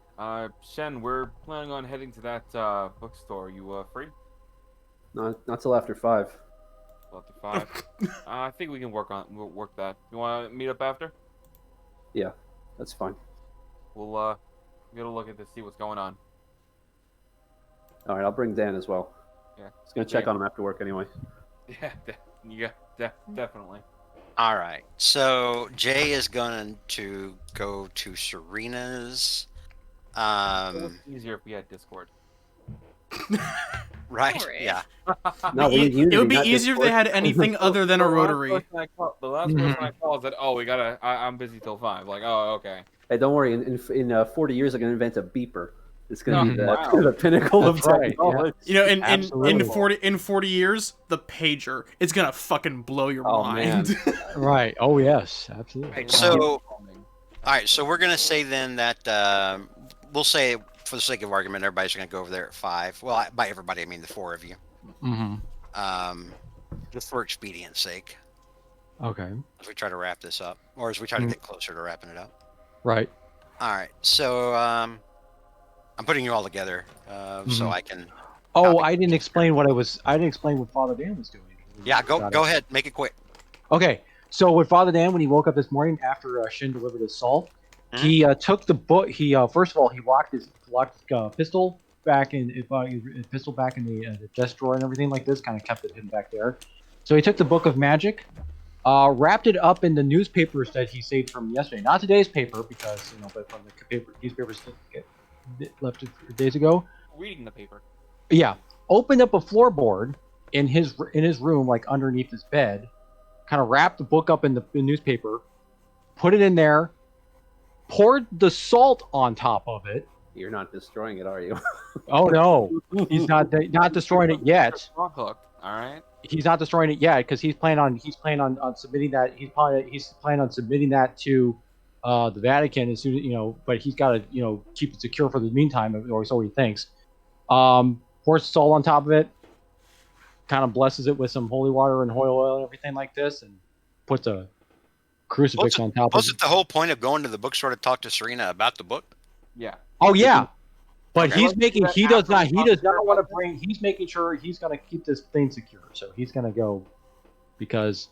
Shen, we're planning on heading to that bookstore. You free? Not till after 5. After 5. I think we can work that. You want to meet up after? Yeah, that's fine. We'll get a look at this, see what's going on. All right, I'll bring Dan as well. Yeah. Just gonna check on him after work anyway. Yeah, definitely. All right. So Jay is going to go to Serena's. It's easier if we had Discord. Right. Alright. Yeah. No, we need It Unity, would be not easier if they Discord. had anything other than a rotary. The last person I called said, "Oh, I'm busy till 5." Like, oh, okay. Hey, don't worry. In 40 years, I'm gonna invent a beeper. It's gonna be wow. the pinnacle of That's right, technology. You know, in Absolutely. 40 years, the pager, it's gonna fucking blow your Oh, mind. Right. Oh yes, absolutely. Right. So, all right. So we're gonna say then that we'll say, for the sake of argument, everybody's gonna go over there at 5. Well, by everybody, I mean the 4 of you. Mm-hmm. Just for expedience sake, Okay. as we try to wrap this up, or as we try to get closer to wrapping it up. Right. All right. So I'm putting you all together so I can. Oh, copy. I didn't explain what I didn't explain what Father Dan was doing. Yeah. Go ahead. Make it quick. Okay. So with Father Dan, when he woke up this morning after Shin delivered his salt, he took the book. He first of all he locked his pistol back in his pistol back in the desk drawer and everything like this. Kind of kept it hidden back there. So he took the book of magic, wrapped it up in the newspapers that he saved from yesterday. Not today's paper because but from the newspapers left days ago. Reading the paper. Yeah. Opened up a floorboard in his room, like underneath his bed. Kind of wrapped the book up in the newspaper, put it in there, poured the salt on top of it. You're not destroying it, are you? Oh no, he's not destroying it yet. Hooked. All right. He's not destroying it yet because he's planning on submitting that. He's planning on submitting that to the Vatican as soon as but he's got to keep it secure for the meantime, or so he thinks. Pours salt on top of it, kind of blesses it with some holy water and holy oil and everything like this, and puts a crucifix on top of Wasn't it. the whole point of going to the bookstore to talk to Serena about the book? Yeah. Oh yeah, but Okay. he's making he does not want to This? bring. He's making sure he's going to keep this thing secure. So he's going to go because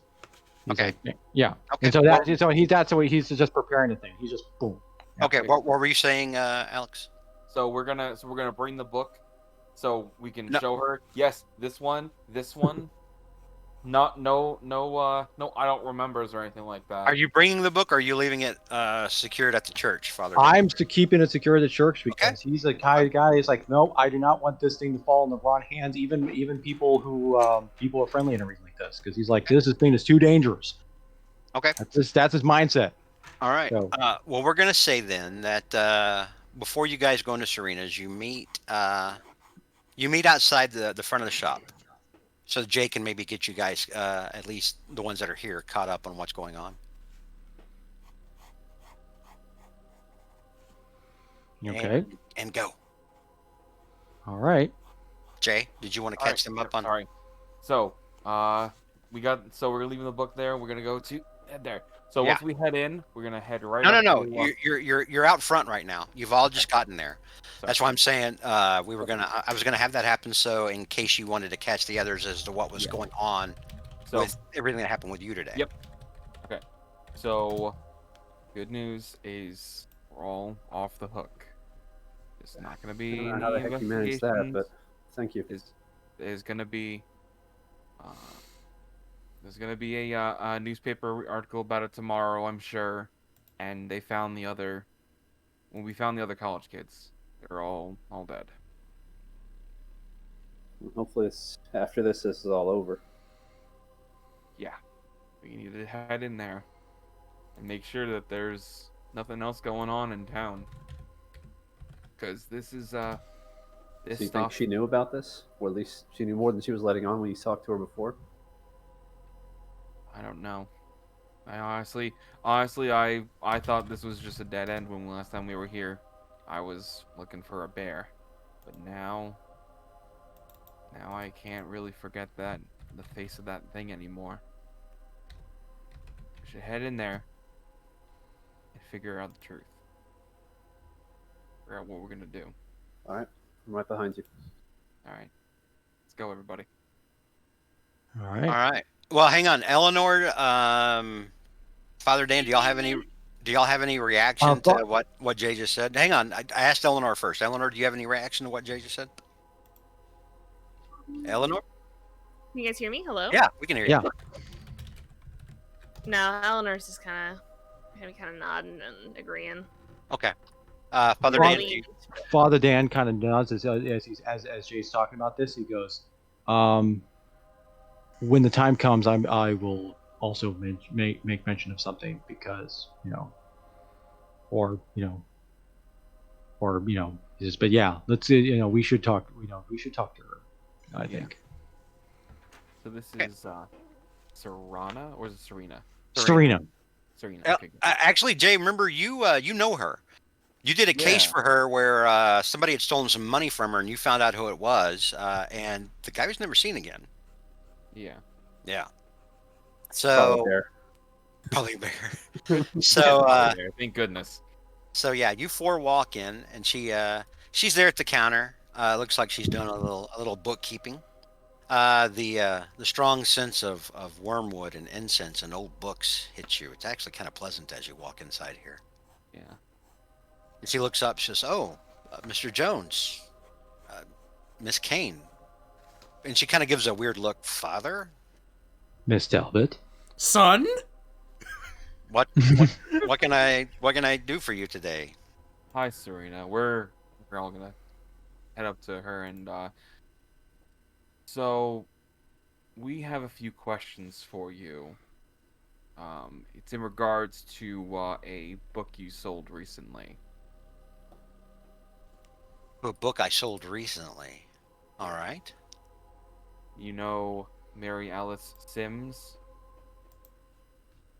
he's Okay. like, yeah. Okay. And so that's the way he's just preparing the thing. He's just boom. Yeah. Okay. What were you saying, Alex? So we're gonna bring the book, so we can No. show her. Yes, this one. Not no. I don't remembers or anything like that. Are you bringing the book, or are you leaving it secured at the church, Father? I'm keeping it secure at the church because he's the kind of guy. He's like, no, I do not want this thing to fall in the wrong hands. Even people who people are friendly and everything like this, because he's like, this thing is too dangerous. Okay. That's his mindset. All right. So- Well, we're gonna say then that before you guys go into Serena's, you meet outside the front of the shop, so Jay can maybe get you guys, at least the ones that are here, caught up on what's going on. Okay. And go. All right. Jay, did you want to catch them up on? All right. So we're leaving the book there. We're gonna go to head there. So Yeah. once we head in, we're gonna head right. No. up to, You're out front right now. You've all just gotten there. Sorry. That's why I'm saying I was gonna have that happen, so in case you wanted to catch the others as to what was going on with everything that happened with you today. Yep. Okay. So, good news is we're all off the hook. It's not gonna I be don't know how the heck you managed that, but thank you. There's gonna be a newspaper article about it tomorrow, I'm sure. And we found the other college kids. They're all dead. Hopefully, after this is all over. Yeah, we need to head in there and make sure that there's nothing else going on in town. Because this is this So you think stuff. she knew about this, or at least she knew more than she was letting on when you talked to her before? I don't know. I honestly, I thought this was just a dead end when last time we were here. I was looking for a bear, but now I can't really forget the face of that thing anymore. We should head in there and figure out the truth. Figure out what we're gonna do. All right, I'm right behind you. All right, let's go, everybody. All All right. right. Well, hang on, Eleanor. Father Dan, do y'all have any reaction to what Jay just said? Hang on, I asked Eleanor first. Eleanor, do you have any reaction to what Jay just said? Eleanor? Can you guys hear me? Hello? Yeah, we can hear you. Yeah. No, Eleanor's just kind of nodding and agreeing. Okay. Father Well, Dan, do you, Father Dan kind of nods as Jay's talking about this. He goes, when the time comes, I will also make mention of something because but yeah, let's we should talk. We should talk to her. I think. So this is Serana, or is it Serena? Serena. Serena. Uh, Okay. Good. actually, Jay, remember you know her. You did a case Yeah. for her where somebody had stolen some money from her, and you found out who it was, and the guy was never seen again. Yeah. Yeah. Probably So there. probably a bear. So Thank goodness. so yeah, you four walk in, and she's there at the counter. Looks like she's doing a little bookkeeping. The strong sense of wormwood and incense and old books hits you. It's actually kind of pleasant as you walk inside here. Yeah. And she looks up. She says, "Oh, Mr. Jones, Miss Kane," and she kind of gives a weird look. Father, Miss Talbot. Son? what can I do for you today? Hi, Serena. We're all gonna head up to her, and so we have a few questions for you. It's in regards to a book you sold recently. A book I sold recently. All right. You know Mary Alice Sims?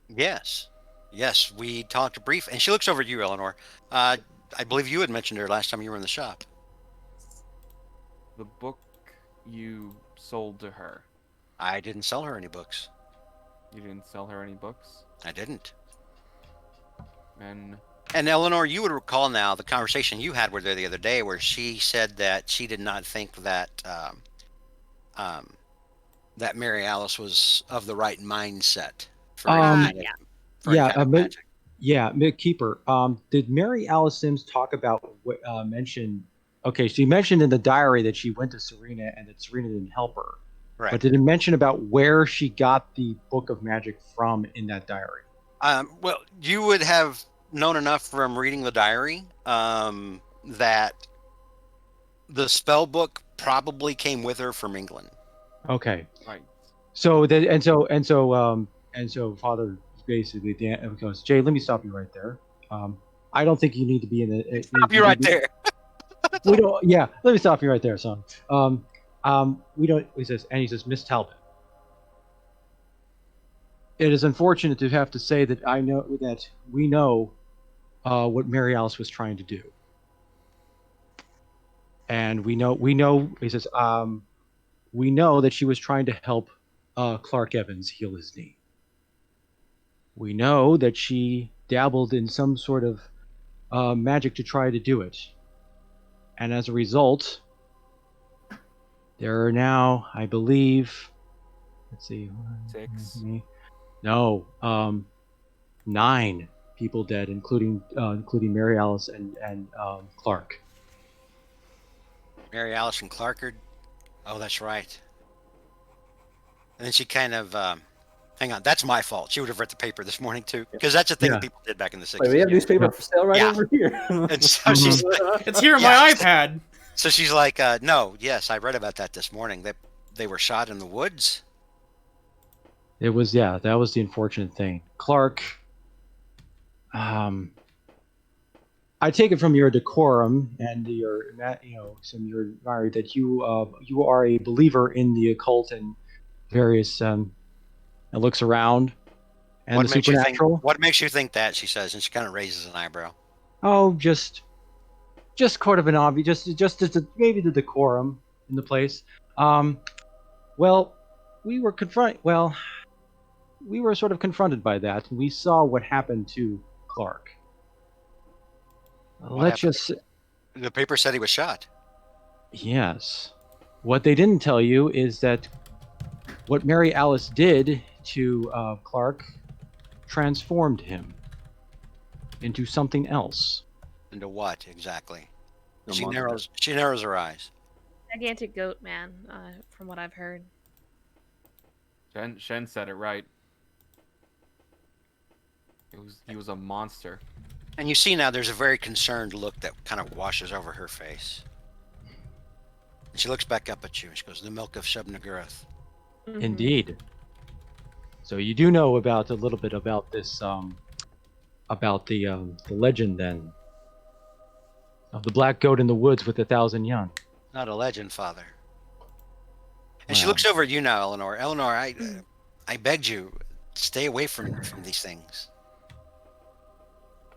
Yes. Yes, we talked brief, and she looks over at you, Eleanor. I believe you had mentioned her last time you were in the shop. The book you sold to her. I didn't sell her any books. You didn't sell her any books? I didn't. And And Eleanor, you would recall now the conversation you had with her the other day, where she said that she did not think um, that Mary Alice was of the right mindset for any Um, kind of Yeah. for any yeah, kind of magic. yeah, Mick Keeper. Did Mary Alice Sims talk about mention? Okay, she mentioned in the diary that she went to Serena and that Serena didn't help her. Right. But did it mention about where she got the book of magic from in that diary? Well, you would have known enough from reading the diary that the spell book probably came with her from England. Okay. right. So Father basically Dan goes, Jay, let me stop you right there. I don't think you need to be in a. Stop you right there. We don't. Yeah, let me stop you right there, son. We don't. He says, Miss Talbot. It is unfortunate to have to say that we know what Mary Alice was trying to do, and we know. He says, we know that she was trying to help Clark Evans heal his knee. We know that she dabbled in some sort of magic to try to do it, and as a result, there are now, I believe, let's see, 6. no, 9 people dead, including Mary Alice and Clark. Mary Alice and Clark are. Oh, that's right. And then she kind of. Hang on, that's my fault. She would have read the paper this morning too, because that's a thing Yeah. that people did back in the 60s. Wait, we have newspaper for sale right Yeah. over here. And so she's It's here on Yeah. my iPad. so she's like, no, yes, I read about that this morning. That they were shot in the woods. It was that was the unfortunate thing. Clark, I take it from your decorum and your that you are a believer in the occult and various it looks around and the supernatural. What makes you think that? She says, and she kind of raises an eyebrow. Oh, just sort of an obvious, maybe the decorum in the place. Well, we were sort of confronted by that, and we saw what happened to Clark. What Let's happened? just The paper said he was shot. yes. What they didn't tell you is that what Mary Alice did to Clark transformed him into something else. Into what exactly? A She monster. narrows her eyes. Gigantic goat man, from what I've heard. Shen said it right. He was a monster. And you see now there's a very concerned look that kind of washes over her face. And she looks back up at you and she goes, the milk of Shub-Niggurath. Mhm. Indeed. So you do know about a little bit about this, about the legend then of the black goat in the woods with 1,000 young. Not a legend, Father. And she Wow. looks over at you now, Eleanor. Eleanor, I begged you, stay away from these things.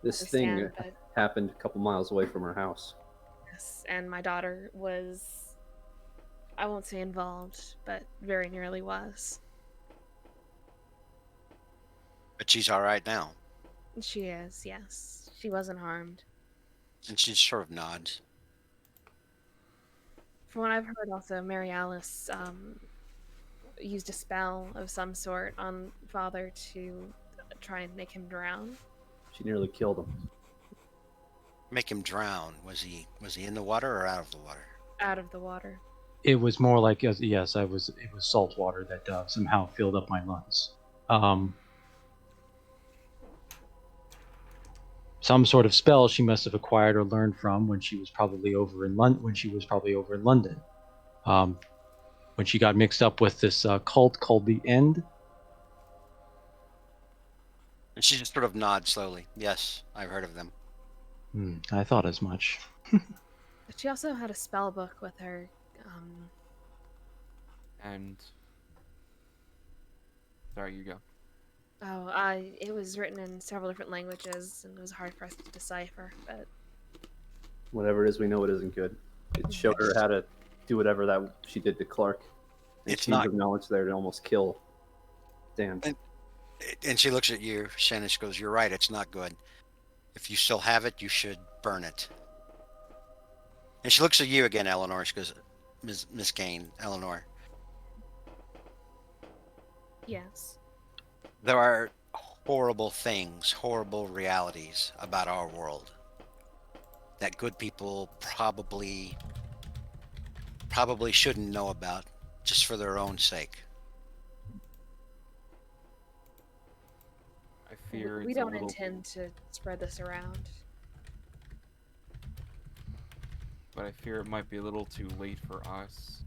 This Understand, thing but happened a couple miles away from her house. yes, and my daughter was, I won't say involved, but very nearly was. But she's all right now. She is, yes. She wasn't harmed. And she sort of nods. From what I've heard, also, Mary Alice used a spell of some sort on Father to try and make him drown. She nearly killed him. Make him drown. Was he in the water or out of the water? Out of the water. It was more like yes, it was salt water that somehow filled up my lungs. Some sort of spell she must have acquired or learned from when she was probably over in London. When she got mixed up with this cult called the End. And she just sort of nods slowly. Yes, I've heard of them. I thought as much. But she also had a spell book with her. And sorry, you go. It was written in several different languages, and it was hard for us to decipher. But Whatever it is, we know it isn't good. It showed her how to do whatever that she did to Clark. And It's she not. acknowledged there to almost kill Dan. And she looks at you, Shannon. She goes, "You're right. It's not good. If you still have it, you should burn it." And she looks at you again, Eleanor. She goes, Miss Kane, Eleanor. Yes. There are horrible things, horrible realities about our world that good people probably shouldn't know about, just for their own sake. I fear We it's a don't little, intend to spread this around. but I fear it might be a little too late for us.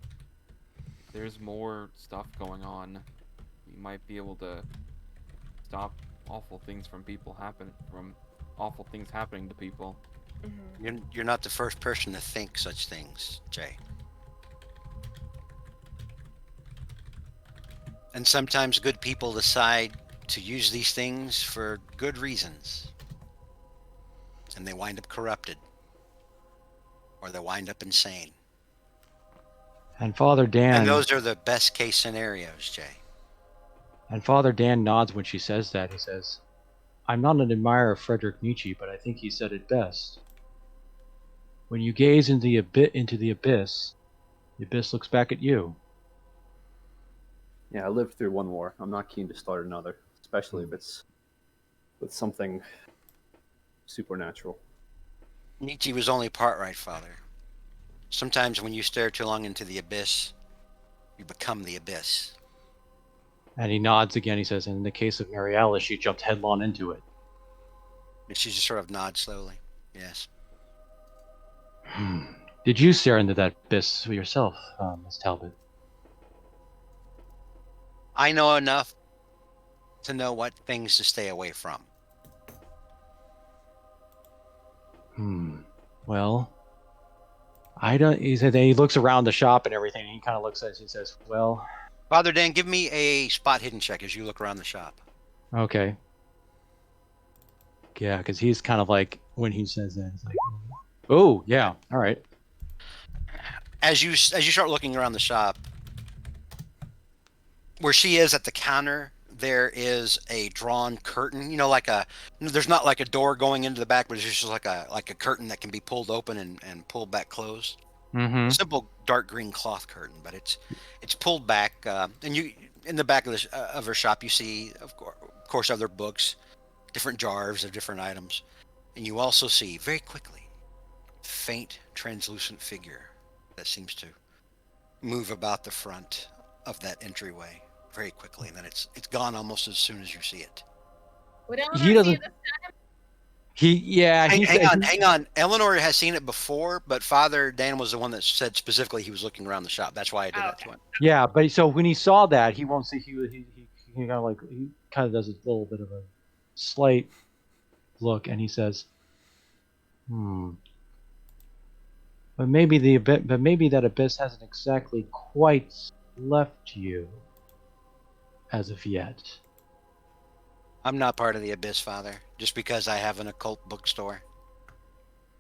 There's more stuff going on. We might be able to stop awful things happening to people. You're not the first person to think such things, Jay. And sometimes good people decide to use these things for good reasons. And they wind up corrupted. Or they wind up insane. And Father And Dan those are the best case scenarios, Jay. nods when she says that. He says, "I'm not an admirer of Friedrich Nietzsche, but I think he said it best. When you gaze into the abyss looks back at you." Yeah, I lived through one war. I'm not keen to start another, especially if it's with something supernatural. Nietzsche was only part right, Father. Sometimes when you stare too long into the abyss, you become the abyss. And he nods again. He says, "In the case of Mary Alice, she jumped headlong into it." And she just sort of nods slowly. Yes. Did you stare into that abyss yourself, Miss Talbot? I know enough to know what things to stay away from. Well, I don't. He said he looks around the shop and everything. And he kind of looks at us. He says, "Well, Father Dan, give me a spot hidden check as you look around the shop. okay, yeah," because he's kind of like when he says that, it's like, "Oh, yeah, all right." As you start looking around the shop, where she is at the counter, there is a drawn curtain. There's not like a door going into the back, but it's just like a curtain that can be pulled open and pulled back closed. Mm-hmm. A simple dark green cloth curtain, but it's pulled back, and you in the back of her shop you see of course other books, different jars of different items, and you also see very quickly faint translucent figure that seems to move about the front of that entryway very quickly, and then it's gone almost as soon as you see it. Would Eleanor He see doesn't. this? Hang on. Eleanor has seen it before, but Father Dan was the one that said specifically he was looking around the shop. That's why I did that to him. Yeah, but so when he saw that, he won't see. He kind of like he kind of does a little bit of a slight look, and he says, "Hmm." But maybe that abyss hasn't exactly quite left you as of yet. I'm not part of the Abyss, Father, just because I have an occult bookstore.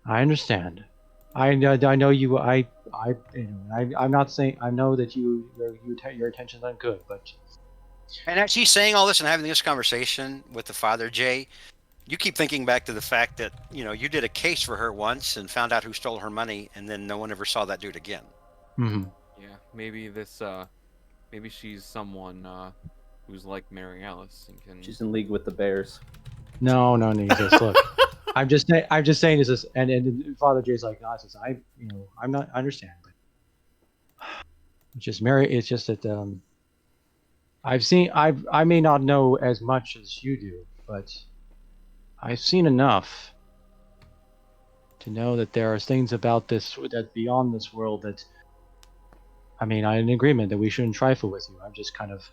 I understand. I know you. I'm not saying. I know that your intentions aren't good, but And as she's saying all this and having this conversation with the Father, Jay, you keep thinking back to the fact that, you did a case for her once and found out who stole her money, and then no one ever saw that dude again. Mm-hmm. Yeah, maybe she's someone who's like Mary Alice and can. She's in league with the Bears. No. He says, "Look, I'm just saying this is," and Father Jay's like, "No," says, I'm not. I understand, but it's just Mary. It's just that I may not know as much as you do, but I've seen enough to know that there are things about that beyond this world that. I'm in agreement that we shouldn't trifle with you. I'm just kind of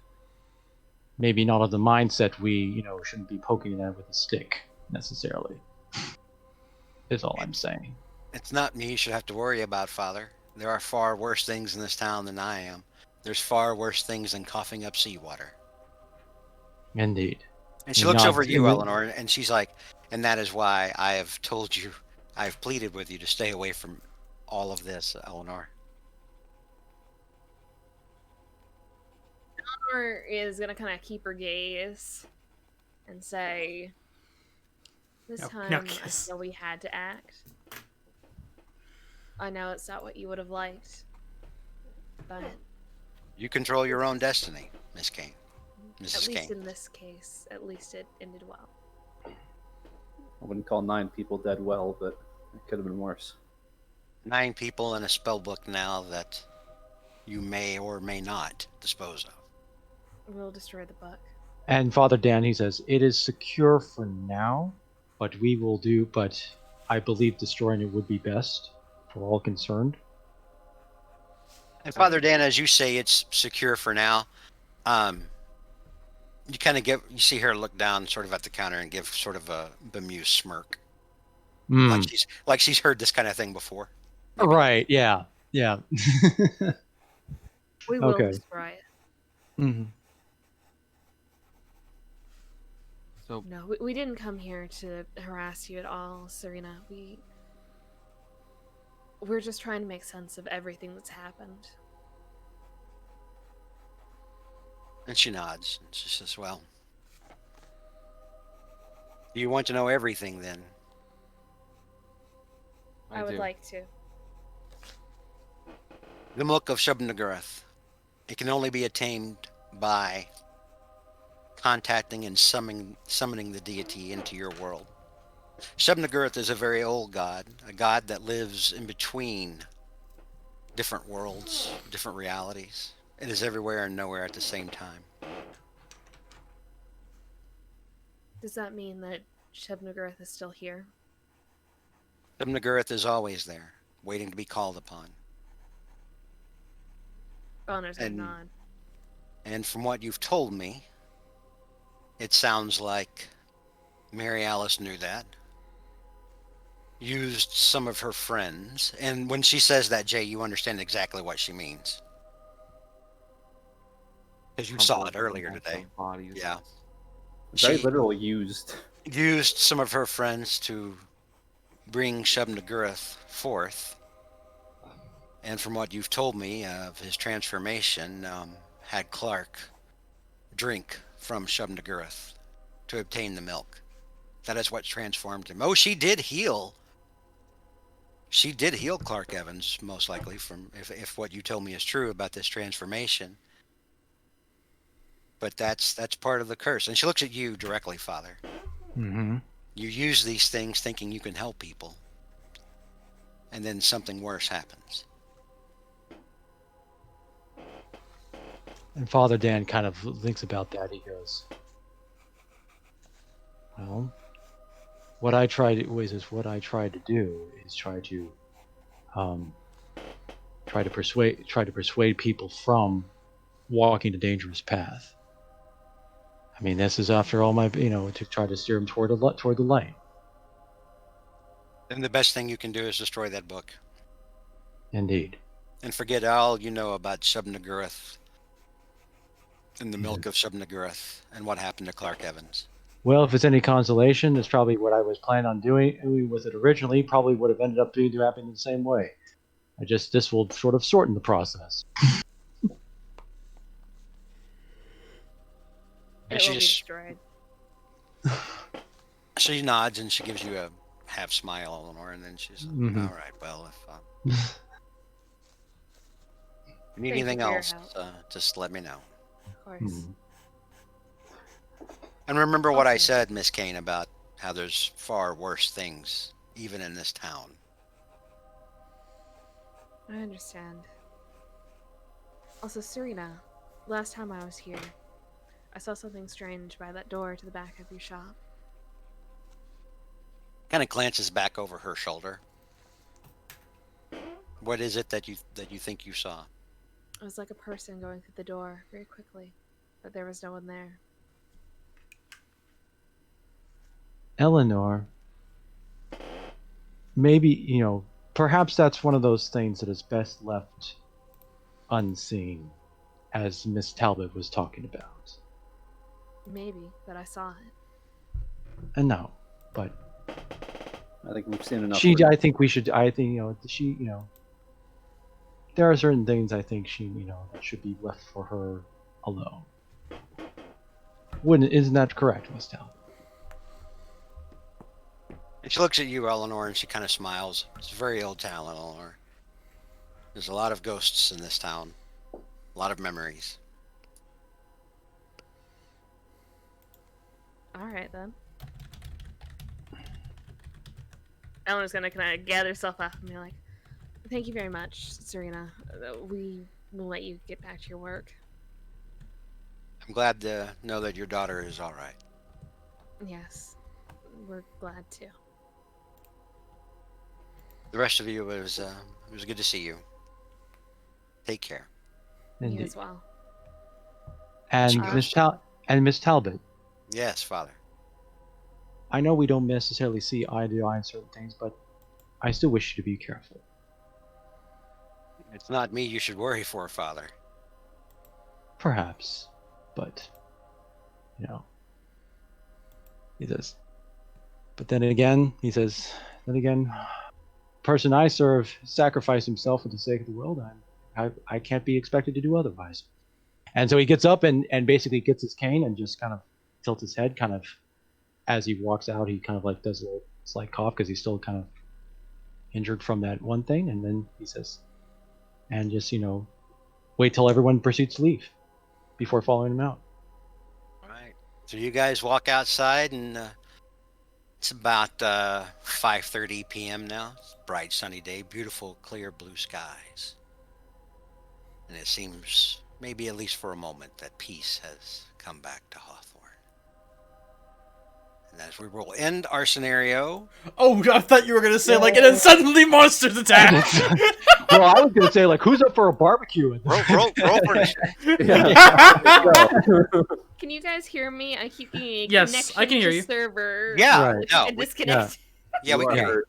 maybe not of the mindset we shouldn't be poking that with a stick necessarily. Is all I'm saying. It's not me you should have to worry about, Father. There are far worse things in this town than I am. There's far worse things than coughing up seawater. Indeed. And she looks over at you, Eleanor, and she's like, and that is why I have told you, I have pleaded with you to stay away from all of this, Eleanor. Eleanor is gonna kind of keep her gaze and say, "This Now time, I kiss. feel we had to act. I know it's not what you would have liked, but You control your own destiny, Miss Kane. at Mrs. least Kane. in this case, at least it ended well." I wouldn't call 9 people dead well, but it could have been worse. 9 people in a spell book now that you may or may not dispose of. We'll destroy the book. And Father Dan, he says, it is secure for now, but we will do. But I believe destroying it would be best for all concerned. And Father Dan, as you say, it's secure for now. You kind of you see her look down sort of at the counter and give sort of a bemused smirk. Mm. Like she's heard this kind of thing before. Maybe. Right, yeah. We will Okay. destroy it. Mm-hmm. So No, we didn't come here to harass you at all, Serena. We're just trying to make sense of everything that's happened. And she nods. And she says, well, you want to know everything then? I would do. like to. The Milk of Shub-Niggurath. It can only be attained by contacting and summoning the deity into your world. Shub-Niggurath is a very old god, a god that lives in between different worlds, different realities. It is everywhere and nowhere at the same time. Does that mean that Shub-Niggurath is still here? Shub-Niggurath is always there, waiting to be called upon. Bonner's And- gonna nod. And from what you've told me, it sounds like Mary Alice knew that. Used some of her friends. And when she says that, Jay, you understand exactly what she means. Because you saw it earlier today. Bodies. Yeah. Very She literal used. used some of her friends to bring Shub-Niggurath forth. And from what you've told me of his transformation, had Clark drink from Shub-Niggurath to obtain the milk. That is what transformed him. Oh, she did heal. She did heal Clark Evans, most likely, from if what you told me is true about this transformation. But that's part of the curse. And she looks at you directly, Father. Mm-hmm. You use these things thinking you can help people. And then something worse happens. And Father Dan kind of thinks about that. He goes, well, what I tried to do is try to persuade people from walking the dangerous path. I mean, this is after all my, to try to steer them toward the light. And the best thing you can do is destroy that book. Indeed. And forget all you know about Shub-Niggurath and the milk of Shub-Niggurath and what happened to Clark Evans. Well, if it's any consolation, it's probably what I was planning on doing with it originally. Probably would have ended up happening the same way. This will sort of shorten the process. And It will be destroyed. She nods and she gives you a half smile, Eleanor, and then she's like, Mhm. all right, well, if you need Thank you anything for your else, help. just let me know. Of course. Mhm. And remember what I Okay. said, Miss Kane, about how there's far worse things, even in this town. I understand. Also, Serena, last time I was here, I saw something strange by that door to the back of your shop. Kind of glances back over her shoulder. What is it that you think you saw? It was like a person going through the door very quickly, but there was no one there. Eleanor, maybe, perhaps that's one of those things that is best left unseen, as Miss Talbot was talking about. Maybe, but I saw it. And no, but I think we've seen enough. I think we should, there are certain things I think that should be left for her alone. Isn't that correct, Miss Talbot? And she looks at you, Eleanor, and she kind of smiles. It's a very old town, Eleanor. There's a lot of ghosts in this town, a lot of memories. All right then. Eleanor's gonna kind of gather herself up and be like, "Thank you very much, Serena. We will let you get back to your work." I'm glad to know that your daughter is all right. Yes, we're glad to. The rest of you, it was good to see you. Take care. You Indeed. as well. And Miss Talbot, Yes, Father. I know we don't necessarily see eye to eye on certain things, but I still wish you to be careful. It's not me you should worry for, Father. Perhaps, but he says. But then again, he says. Then again, person I serve sacrificed himself for the sake of the world. I can't be expected to do otherwise. And so he gets up and basically gets his cane and just kind of tilts his head, kind of as he walks out. He kind of like does a little slight cough because he's still kind of injured from that one thing. And then he says, and just wait till everyone proceeds to leave before following him out. All right. So you guys walk outside, and it's about 5:30 p.m. now. It's a bright, sunny day, beautiful, clear blue skies. And it seems, maybe at least for a moment, that peace has come back to Hawthorne. And as we will end our scenario. Oh, I thought you were gonna say and then suddenly monsters attack. Well, I was gonna say who's up for a barbecue? Roll for it. Can you guys hear me? I keep getting Yes, connection I can hear to you. server. Yeah, right. no, And disconnect. yeah, we can hear you.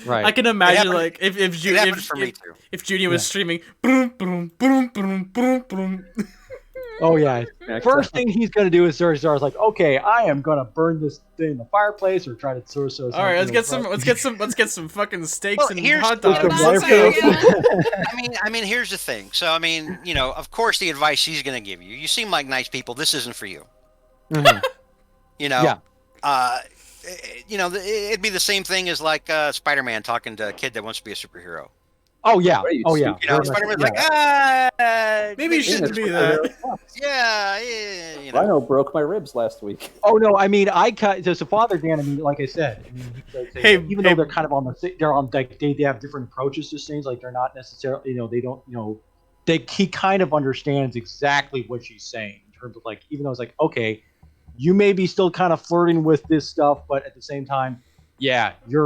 Right. I can imagine happened- if It happened for me too. if Judy was streaming, boom, boom, boom, boom, boom, boom. Oh yeah. First thing he's gonna do is start like, okay, I am gonna burn this thing in the fireplace or try to source. All right, let's get some fucking steaks and here's- hot Some dogs. Some Let's fire go. I mean, here's the thing. So, I mean, of course, the advice she's going to give you. You seem like nice people. This isn't for you. Mhm. Yeah. It'd be the same thing as like Spider-Man talking to a kid that wants to be a superhero. Oh yeah. Great. Oh yeah. You know, Very much, Spider-Man's yeah. like, Maybe you shouldn't do that. Yeah. Rhino broke my ribs last week. Oh no, I mean, so Father Dan. I mean, like I said, he does say Hey, that even though they're kind of they're on like they have different approaches to things. Like they're not necessarily, they don't, he kind of understands exactly what she's saying in terms of like, even though it's like, okay, you may be still kind of flirting with this stuff, but at the same time, yeah, he's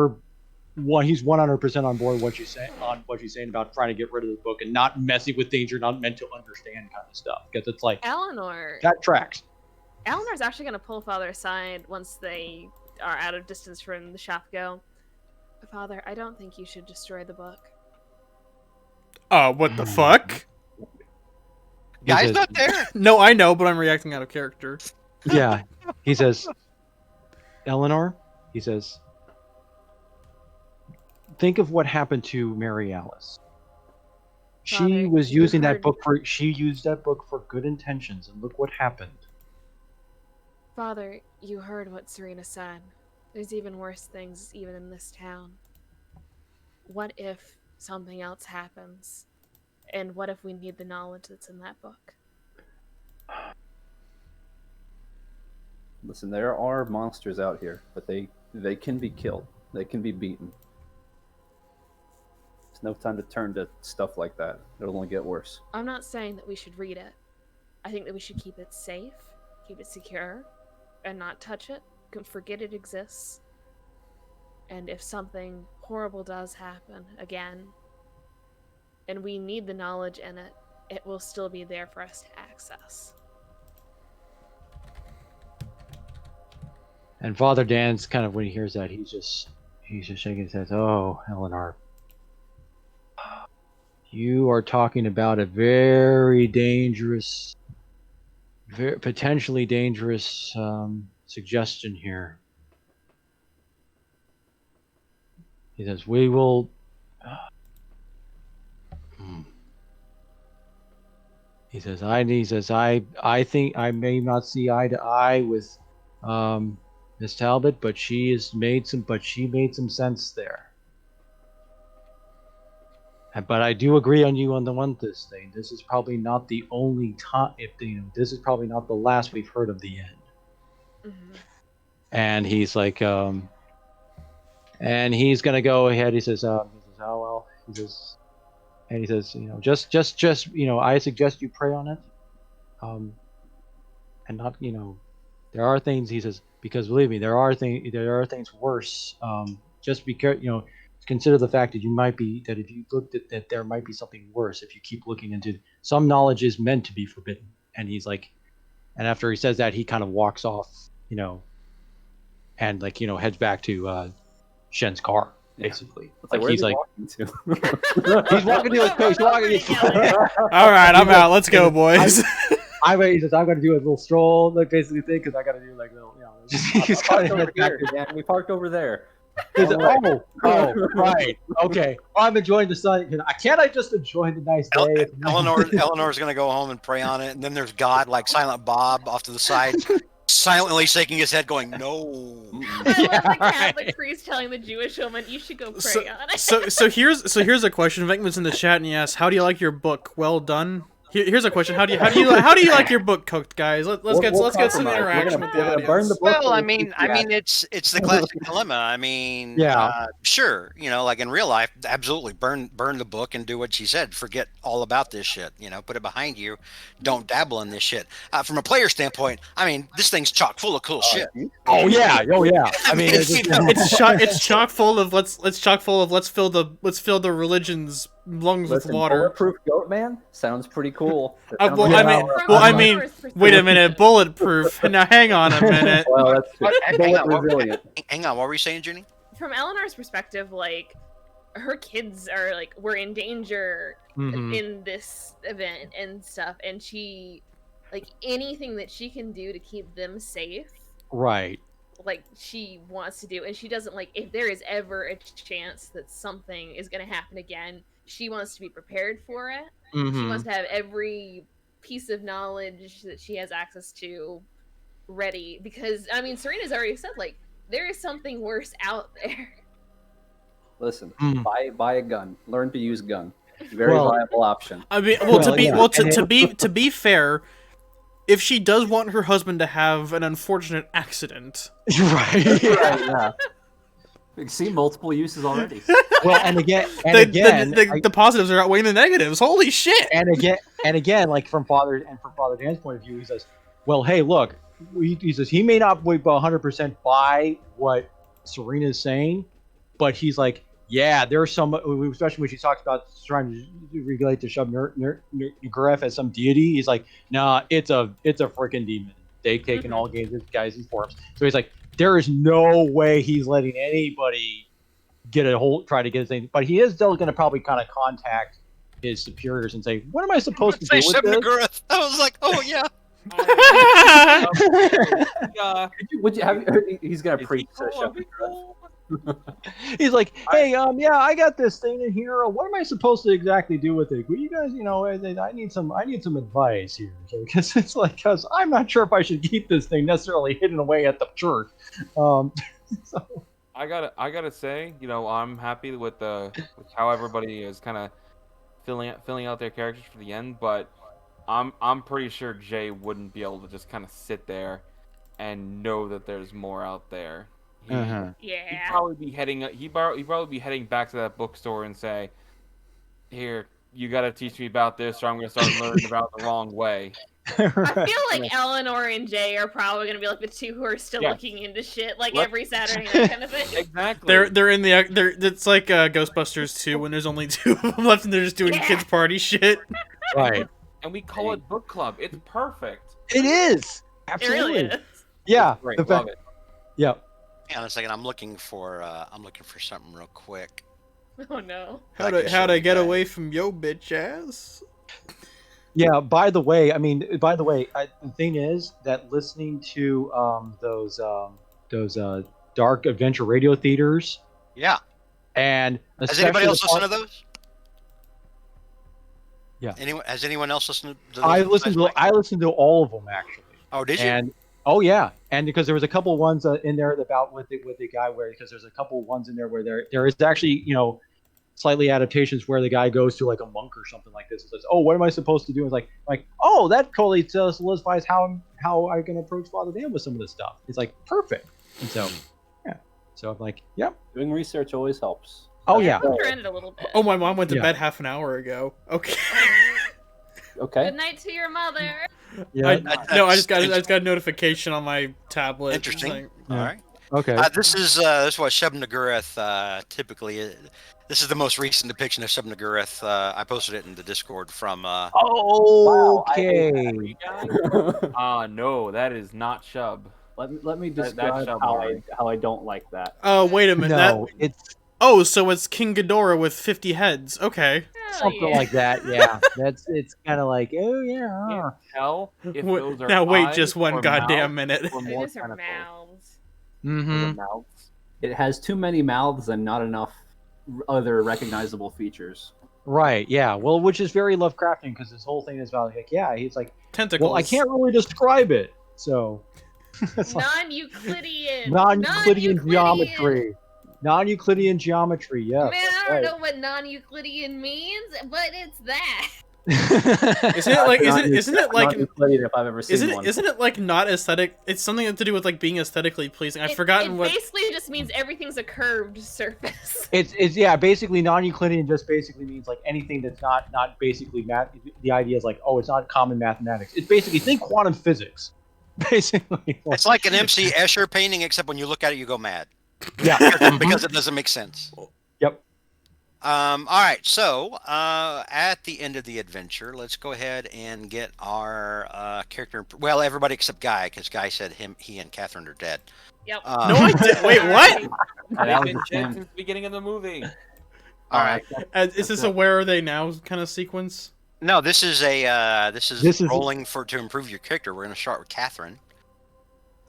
100% on board what she's saying about trying to get rid of the book and not messing with things you're not meant to understand kind of stuff, because it's like Eleanor. that tracks. Eleanor's actually gonna pull Father aside once they are out of distance from the shop. Go, Father, I don't think you should destroy the book. What the fuck? Guy's not there. No, I know, but I'm reacting out of character. Yeah, he says, Eleanor, he says, think of what happened to Mary Alice. She Father, was you using that heard- book she used that book for good intentions, and look what happened. Father, you heard what Serena said. There's even worse things even in this town. What if something else happens? And what if we need the knowledge that's in that book? Listen, there are monsters out here, but they can be killed. They can be beaten. There's no time to turn to stuff like that. It'll only get worse. I'm not saying that we should read it. I think that we should keep it safe, keep it secure, and not touch it. Forget it exists. And if something horrible does happen again, and we need the knowledge in it, it will still be there for us to access. And Father Dan's kind of, when he hears that, he's just shaking his head. Oh, Eleanor, you are talking about a very dangerous, potentially dangerous suggestion here. He says, we will. I think I may not see eye to eye with Miss Talbot, but she made some sense there. But I do agree on you on the this thing. This is probably not the only time. This is probably not the last we've heard of the end. Mhm. And he's gonna go ahead. Oh well. He says, I suggest you pray on it. Um, and not, there are things, he says, because believe me, there are things worse. Just because, consider the fact that that if you looked at that, there might be something worse if you keep looking into some knowledge is meant to be forbidden. And he's like, and after he says that, he kind of walks off, and heads back to Shen's car, basically. It's like, where he's is he like, walking to? he's walking to his coach, All right, I'm out. Let's go, boys. he says, I'm going to do a little stroll, basically thing, because I got to do little, he's Parked kind over of here, Dan. We parked over there. Right, okay. Well, I'm enjoying the sun. Can't I just enjoy the nice day? It's nice. Eleanor's going to go home and pray on it, and then there's God, like Silent Bob, off to the side, silently shaking his head, going, "No." I love the Catholic priest telling the Jewish woman, "You should go pray on it." So here's a question. Venkman's in the chat and he asks, "How do you like your book? Well done." Here's a question. How do you like your book cooked, guys? Let's get some interaction with the audience. Burn the book. Well, I mean, it's the classic dilemma. I mean, sure, like in real life, absolutely burn the book and do what she said. Forget all about this shit. Put it behind you. Don't dabble in this shit. From a player standpoint, I mean, this thing's chock full of cool shit. Oh yeah. I mean, it's chock full of let's fill the religion's lungs with water. Bulletproof goat man sounds pretty cool. I mean, wait a minute, bulletproof. Now hang on a minute. Well, that's true. Hang on, what were you saying, Junie? From Eleanor's perspective, like, her kids are were in danger in this event and stuff, and she, anything that she can do to keep them safe, right? She wants to do, and she doesn't if there is ever a chance that something is going to happen again, she wants to be prepared for it. She wants to have every piece of knowledge that she has access to ready, because I mean, Serena's already said there is something worse out there. Listen, buy a gun. Learn to use gun. Very viable option. I mean, to be fair, if she does want her husband to have an unfortunate accident, right? Yeah. We've seen multiple uses already. Well, and again, the positives are outweighing the negatives. Holy shit! And again, from Father Dan's point of view, he says, "Well, hey, look," he says he may not 100% buy what Serena's saying, but he's like, yeah, there's some, especially when she talks about trying to regulate to shove Nuguref as some deity. He's like, nah, it's a freaking demon. They've taken all guys in forms. So he's like, there is no way he's letting anybody try to get his thing. But he is still going to probably kind of contact his superiors and say, what am I supposed to do with this? Nuguref. I was like, oh yeah. Would you have? He's gonna preach to shove Nuguref. He's like, hey, yeah, I got this thing in here. What am I supposed to exactly do with it? Well, you guys, I need some advice here, because because I'm not sure if I should keep this thing necessarily hidden away at the church. So. I gotta say, I'm happy with how everybody is kind of filling out their characters for the end, but I'm pretty sure Jay wouldn't be able to just kind of sit there and know that there's more out there. He'd probably be heading back to that bookstore and say, "Here, you got to teach me about this, or I'm going to start learning about the wrong way." I feel like Eleanor and Jay are probably going to be the two who are still looking into shit every Saturday night kind of thing. Exactly. They're in it's like Ghostbusters 2 when there's only 2 of them left and they're just doing kids party shit. Right. And we call it book club. It's perfect. It is. Absolutely. It really is. Yeah. Great. Love it. Yeah. Hang on a second. I'm looking for something real quick. Oh no. How'd I get away from yo bitch ass? Yeah. By the way, the thing is that listening to those dark adventure radio theaters. Yeah. And has anybody else listened to those? Yeah. Has anyone else listened to I those? listened to all of them actually. Oh, did you? And oh yeah, and because there was a couple ones in there about with the guy where because there's a couple ones in there where there is actually slightly adaptations where the guy goes to like a monk or something like this and says, "Oh, what am I supposed to do?" And it's like, "Oh, that totally solidifies how I can approach Father Dan with some of this stuff." It's like perfect, and so yeah, so I'm like, "Yep, Doing research always helps. oh Yeah, yeah, I looked around it a little bit. Oh, my mom went to Yeah. bed half an hour ago. Okay. Okay. Good night to your mother. yeah, I just got a notification on my tablet. Interesting. saying- All right. okay, This is what Shub Nagurath typically. This is the most recent depiction of Shub Nagurath. I posted it in the Discord from. Wow, I hate okay, No, that is not Shub. Let me That's describe Shelmar. how I don't like that. Oh, wait a minute. no, it's Oh, so it's King Ghidorah with 50 heads. Okay. Hell something yeah. like that, yeah. It's kind of like, oh yeah, Can't tell if Wait- those are now wait eyes just one or goddamn mouths minute. or I think more those are tentacles. mouths. Those are mm-hmm. mouths. It has too many mouths and not enough other recognizable features. Right, yeah. Well, which is very Lovecraftian because this whole thing is about like, yeah, he's like, Tentacles. well, I can't really describe it, so it's like Non-Euclidean. non-Euclidean geometry. Non-Euclidean geometry, yeah. Man, I don't right. know what non-Euclidean means, but it's that. Isn't it like isn't it like Euclidean if I've ever seen one? isn't it like not aesthetic? It's something to do with like being aesthetically pleasing. I've forgotten it what. basically just means everything's a curved surface. It's yeah, basically non-Euclidean just basically means like anything that's not basically math. The idea is like, oh, it's not common mathematics. It's basically think quantum physics, basically. It's like an MC Escher painting, except when you look at it, you go mad Yeah. because it doesn't make sense. Yep. All right, so at the end of the adventure, let's go ahead and get our character. Well, everybody except Guy, because Guy said he and Catherine are dead. Yep. No, I did. Wait, what? That They've was been a dead shame. since the beginning of the movie. All right. Is this a where are they now kind of sequence? No, this is this is This is- rolling to improve your character. We're going to start with Catherine.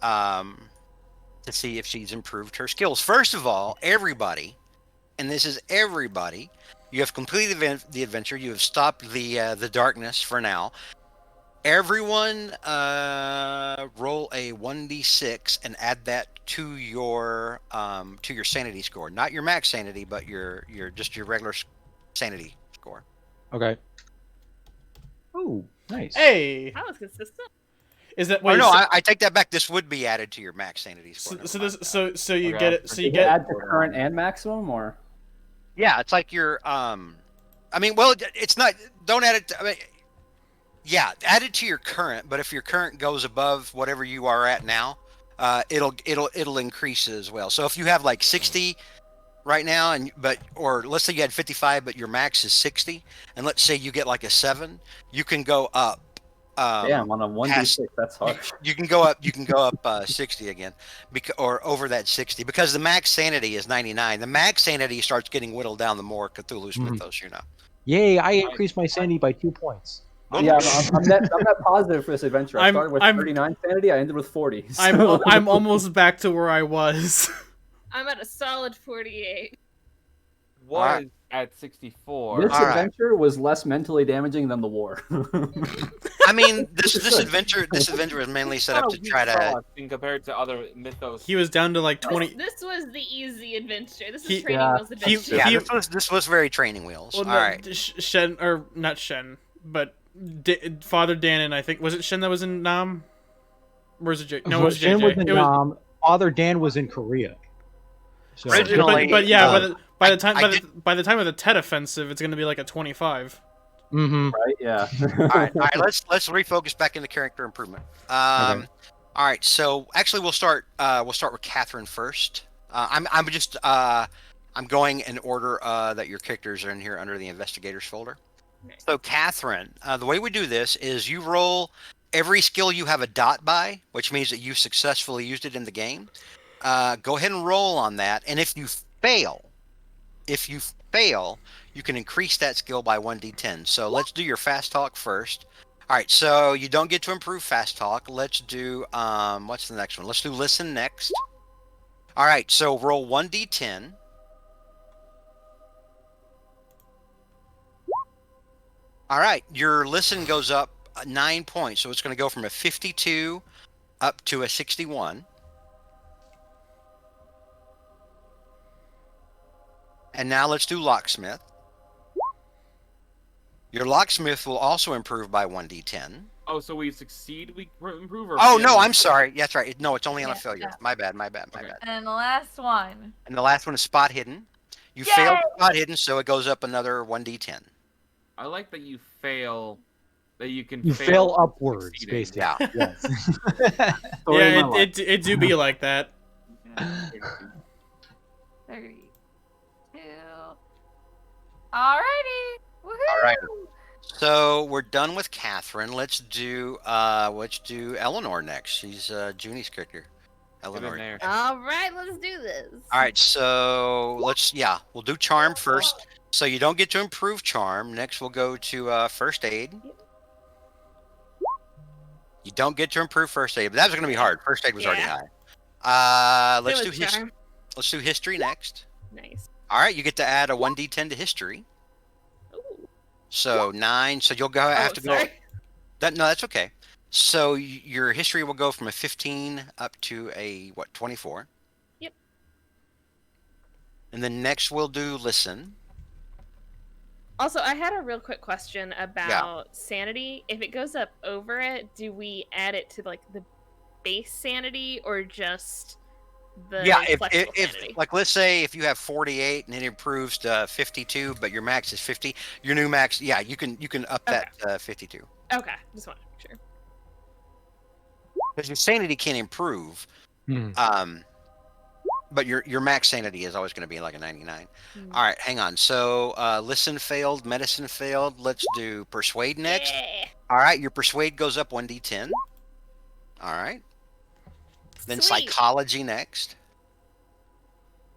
To see if she's improved her skills. First of all, everybody, and this is everybody, you have completed the adventure. You have stopped the darkness for now. Everyone, roll a 1d6 and add that to your sanity score. Not your max sanity, but your regular sanity score. Okay. Oh, nice. Hey, That was consistent. is that Oh wait? no, so, I take that back. This would be added to your max sanity score. so Never this mind. so you Okay. get it. So you Does it get. add to current and maximum, or Yeah, it's like your I mean, well, it's not. Don't add it. I mean, yeah, add it to your current. But if your current goes above whatever you are at now, it'll increase as well. So if you have like 60 right now, or let's say you had 55, but your max is 60, and let's say you get like a 7, you can go up. damn, on a 1d6, that's hard. You can go up. You can go up 60 again, or over that 60, because the max sanity is 99. The max sanity starts getting whittled down the more Cthulhu's Mhm. Mythos, you know. Yay! I increased my sanity by 2 points. Yeah, I'm net positive for this adventure. I I'm- started with I'm- 39 sanity. I ended with 40. I'm so- I'm almost back to where I was. I'm at a solid 48. Was Alright. at 64. This All right. adventure was less mentally damaging than the war. I mean, this adventure was mainly set up to try to. in compared to other mythos. He was down to like 20. This was the easy adventure. This He- is training yeah, wheels adventure. Yeah, He- this was very training wheels. Well, All no, right. Shen or not Shen, but Father Dan and I think was it Shen that was in Nam? Or was it no? It was Shin JJ. was in It was, Father Dan was in Korea. So, Originally- but yeah, by the time I by the time of the Tet offensive, it's gonna be like a 25. mm-hmm. Right? Yeah. All right. Let's refocus back into character improvement. All right. So actually, we'll start with Catherine first. I'm going in order that your characters are in here under the investigators folder. So Catherine, the way we do this is you roll every skill you have a dot by, which means that you successfully used it in the game. Go ahead and roll on that, and if you fail, you can increase that skill by 1d10. So let's do your fast talk first. All right, so you don't get to improve fast talk. Let's do what's the next one? Let's do listen next. All right, so roll 1d10. All right, your listen goes up 9 points, so it's going to go from a 52 up to a 61. And now let's do locksmith. Your locksmith will also improve by 1d10. Oh, so we succeed, we improve, or Oh fail, no, we I'm sorry. That's right. No, it's only on a Yeah, failure. yeah. My bad. My Okay. bad. And the last one. And the last one is spot hidden. You Yay! failed spot hidden, so it goes up another 1d10. I like that you fail. That you can You fail fail upwards, succeeding. basically. Yeah. Yes. Story Yeah, of my life. it do be like that. 32. Alrighty. Woohoo! All right. So we're done with Catherine. Let's do Eleanor next. She's Junie's character. Get in Eleanor. there. All right, let's do this. All right, so we'll do charm first. So you don't get to improve charm. Next we'll go to first aid. You don't get to improve first aid, but that was going to be hard. First aid was already Yeah. high. It was charm. Let's do history next. Nice. All right, you get to add a 1d10 to history. Ooh. So 9. So you'll have to sorry. go. No, that's okay. So your history will go from a 15 up to a 24. Yep. And then next we'll do listen. Also, I had a real quick question about sanity. If it goes up over it, do we add it to like the base sanity or just the flexible sanity? Like let's say if you have 48 and it improves to 52, but your max is 50, your new max, you can up that to 52. Okay, just want to make sure. Because your sanity can improve. But your max sanity is always going to be like a 99. All right, hang on. So listen failed, medicine failed. Let's do persuade next. Yeah. All right, your persuade goes up 1d10. All right. Then Sweet. psychology next.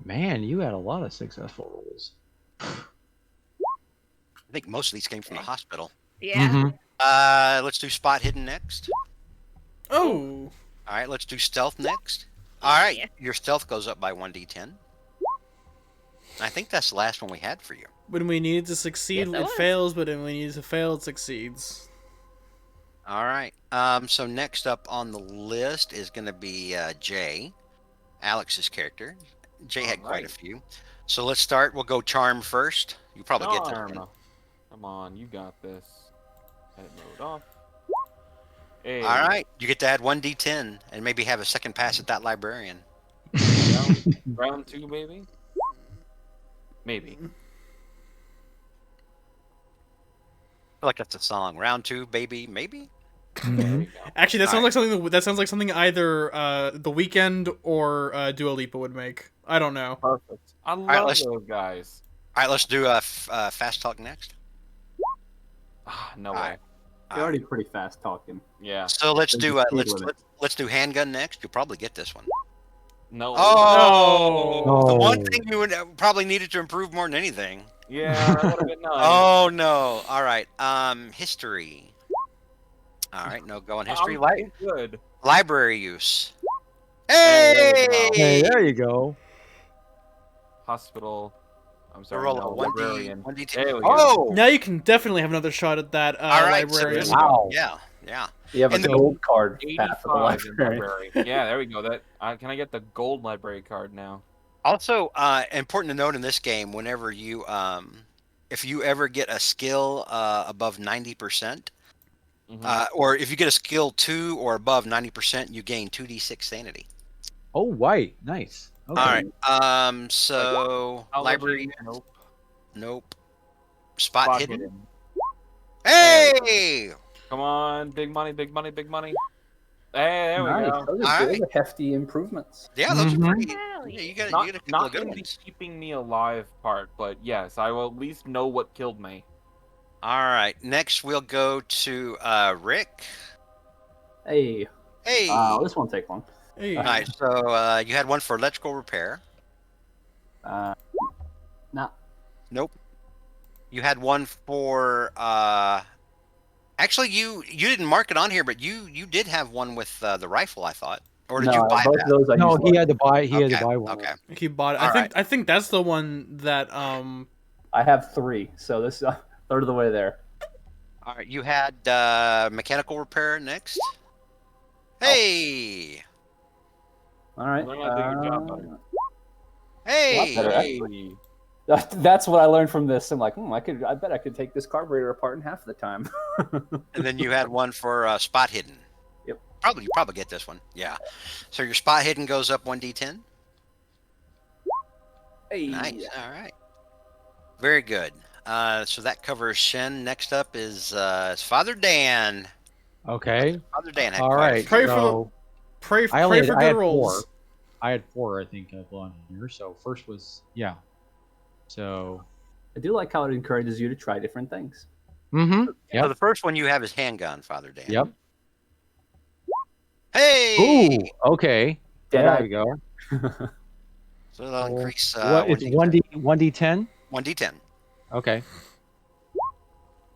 Man, you had a lot of successful rolls. I think most of these came from the hospital. Yeah. Let's do spot hidden next. Oh. All right, let's do stealth next. All right, Yeah. your stealth goes up by 1d10. I think that's the last one we had for you. When we need it to succeed, Yes, it it was. fails, but when we need it to fail, it succeeds. All right. So next up on the list is going to be Jay, Alex's character. Jay had quite a few. So let's start. We'll go charm first. You probably get this Charm. one. Come on, you got this. Edit mode off. Hey, All right. You get to add 1d10 and maybe have a second pass at that librarian. round 2, baby. Maybe. I feel like that's a song. Round 2, baby, maybe? There you go. Actually, that sounds Alright. like something either The Weeknd or Dua Lipa would make. I don't know. Perfect. I love right, let's- those guys. All right, let's do fast talk next. No All way. right. You're already pretty fast talking. Yeah. So let's There's do a speed limit. let's do handgun next. You'll probably get this one. No. Oh, the one No. thing you would probably needed to improve more than anything. Yeah, that would have been nice. Oh no! All right. History. All right, no go on history. I'm good. Library use. Hey, there you Hey! go. Hey, there you go. Hospital. I'm So sorry. roll no, a 1d, librarian. 1d10. There we go. Oh! Now you can definitely have another shot at that All right. So librarian. this- Wow. yeah. You have And a the- gold card path for the 85 in library. library. Yeah, there we go. That can I get the gold library card now? Also, important to note in this game, whenever you, if you ever get a skill above 90%, Mhm. or if you get a skill 2 or above 90%, you gain 2d6 sanity. Oh, white. Nice. Okay. All right. So library. Nope. Nope. Spot, Spot hidden. hidden. Hey! Come on, big money, big money, big money. Hey, there we Nice. go. Those All are right. good, hefty improvements. Yeah, those Mhm. are pretty. Hell Yeah, yeah. you got a couple Not of good in the ones. keeping me alive part, but yes, I will at least know what killed me. All right. Next, we'll go to Rick. Hey, Hey. this won't take long. Hey. All right. So you had one for electrical repair. Nah, Nope. You had one for actually you didn't mark it on here, but you did have one with the rifle, I thought. Or did no, you buy both that? of those I No, used he last. had to buy. He had to Okay, buy one. okay. He bought it. All I think that's the one that I have 3, so this third of the way there. All right, you had mechanical repair next. Hey, All right. Learn how to do your job better. hey. better, actually. That's what I learned from this. I'm like, I bet I could take this carburetor apart in half the time. And then you had one for spot hidden. Yep. You probably get this one. Yeah. So your spot hidden goes up 1d10. Hey. Nice. All right. Very good. So that covers Shen. Next up is Father Dan. Okay. Father Dan had All quite a right. few. Pray for the- So Pray, I only pray for I good had rolls. four. I had four, I think, on here. So first was So. I do like how it encourages you to try different things. Mm-hmm. So Yep. the first one you have is handgun, Father Dan. Yep. Hey. Ooh. Okay. There we go. So that'll increase. What? It's 1d10. 1d10. Okay.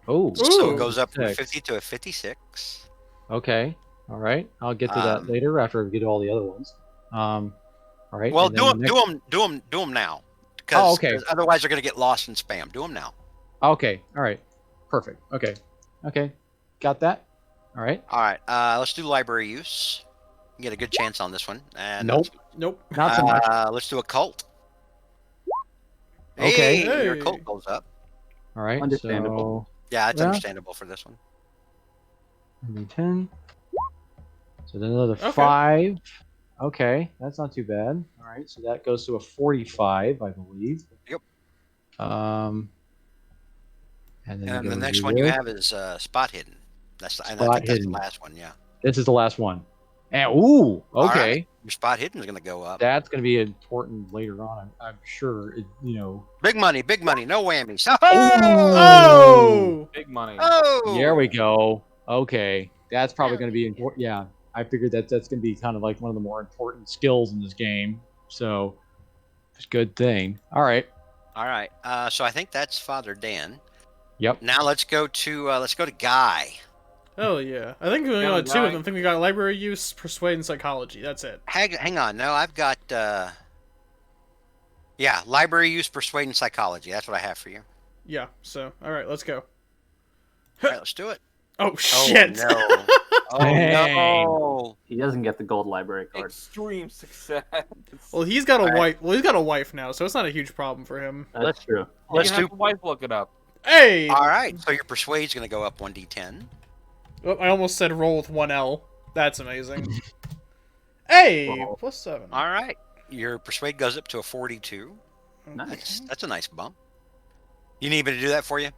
Oh. So Ooh. it goes up from a 6. 50 to a 56. Okay. All right. I'll get to that later after we get all the other ones. All right. Well, and do then them the next- now. Oh, okay. Because otherwise they're going to get lost in spam. Do them now. Okay. All right. Perfect. Okay. Okay. Got that. All right. All right. Let's do library use. You get a good chance on this one. And Nope. Nope. Not so much. Let's do a cult. Okay. Hey, your Hey. cult goes up. All right. Understandable. Yeah, it's Yeah. understandable for this one. So 10. So then another Okay. 5. Okay, that's not too bad. All right, so that goes to a 45, I believe. Yep. And then And you the go next to one you this. have is spot hidden. And I Spot think that's hidden. the last one. Yeah. This is the last one. And okay. All right. Your spot hidden is going to go up. That's going to be important later on. I'm sure. Big money. No whammies. Oh! Big money. Oh! There we go. Okay, that's probably going to be important. Yeah, I figured that's going to be kind of like one of the more important skills in this game. So, it's a good thing. All right. All right. So I think that's Father Dan. Yep. Now let's go to Guy. Hell yeah. I think we only Yeah, got two of guy. them. I think we got library use, persuade, and psychology. That's it. Hang on. No, I've got library use, persuade, and psychology. That's what I have for you. Yeah, so, alright, let's go. All right, let's do it. Oh, shit! Oh no! Dang. No! He doesn't get the gold library card. Extreme success. Well, he's got a Alright. wife. Well, he's got a wife now, so it's not a huge problem for him. That's true. Let's you do. have the wife look it up. Hey! All right. So your persuade's going to go up 1d10. Oh, I almost said roll with one L. That's amazing. Hey! Whoa. Plus 7. All right. Your persuade goes up to a 42. Nice. That's a nice bump. You need me to do that for you?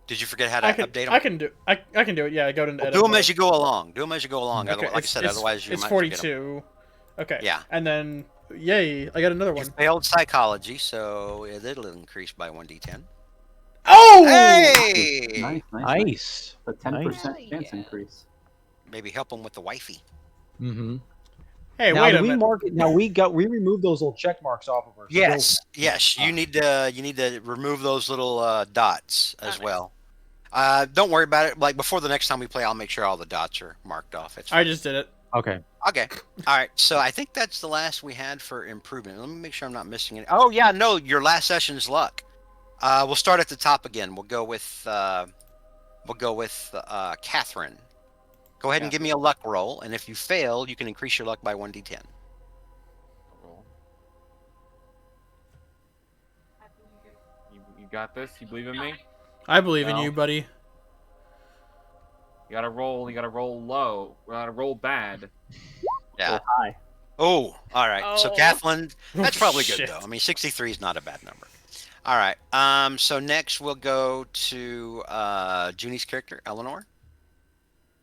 Did you forget how to I can, update them? I can do. I can do it. Yeah, go to edit. Do them mode. as you go along. Okay, Otherwise, like I said, otherwise you it's might forget 'em. 42. Okay. Yeah. And then, yay! I got another You one. failed psychology, so it'll increase by 1d10. Oh! Hey! Nice. A 10% Nice. chance Yeah. increase. Maybe help him with the wifey. Mm-hmm. Hey, Now, wait do a we minute. mark it? Now we removed those little check marks off of our skills. Yes. You need to remove those little dots as nice. well. Don't worry about it. Like before the next time we play, I'll make sure all the dots are marked off. It's I just did it. Okay. okay. All right. So I think that's the last we had for improvement. Let me make sure I'm not missing it. Oh yeah, no, your last session's luck. We'll start at the top again. We'll go with Catherine. Go ahead and give me a luck roll, and if you fail, you can increase your luck by 1d10. You got this? You believe in me? I believe in No. you, buddy. You gotta roll low. You gotta roll bad. Yeah. Hi. Oh, all right. So Oh. Catherine, that's probably good Shit. though. I mean, 63 is not a bad number. All right. So next we'll go to Junie's character, Eleanor.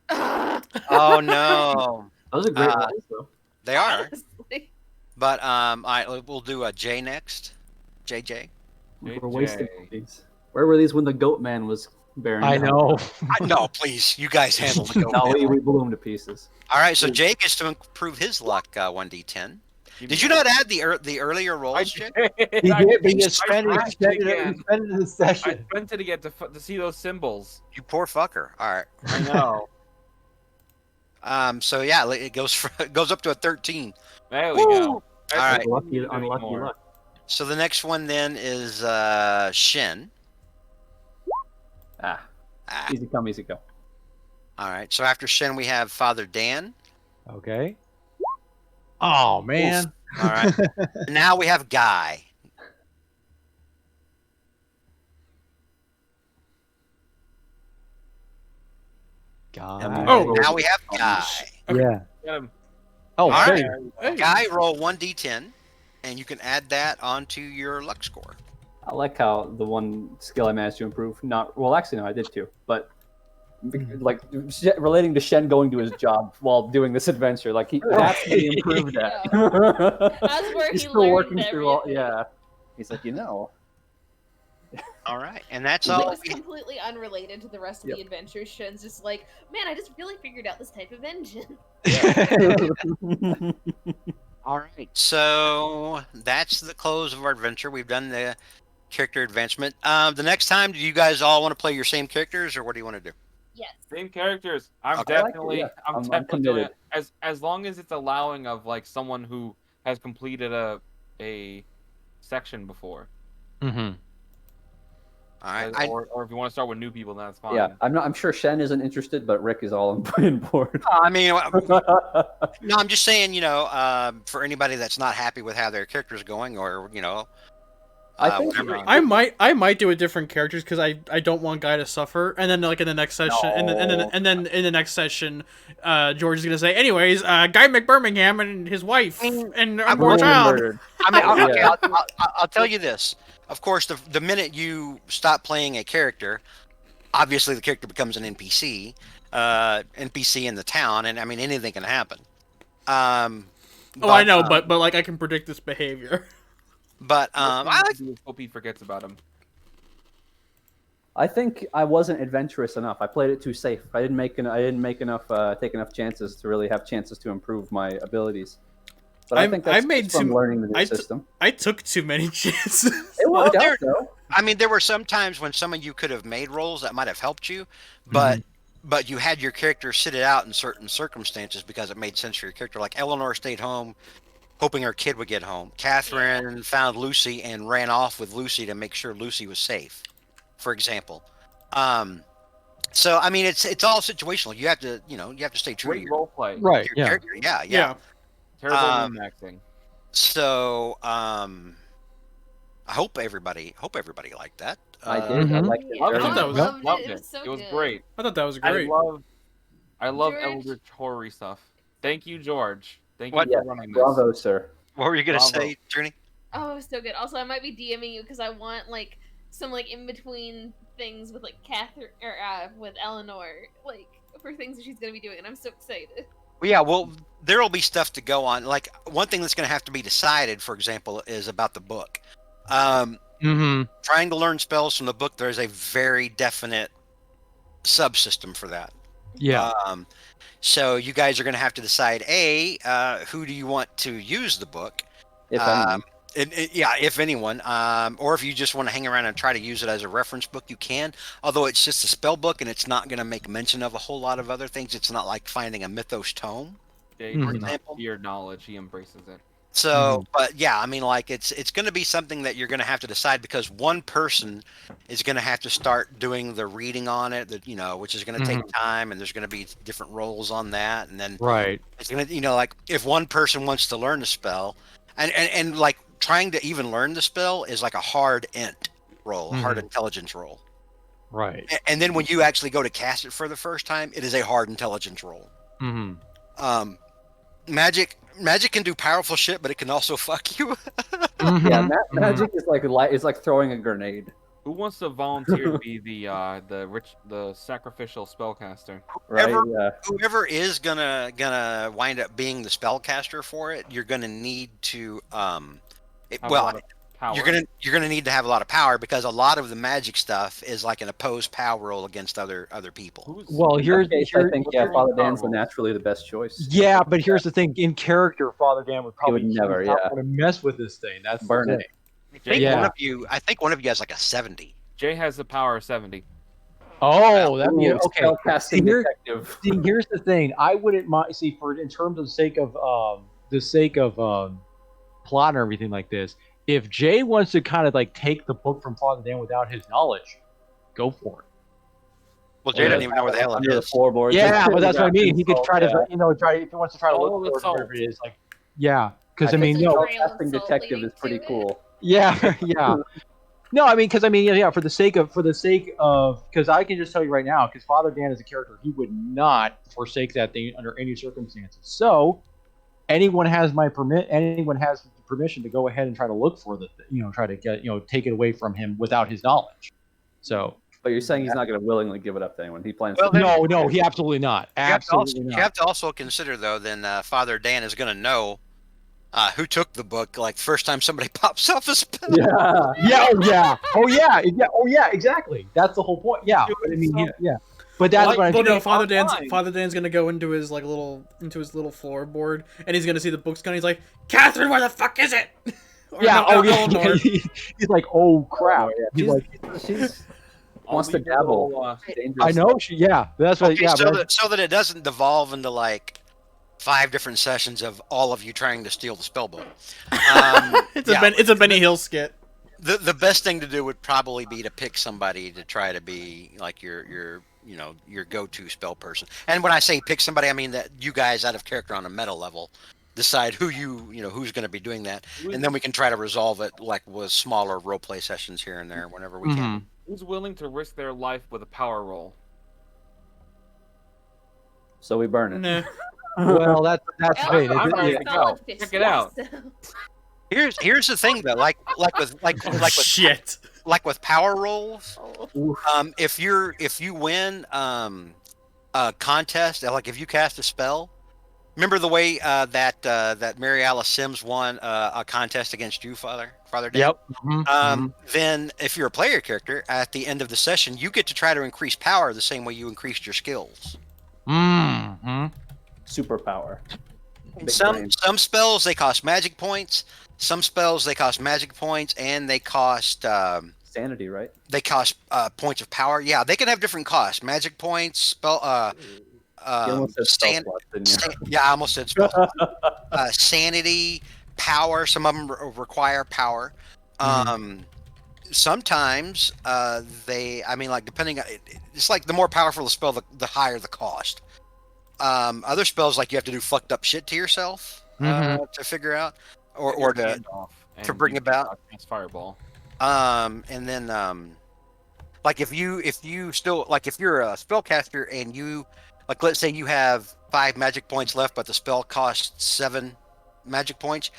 Oh no, Those are great Uh, rolls, though. they are. Honestly. But all right, we'll do a J next. JJ. We're JJ. wasting these. Where were these when the goat man was bearing I down? know. No, please, you guys handle the go. No, we blew him to pieces. All right, so Jay gets to improve his luck 1d10. Did you not add the earlier I rolls, Jay? did. He I did, but did. you spent I it, crashed he spent again. it in the I session. spent it again to see those symbols. You poor fucker. All right. I know. So yeah, it goes up to a 13. There we go. All right. Lucky, unlucky More. luck. So the next one then is Shin. Ah, Ah, Easy come, easy go. all right. So after Shen, we have Father Dan. Okay. Oh man. All right. Now we have Guy. Guy. Oh. Now we have Guy. Okay. Yeah. Get him. Oh, All there right. you Hey. Guy, roll 1d10, and you can add that onto your luck score. I like how the one skill I managed to improve. Not well, actually, no, I did too. But like relating to Shen going to his job while doing this adventure, like that's where he improved that. That's where He's he still learned working through all. everything. Yeah, he's like, All right. And that's It all. was completely unrelated to the rest of the adventure. Shen's just like, man, I just really figured out this type of engine. go. All right. So that's the close of our adventure. We've done the character advancement. The next time, do you guys all want to play your same characters, or what do you want to do? Yes. Same characters. I'm Okay. I like it, definitely, yeah. I'm I'm definitely doing committed. it. As long as it's allowing of like someone who has completed a section before. Mm-hmm. All right. Or if you want to start with new people, that's fine. yeah. I'm sure Shen isn't interested, but Rick is all on board. I mean, no, I'm just saying, for anybody that's not happy with how their character's going, or I think whatever. I might do a different characters because I don't want Guy to suffer, and then like in the next session, and then in the next session, George is gonna say, anyways, Guy McBirmingham and his wife and unborn child. I mean, okay, Yeah. I'll tell you this. Of course, the minute you stop playing a character, obviously the character becomes an NPC in the town, and I mean anything can happen. I know, but like I can predict this behavior. But I hope he forgets about him. I think I wasn't adventurous enough. I played it too safe. I didn't make enough take enough chances to really have chances to improve my abilities. But I think that's from learning the new system. I took too many chances. It worked out though. I mean, there were some times when some of you could have made rolls that might have helped you, but you had your character sit it out in certain circumstances because it made sense for your character. Like Eleanor stayed home, hoping her kid would get home. Catherine found Lucy and ran off with Lucy to make sure Lucy was safe, for example. So I mean, it's all situational. You have to stay true to Great your role play. Right. Yeah. character. Yeah. Terrible min maxing. So I hope everybody liked that. I did. I liked it. I very thought that much. was- Loved It it. was so It was good. great. I thought that was great. I love George? Eldritch horror stuff. Thank you, George. Thank What? you Yeah, for running this. bravo, sir. What were you gonna Bravo. say, Journey? Oh, it was so good. Also, I might be DMing you because I want like some like in between things with like Catherine or with Eleanor, like for things that she's gonna be doing, and I'm so excited. Well, yeah, well, there will be stuff to go on. Like one thing that's going to have to be decided, for example, is about the book. Trying to learn spells from the book, there's a very definite subsystem for that. Yeah. So you guys are going to have to decide: who do you want to use the book? If anyone. If anyone, or if you just want to hang around and try to use it as a reference book, you can. Although it's just a spell book and it's not going to make mention of a whole lot of other things. It's not like finding a mythos tome. Yeah, Mhm. for example. fear knowledge, he embraces it. So, but yeah, I mean, like it's going to be something that you're going to have to decide because one person is going to have to start doing the reading on it, which is going to take time, and there's going to be different roles on that, and then Right. it's going to, like if one person wants to learn the spell, and like trying to even learn the spell is like a hard int roll, a hard intelligence roll, Right. and then when you actually go to cast it for the first time, it is a hard intelligence roll. Magic can do powerful shit, but it can also fuck you. Yeah, magic is like throwing a grenade. Who wants to volunteer to be the sacrificial spellcaster? Right? Whoever is gonna wind up being the spellcaster for it, you're gonna need to Power. you're gonna need to have a lot of power because a lot of the magic stuff is like an opposed power roll against other people. Well, I think Father Dan's naturally the best choice. Yeah, but here's the thing: in character, Father Dan would probably never not want to mess with this thing. That's burn the it. thing. I think one of you has like a 70. Jay has the power of 70. Oh, that'd be okay. Spellcasting detective. See, here's the thing: I wouldn't mind. See, in terms of the sake of plot and everything like this, if Jay wants to kind of like take the book from Father Dan without his knowledge, go for it. Well, Jay doesn't even know where the hell it under the is. floorboards. Yeah, but that's what I mean. He could Salt, try to, yeah. try if he wants to try to All look the for it, wherever salt. it is. Like, yeah, because I think mean, There's a no, trail of Casting salt detective leading is pretty to it. cool. yeah, yeah. No, I mean, because I mean, yeah, for the sake of, because I can just tell you right now, because Father Dan is a character, he would not forsake that thing under any circumstances. So anyone has permission to go ahead and try to look for try to get, take it away from him without his knowledge. So But you're saying he's not going to willingly give it up to anyone. He plans Well, to. then- no, he absolutely not, absolutely you not. have to also consider though. Then Father Dan is going to know who took the book. Like first time somebody pops off a spell. Yeah. Oh yeah, exactly. That's the whole point. Yeah, but I mean, yeah. But that's what I'm Well, no, saying. Father Dan's gonna go into his little floorboard, and he's gonna see the books coming. He's like, Catherine, where the fuck is it? Or Yeah. no, Oh yeah. Eleanor. He's like, oh crap. He's like, She's I'll wants to leave a little, dabble. Dangerous I know. Yeah. That's what. Okay, Yeah. so that it doesn't devolve into like 5 different sessions of all of you trying to steal the spell book. It's a Benny Hill skit. The best thing to do would probably be to pick somebody to try to be like your go-to spell person. And when I say pick somebody, I mean that you guys out of character on a meta level decide who who's going to be doing that, and then we can try to resolve it like with smaller role play sessions here and there whenever we can. Who's willing to risk their life with a power roll? So we burn it. Nah. Well, that's great. I'm ready to go. Check it out. Here's the thing though, like with Shit. like with power rolls, Oh. if you win a contest, like if you cast a spell, remember the way that Mary Alice Sims won a contest against you, Father Dan? Yep. Then if you're a player character, at the end of the session, you get to try to increase power the same way you increased your skills. Superpower. Big Some brain. spells they cost magic points. Some spells they cost magic points, and they cost Sanity, right? points of power. Yeah, they can have different costs. Magic points, spell. You almost said spell Stan- slots, didn't you? yeah, I almost said spell. Sanity, power. Some of them require power. Sometimes depending, it's like the more powerful the spell, the higher the cost. Other spells like you have to do fucked up shit to yourself to figure out, or to bring about. Cast fireball. And then like if you still like if you're a spellcaster and you like let's say you have 5 magic points left, but the spell costs 7 magic points.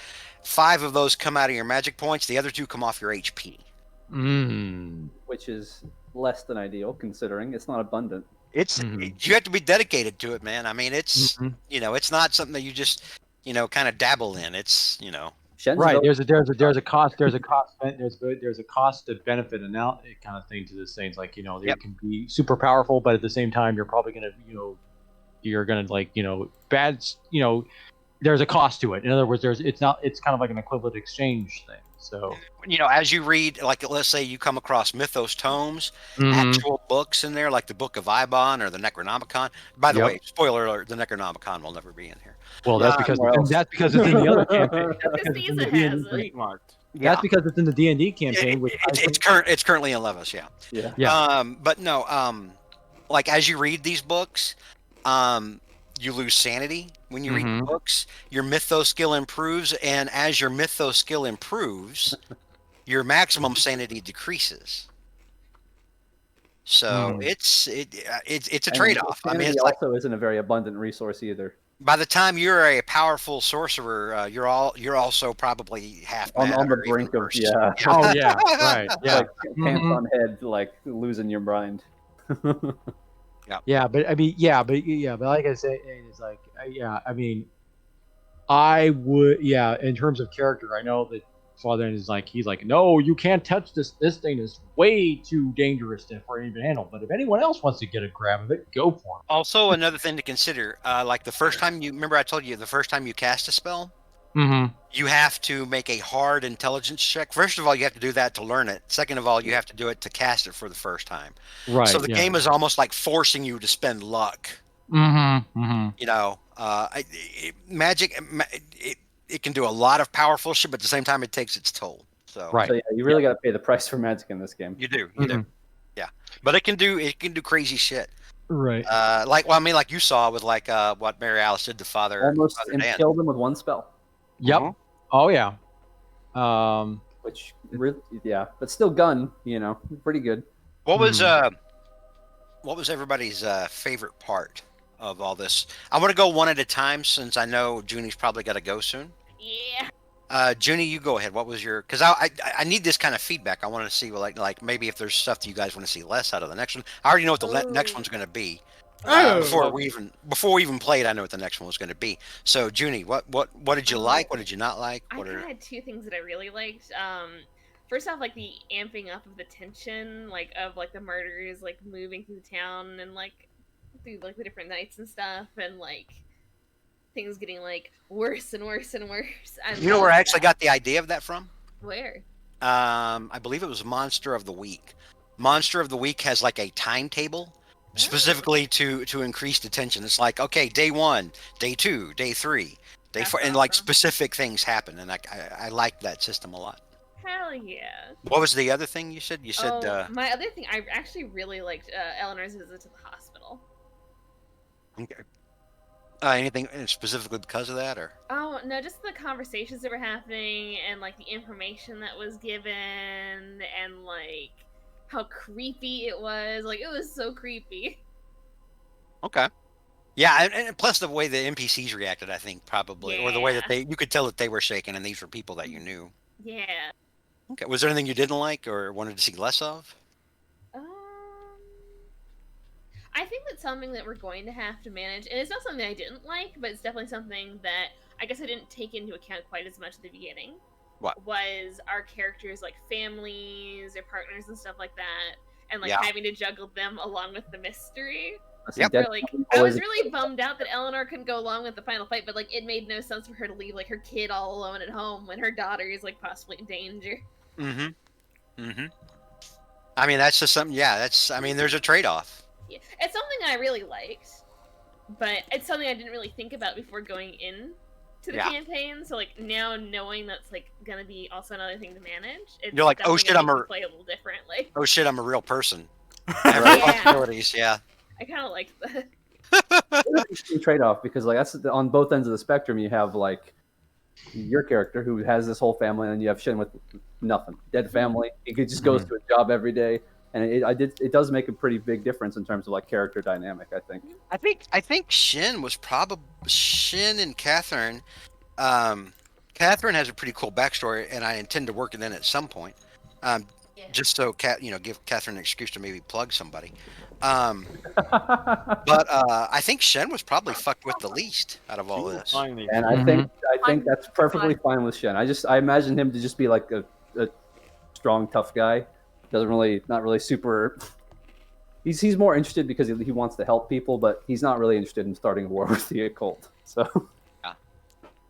5 of those come out of your magic points. The other 2 come off your HP. Which is less than ideal considering it's not abundant. It's you have to be dedicated to it, man. I mean, it's it's not something that you just kind of dabble in. It's Shen's Right. ability- There's a cost to benefit kind of thing to this thing. It's like they can be super powerful, but at the same time, you're probably gonna there's a cost to it. In other words, it's kind of like an equivalent exchange thing. So as you read, like let's say you come across Mythos tomes, actual books in there, like the Book of Ibon or the Necronomicon. By the way, spoiler alert: the Necronomicon will never be in here. well, that's because it's in the other campaign. Caesar has it. Street marked. That's because it's in the D&D campaign. It's currently in Levis, yeah. Yeah. But no, like as you read these books, you lose sanity when you read the books. Your mythos skill improves, and as your mythos skill improves, your maximum sanity decreases. So it's a trade-off. I mean, Sanity it's like also isn't a very abundant resource either. by the time you're a powerful sorcerer, you're also probably half On mad the or even brink of worse. Oh yeah, right. Yeah. Like pants on head, like losing your mind. Yeah, but I mean, but like I say, it's like, I mean, I would, in terms of character, I know that Father is like, he's like, no, you can't touch this. This thing is way too dangerous for anyone to handle. But if anyone else wants to get a grab of it, go for it. Also, another thing to consider, like the first time remember I told you the first time you cast a spell, you have to make a hard intelligence check. First of all, you have to do that to learn it. Second of all, you have to do it to cast it for the first time. Right. So the game is almost like forcing you to spend luck. Magic, it can do a lot of powerful shit, but at the same time, it takes its toll. So Right. So yeah, you really got to pay the price for magic in this game. you do. Yeah, but it can do crazy shit. Right. like you saw with what Mary Alice did to Father Dan. killed him with one spell. Yep. Uh-huh. Oh yeah. Which yeah, but still gun, pretty good. What was everybody's favorite part of all this? I want to go one at a time since I know Junie's probably got to go soon. Yeah. Junie, you go ahead. What was your? Because I need this kind of feedback. I want to see like maybe if there's stuff that you guys want to see less out of the next one. I already know what the next one's going to be. Oh. Before we even played, I know what the next one was going to be. So Junie, what did you like? What did you not like? I had two things that I really liked. First off, like the amping up of the tension, like of like the murders, like moving through the town and like through like the different nights and stuff, and like things getting like worse and worse and worse. You know where I actually got the idea of that from? Where? I believe it was Monster of the Week. Monster of the Week has like a timetable specifically to increase the tension. It's like, okay, day 1, day 2, day 3, day 4, and like specific things happen, and I like that system a lot. Hell yeah. What was the other thing you said? You said my other thing, I actually really liked Eleanor's visit to the hospital. Okay. Anything specifically because of that, or? Oh no, just the conversations that were happening and like the information that was given and like how creepy it was. Like it was so creepy. Okay. Yeah, and plus the way the NPCs reacted, I think probably, or the way that you could tell that they were shaken, and these were people that you knew. Yeah. Okay. Was there anything you didn't like or wanted to see less of? I think that's something that we're going to have to manage, and it's not something I didn't like, but it's definitely something that I guess I didn't take into account quite as much at the beginning. What? Was our characters like families or partners and stuff like that, and like having to juggle them along with the mystery. Yep. Like, I was really bummed out that Eleanor couldn't go along with the final fight, but like it made no sense for her to leave like her kid all alone at home when her daughter is like possibly in danger. I mean, that's just something. Yeah, I mean, there's a trade-off. Yeah, it's something I really liked, but it's something I didn't really think about before going in to the campaign. So like now knowing that's like gonna be also another thing to manage, it's you're like, oh shit, play a little differently. Oh shit, I'm a real person. I have responsibilities. Yeah. I kind of like that. Trade-off because like that's on both ends of the spectrum. You have like your character who has this whole family, and you have Shin with nothing, dead family. He just goes to a job every day. And it does make a pretty big difference in terms of like character dynamic, I think. I think Shin was probably Shin and Catherine. Catherine has a pretty cool backstory, and I intend to work it in at some point. Just so give Catherine an excuse to maybe plug somebody. But I think Shen was probably fucked with the least out of all this. And I think that's perfectly fine with Shen. I imagine him to just be like a strong, tough guy. Not really super. He's more interested because he wants to help people, but he's not really interested in starting a war with the occult. So.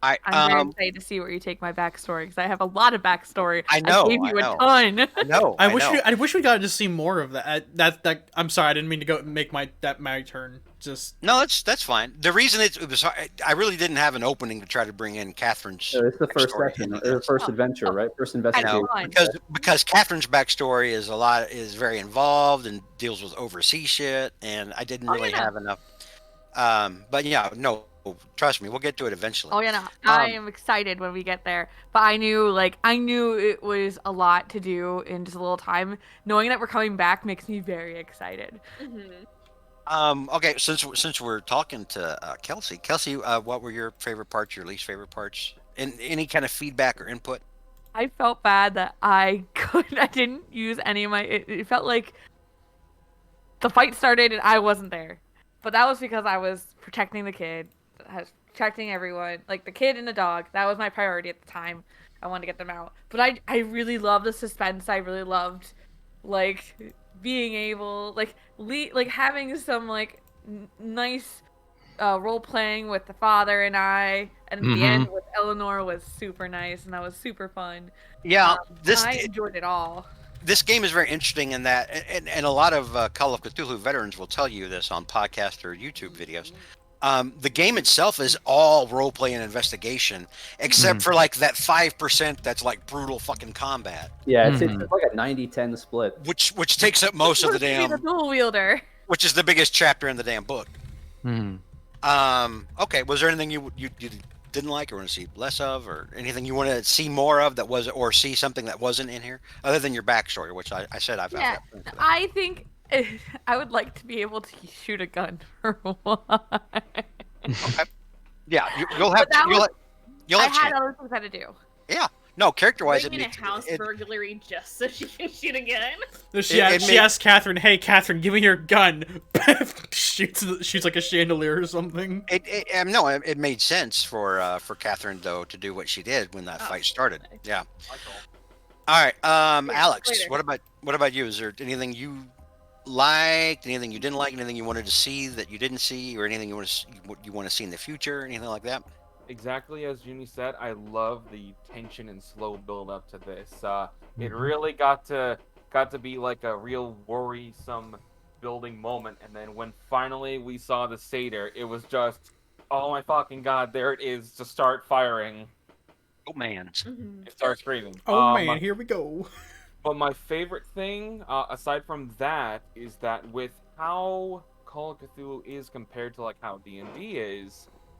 I'm very excited to see where you take my backstory because I have a lot of backstory. I know. I gave you a ton. I know. I wish we got to see more of that. That I'm sorry, I didn't mean to go make my turn. Just no, that's fine. The reason it was I really didn't have an opening to try to bring in Catherine's. It's the first session, the first adventure, right? First investigation. Because Catherine's backstory is very involved and deals with overseas shit, and I didn't really have enough. But yeah, no. Trust me, we'll get to it eventually. Oh yeah, no, I am excited when we get there. But I knew it was a lot to do in just a little time. Knowing that we're coming back makes me very excited. Okay, since we're talking to Kelsey, what were your favorite parts, your least favorite parts, and any kind of feedback or input? I felt bad that I didn't use any of my. It felt like the fight started and I wasn't there, but that was because I was protecting the kid. Protecting everyone, like the kid and the dog. That was my priority at the time. I wanted to get them out. But I really loved the suspense. I really loved, like, being able, like having some, like, nice role playing with the father and I. And at the end with Eleanor was super nice, and that was super fun. Yeah, I enjoyed it all. This game is very interesting in that, and a lot of Call of Cthulhu veterans will tell you this on podcast or YouTube videos. The game itself is all roleplay and investigation, except for like that 5% that's like brutal fucking combat. Yeah, it's like a 90-10 split. Which takes up most of the damn. The dual wielder. which is the biggest chapter in the damn book. Hmm. Okay. Was there anything you didn't like or want to see less of, or anything you want to see more of that was, or see something that wasn't in here, other than your backstory, which I said I've Yeah, got plenty of that. I think I would like to be able to shoot a gun for one. Okay. Yeah, you'll have But that was, you'll I have had chance. other things I had to do. Yeah. No, character-wise, it Bring in a needs house burglary just so she can shoot a gun. No, she asks Catherine, "Hey, Catherine, give me your gun." shoots like a chandelier or something. It made sense for Catherine though to do what she did when that fight started. okay. Yeah. All right, Alex, later. what about you? Is there anything you liked, anything you didn't like, anything you wanted to see that you didn't see, or anything you want to see in the future, anything like that? Exactly as Junie said, I love the tension and slow build up to this. It Mhm. really got to be like a real worrisome building moment, and then when finally we saw the satyr, it was just, oh my fucking god, there it is to start firing. Oh man. It starts screaming. Oh man, here we go. But my favorite thing, aside from that, is that with how Call of Cthulhu is compared to like how D&D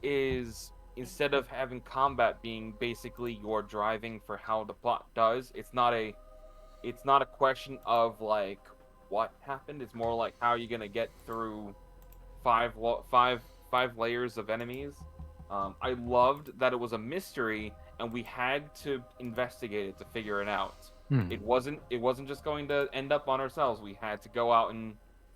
is instead of having combat being basically your driving for how the plot does, it's not a question of like what happened. It's more like how you're gonna get through five layers of enemies. I loved that it was a mystery and we had to investigate it to figure it out. Hmm. It wasn't just going to end up on ourselves. We had to go out and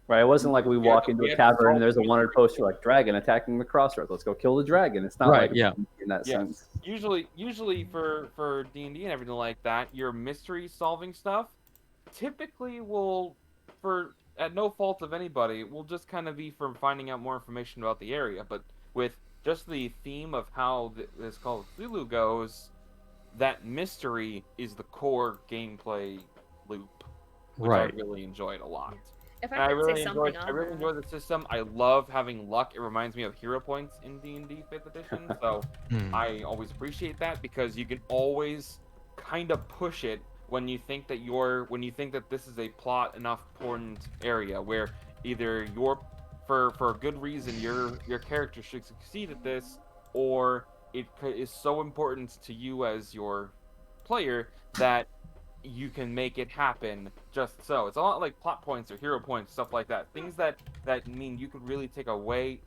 Right, it wasn't like we Yeah, walk into we a had to cavern solve and there's a the wanted mystery. poster like dragon attacking the crossroads. Let's go kill the dragon. It's not Right, like yeah. in that Yes. sense. Usually for D&D and everything like that, your mystery solving stuff typically will, for at no fault of anybody, will just kind of be from finding out more information about the area. But with just the theme of how this Call of Cthulhu goes, that mystery is the core gameplay loop, which Right. I really enjoyed a lot. If And I I could really say something enjoyed. on I really that. enjoy the system. I love having luck. It reminds me of hero points in D&D Fifth Edition. So Hmm. I always appreciate that because you can always kind of push it when you think that this is a plot enough important area where either for good reason your character should succeed at this, or it is so important to you as your player that you can make it happen just so. It's a lot like plot points or hero points, stuff like that. Things that mean you could really take a weight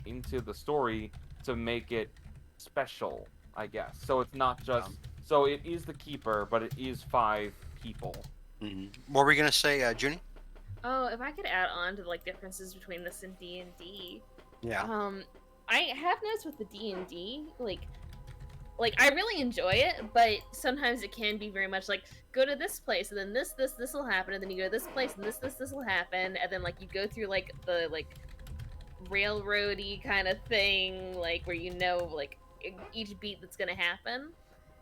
into the story to make it special, I guess. So it's not just so it is the keeper, but it is 5 people. What were we gonna say, Junie? Oh, if I could add on to like differences between this and D&D. Yeah. I have noticed with the D&D, like I really enjoy it, but sometimes it can be very much like go to this place and then this will happen, and then you go to this place and this will happen, and then like you go through like the like railroady kind of thing, like where you know like each beat that's gonna happen.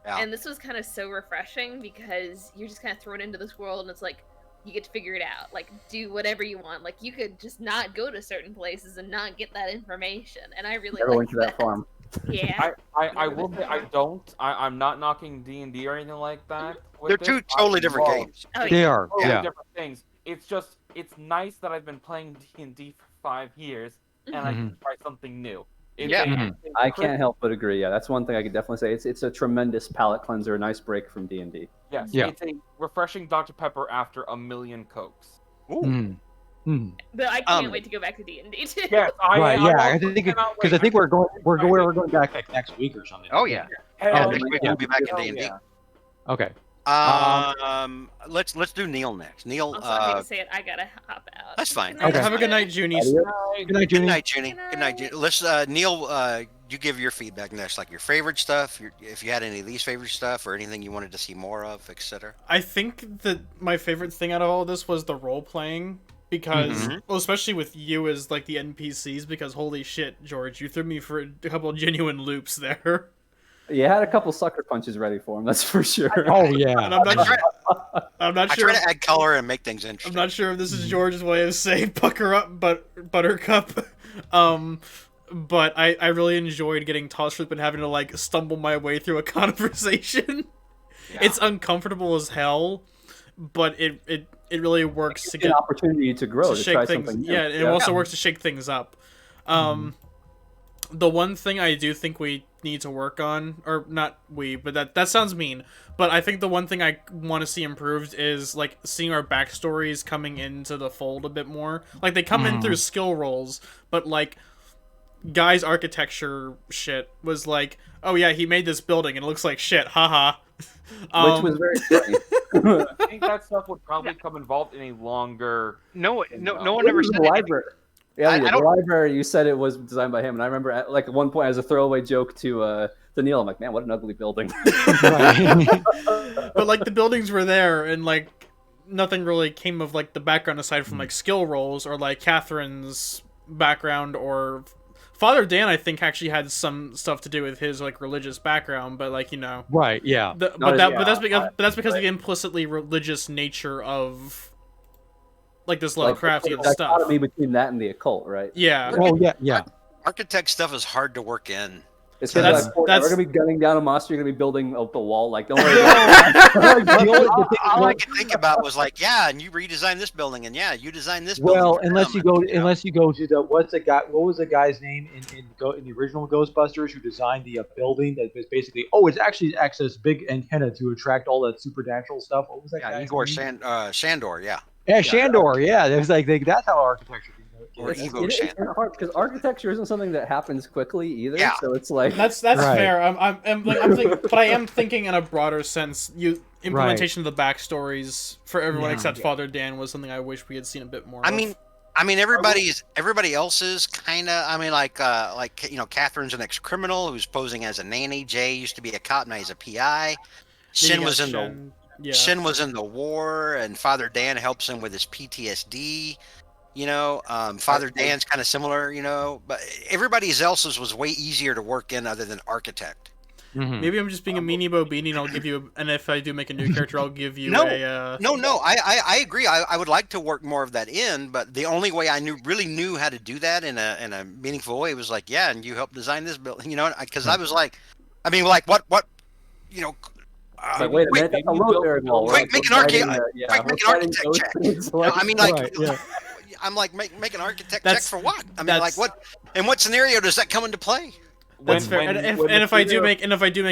Yeah. And this was kind of so refreshing because you're just kind of thrown into this world and it's like you get to figure it out. Like do whatever you want. Like you could just not go to certain places and not get that information. And I really Never like went to that farm. Yeah. I will say I'm not knocking D&D or anything like that. They're with two this. totally I different love games. Oh, They yeah. are. totally Yeah. different things. It's nice that I've been playing D&D for 5 years and I can try something new. It's Yeah. a- I can't help but agree. Yeah, that's one thing I could definitely say. It's a tremendous palate cleanser, a nice break from D&D. Yes, Yeah. it's a refreshing Dr. Pepper after a million Cokes. Ooh. Hmm. Hmm. But I can't wait to go back to D&D too. Yes, Right. Yeah. I also think cannot because I wait. think we're going back like next week or something. Oh yeah. Hell next week yeah. we'll be back in Hell D&D. yeah. Okay. Let's do Neil next. Neil, Also, I hate to say it, I gotta hop out. that's fine. Good night, Okay. Have a good night, Junie. Good night, Good Junie. night, Junie. Good night, Junie. Let's Neil, you give your feedback next, like your favorite stuff, if you had any of these favorite stuff or anything you wanted to see more of, etc. I think that my favorite thing out of all this was the role playing because, well, especially with you as like the NPCs, because holy shit, George, you threw me for a couple of genuine loops there. You had a couple sucker punches ready for him, that's for sure. Oh yeah. And I'm not, I'm not I sure. try to add color and make things I'm interesting. not sure if this is George's way of saying pucker up, buttercup. But I really enjoyed getting tossed loop and having to like stumble my way through a conversation. It's uncomfortable as hell, but it really works to It's an get opportunity to grow, to shake try things. something new. Yeah, it also works to shake things up. The one thing I do think we need to work on, or not we, but that sounds mean, but I think the one thing I want to see improved is like seeing our backstories coming into the fold a bit more. Like they come in through skill rolls, but like Guy's architecture shit was like, oh yeah, he made this building and it looks like shit, haha. Which was very funny. I think that stuff would probably come involved in a longer. No one What ever was said the anything. library? Yeah, I the don't- library. You said it was designed by him, and I remember at one point as a throwaway joke to Neil, I'm like, man, what an ugly building. Right. But like the buildings were there and like nothing really came of like the background aside from like skill rolls or like Catherine's background, or Father Dan I think actually had some stuff to do with his like religious background, but like, you know, Right. Yeah. but that's because of the implicitly religious nature of like this Lovecraftian the stuff. dichotomy between that and the occult, right? Yeah. Oh yeah. Yeah. Architect stuff is hard to work in. It's Yeah, because that's- we're gonna be gunning down a monster. You're gonna be building up the wall. Like, don't worry about it. All I could think about was like, yeah, and you redesigned this building, and yeah, you designed this. Well, building for unless them, you go, and, unless you go to the what was the guy's name in the original Ghostbusters who designed the building that was basically it actually acts as big antenna to attract all that supernatural stuff. What was that yeah, guy's Igor name? Shandor, yeah, Yeah, Shandor. Yeah, it was like that's how architecture. or It's Evo Shandor. it's hard because architecture isn't something that happens quickly either. Yeah. So it's like That's Right. fair. I'm thinking, but I am thinking in a broader sense. Implementation of the backstories for everyone except Father Dan was something I wish we had seen a bit more. I of. mean, everybody else's kind of. I mean, like Catherine's an ex-criminal who's posing as a nanny. Jay used to be a cop, now he's a PI. Shin was in Shin was in the war, and Father Dan helps him with his PTSD. You know, Father Dan's kind of similar. You know, but everybody else's was way easier to work in, other than architect. Maybe I'm just being a meanie bo beanie, and I'll give you. And if I do make a new character, I'll give you No, a. No, I agree. I would like to work more of that in, but the only way I really knew how to do that in a meaningful way was like, yeah, and you helped design this building, you know, because I was like, I mean, like what, you know. like, wait a minute, that's a load variable. Quick, make an architect check. I mean, like, Right, yeah. I'm like, make an architect check That's- for what? I mean, like, what? In what scenario does that come into play? That's fair. And if I do make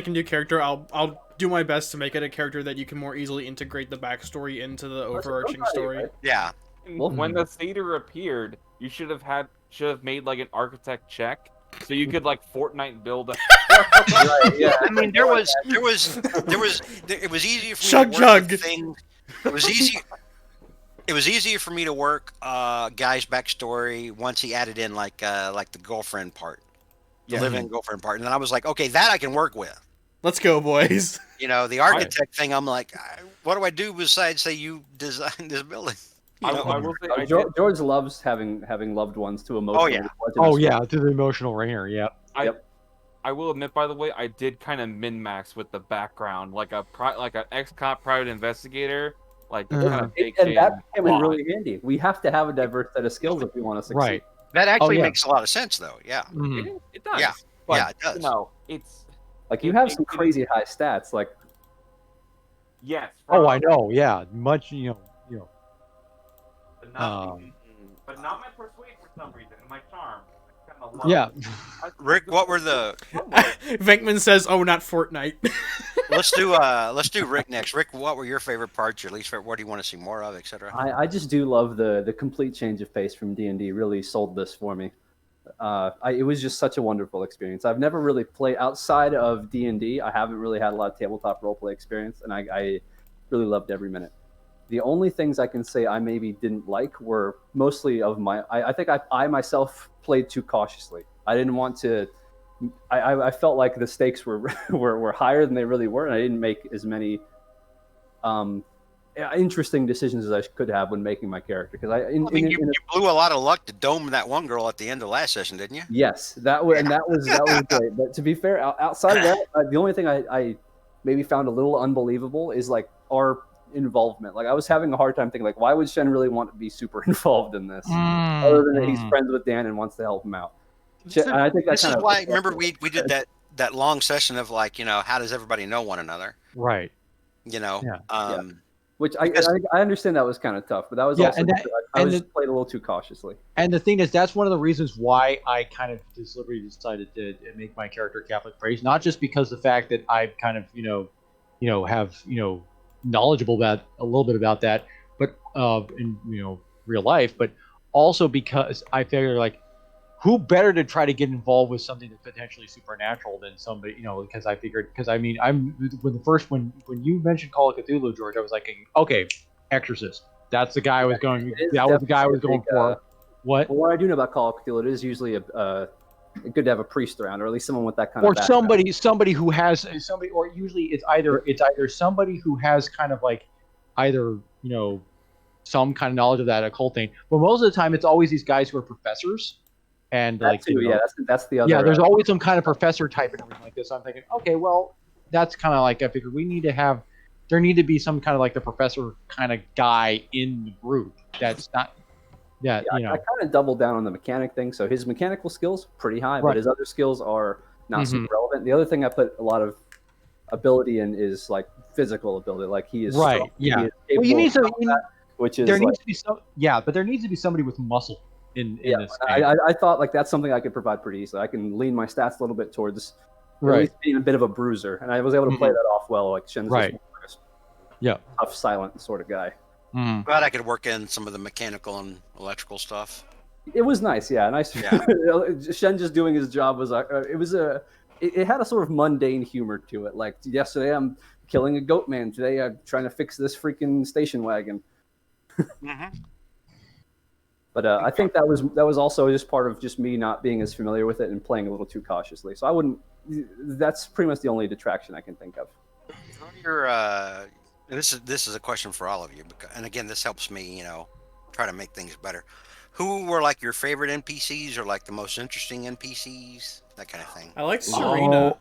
a new character, I'll do my best to make it a character that you can more easily integrate the backstory into the overarching story. Yeah. When the satyr appeared, you should have made like an architect check, so you could like Fortnite build a. Right, yeah. I mean, it was easier for me Chug to work with chug. things. It was easy. It was easier for me to work Guy's backstory once he added in like the girlfriend part, the living girlfriend part, and then I was like, okay, that I can work with. Let's go, boys. You know, the architect thing, I'm like, what do I do besides say you designed this building? You know? I will say, I did, George loves having loved ones to emotionally. yeah. touch him. Oh yeah, to the emotional ringer. Yeah. I will admit, by the way, I did kind of min-max with the background, like an ex-cop private investigator, like kind of And that came in really handy. We have to have a diverse set of skills if we want to succeed. Right. That actually yeah. makes a lot of sense, though. Yeah. Mhm. It does. Yeah. But, Yeah, it does. You know, it's Like you have some crazy high stats. Like yes. Oh, I know. Yeah, much. You know. But not my persuade for some reason, and my charm. I kinda love Yeah. it. Rick, what were the? Venkman says, "Oh, not Fortnite." Let's do Rick next. Rick, what were your favorite parts? Your least favorite? What do you want to see more of, etc.? I just do love the complete change of pace from D&D. Really sold this for me. It was just such a wonderful experience. I've never really played outside of D&D. I haven't really had a lot of tabletop roleplay experience, and I really loved every minute. The only things I can say I maybe didn't like were mostly of my. I think I myself played too cautiously. I didn't want to. I felt like the stakes were were higher than they really were, and I didn't make as many interesting decisions as I could have when making my character. Because you blew a lot of luck to dome that one girl at the end of last session, didn't you? Yes, that was that was great. But to be fair, outside of that, the only thing I maybe found a little unbelievable is like our involvement. Like I was having a hard time thinking like, why would Shen really want to be super involved in this, other than that he's friends with Dan and wants to help him out. And I think This is why. Remember, we did that long session of like, you know, how does everybody know one another? Right. You know. Yeah. Which Because- I understand that was kind of tough, but that was Yeah, also and that- I and was the- played a little too cautiously. And the thing is, that's one of the reasons why I kind of deliberately decided to make my character Catholic priest, not just because the fact that I kind of have knowledgeable about a little bit about that, but in real life, but also because I figure like who better to try to get involved with something that's potentially supernatural than somebody, because I figured, because I mean, when you mentioned Call of Cthulhu, George, I was like, okay, Exorcist. That's the guy I was going. That was the guy I was going for. What? Well, what I do know about Call of Cthulhu, it is usually good to have a priest around, or at least someone with that kind Or of background. somebody who has somebody, or usually it's either somebody who has kind of like either some kind of knowledge of that occult thing, but most of the time it's always these guys who are professors and That like too, yeah, that's the other. yeah, there's always some kind of professor type and everything like this. So I'm thinking, okay, well, that's kind of like I figured there need to be some kind of like the professor kind of guy in the group. That's not that I kind of doubled down on the mechanic thing. So his mechanical skills pretty high, Right. but his other skills are not Mhm. super relevant. The other thing I put a lot of ability in is like physical ability. Like he is right. strong, Yeah. he is Well, you capable need of some. combat, which is There like, needs to be some. Yeah, but there needs to be somebody with muscle in this game. I thought like that's something I could provide pretty easily. I can lean my stats a little bit towards at Right. least being a bit of a bruiser, and I was able to play Mhm. that off well. Like Shen's Right. just more just Yeah. tough, silent sort of guy. Mm. Glad I could work in some of the mechanical and electrical stuff. It was nice, yeah. Nice. Yeah. Shen just doing his job was it had a sort of mundane humor to it. Like yesterday, I'm killing a goat man. Today, I'm trying to fix this freaking station wagon. Mm-hmm. But I think that was also just part of just me not being as familiar with it and playing a little too cautiously. So I wouldn't. That's pretty much the only detraction I can think of. Who are your and this is a question for all of you, and again, this helps me, try to make things better. Who were like your favorite NPCs or like the most interesting NPCs, that kind of thing? I like Serena.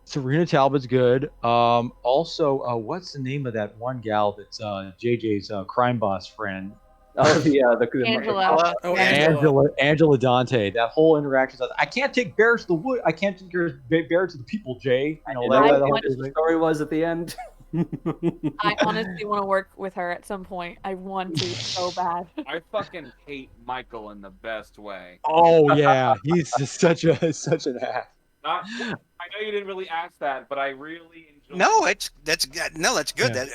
Serena Talbot's good. Also, what's the name of that one gal that's JJ's crime boss friend? Oh, the Angela. Oh, Angela. Angela Dante. That whole interaction. I can't take bears to the wood. I can't take bears to the people, Jay. You That, know that what whole the thing. story was at the end. I honestly want to work with her at some point. I want to so bad. I fucking hate Michael in the best way. Oh yeah, he's just such an ass. I know you didn't really ask that, but I really enjoy. No, that's good. Yeah. That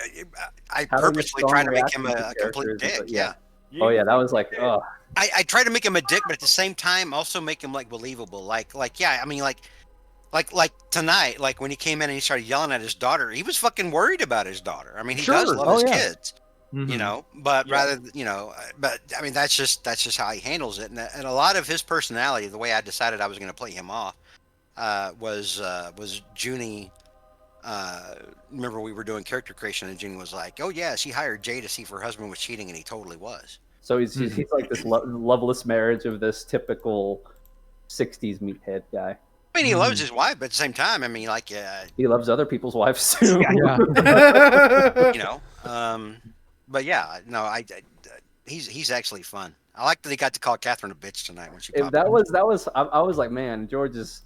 I Having a purposely strong try to make him reaction to a complete characters is dick. a- Yeah. Oh yeah, that was like, oh, I try to make him a dick, but at the same time, also make him like believable. Like yeah, I mean like tonight, like when he came in and he started yelling at his daughter, he was fucking worried about his daughter. I mean, he does Sure. love Oh, his yeah. kids, Mhm. but Yeah. rather, but I mean, that's just how he handles it. And a lot of his personality, the way I decided I was going to play him off, was Junie. Remember we were doing character creation, and Junie was like, "Oh yeah, she hired Jay to see if her husband was cheating, and he totally was." so he's like this loveless marriage of this typical '60s meathead guy. I mean, he loves his wife, but at the same time, I mean, like, He loves other people's wives too. Yeah. But yeah, no, he's actually fun. I like that he got to call Catherine a bitch tonight when she popped That up. was I was like, man, George is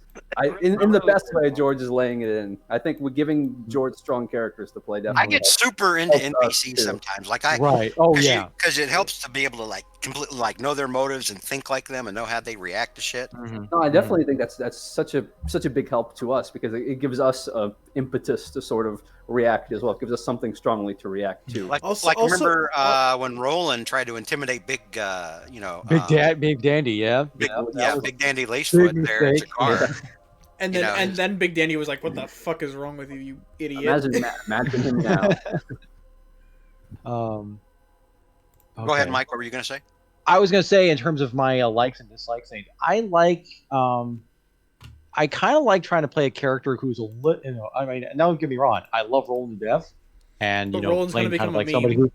in the best way. George is laying it in. I think we're giving George strong characters to play. Definitely, I get super into helps us, NPCs too. sometimes. Like Right. Oh yeah. because it helps to be able to like completely like know their motives and think like them and know how they react to shit. Mhm. No, I definitely think that's such a big help to us because it gives us a impetus to sort of react as well. It gives us something strongly to react to. Like Also- remember when Roland tried to intimidate Big Big Dandy. Yeah. Big that was Big Dandy big Lacefoot there at mistake. Zakar. And You then know, and his- then Big Danny was like, "What the fuck is wrong with you, you idiot?" Imagine him now. Um. Go ahead, okay. Mike. What were you gonna say? I was gonna say in terms of my likes and dislikes, I like I kind of like trying to play a character who's a little, I mean, don't get me wrong, I love Roland to death, and But Roland's gonna playing kind of become a like somebody meme.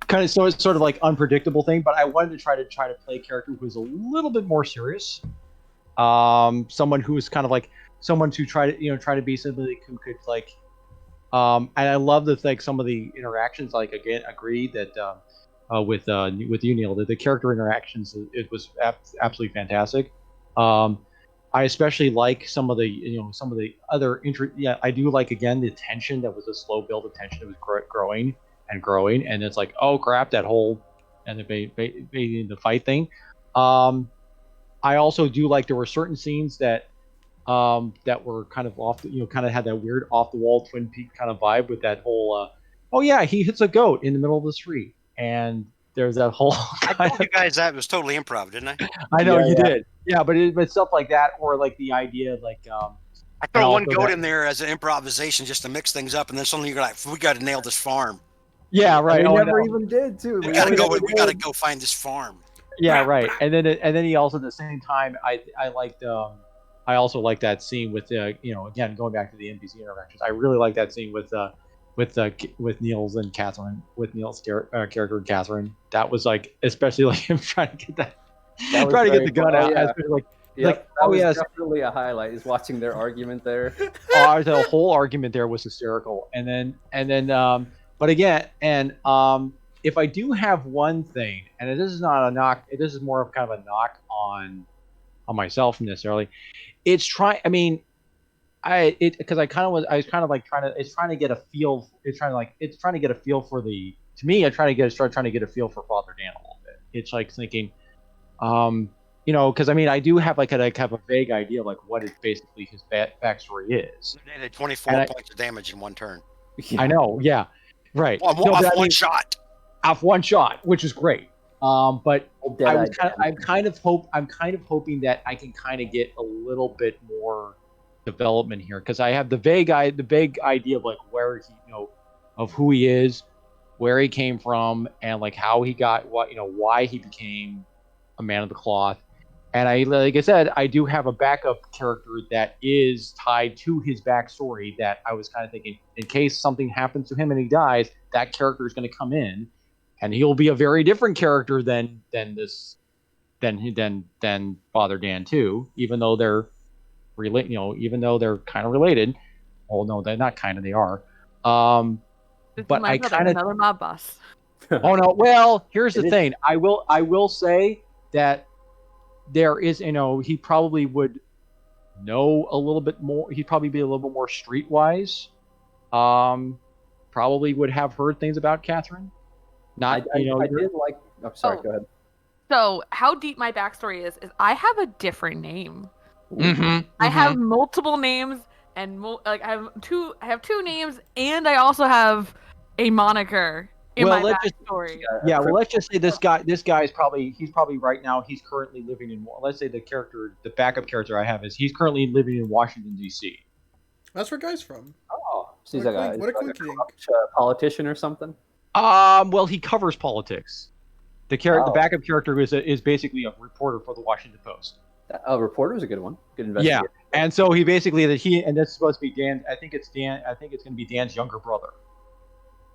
who kind of sort of like unpredictable thing. But I wanted to try to play a character who's a little bit more serious, someone who's kind of like someone to try to be somebody who could like, and I love the like some of the interactions. Like again, agree that. With you, Neil, the character interactions, it was absolutely fantastic. I especially like some of the other I do like again the tension that was a slow build of tension that was growing and growing, and it's like, oh crap, that whole and the fight thing. Um, I also do like there were certain scenes that were kind of kind of had that weird off the wall Twin Peak kind of vibe with that whole oh yeah, he hits a goat in the middle of the street, and there's that whole I kind told of, you guys that was totally improv, didn't I? I know Yeah, you yeah. did, yeah, but stuff like that, or like the idea like I and throw one also goat that, in there as an improvisation just to mix things up, and then suddenly you're like, we got to nail this farm. yeah, right, We oh I never know, even did, too. We We got to really go. never We got to did. go find this farm. yeah, right, and then he also at the same time I liked I also like that scene with again going back to the NPC interactions. I really like that scene with Niels and Catherine, with Niels' character and Catherine. That was like, especially like him trying to get That was trying to get very the gun fun. Oh, out. yeah. Especially like, Yep, that oh was yes, definitely a highlight, is watching their argument there. the whole argument there was hysterical. But again, and if I do have one thing, and this is not a knock, this is more of kind of a knock on myself necessarily. It's trying. I mean, because I was kind of like trying to get a feel. It's trying to get a feel for the. To me, I start trying to get a feel for Father Dan a little bit. It's like thinking, because I mean, I do have have a vague idea of like what is basically his backstory is. They did 24 points of damage in one turn. I know, yeah, right. Off I one mean, shot. off one shot, which is great. But Dead-eyed I'm kind of hoping that I can kind of get a little bit more development here, because I have the vague idea of like where he, of who he is, where he came from, and like how he got why he became a man of the cloth. And like I said, I do have a backup character that is tied to his backstory that I was kind of thinking, in case something happens to him and he dies, that character is going to come in, and he'll be a very different character than Father Dan too, even though they're even though they're kind of related. Well, no, they're not kind of, they are. This But is my I brother, kind of, another mob boss. oh no, well, here's the It is- thing. I will say that there is, he probably would know a little bit more. He'd probably be a little bit more streetwise. Probably would have heard things about Catherine. I Not, did like. Oh, sorry. Oh. Go ahead. So, how deep my backstory is I have a different name. Mm-hmm, I have multiple names, and I have two names, and I also have a moniker in Well, my backstory. Yeah, well, let's just say this guy is probably right now, he's currently living in, let's say the backup character I have is, he's currently living in Washington, D.C. That's where Guy's from. Oh, so he's What a like what a like coinky dink. corrupt, politician or something. Well, he covers politics. The Oh. backup character is basically a reporter for the Washington Post. A reporter is a good one. Good Yeah, investigator. and so he basically and that's supposed to be Dan. I think it's going to be Dan's younger brother.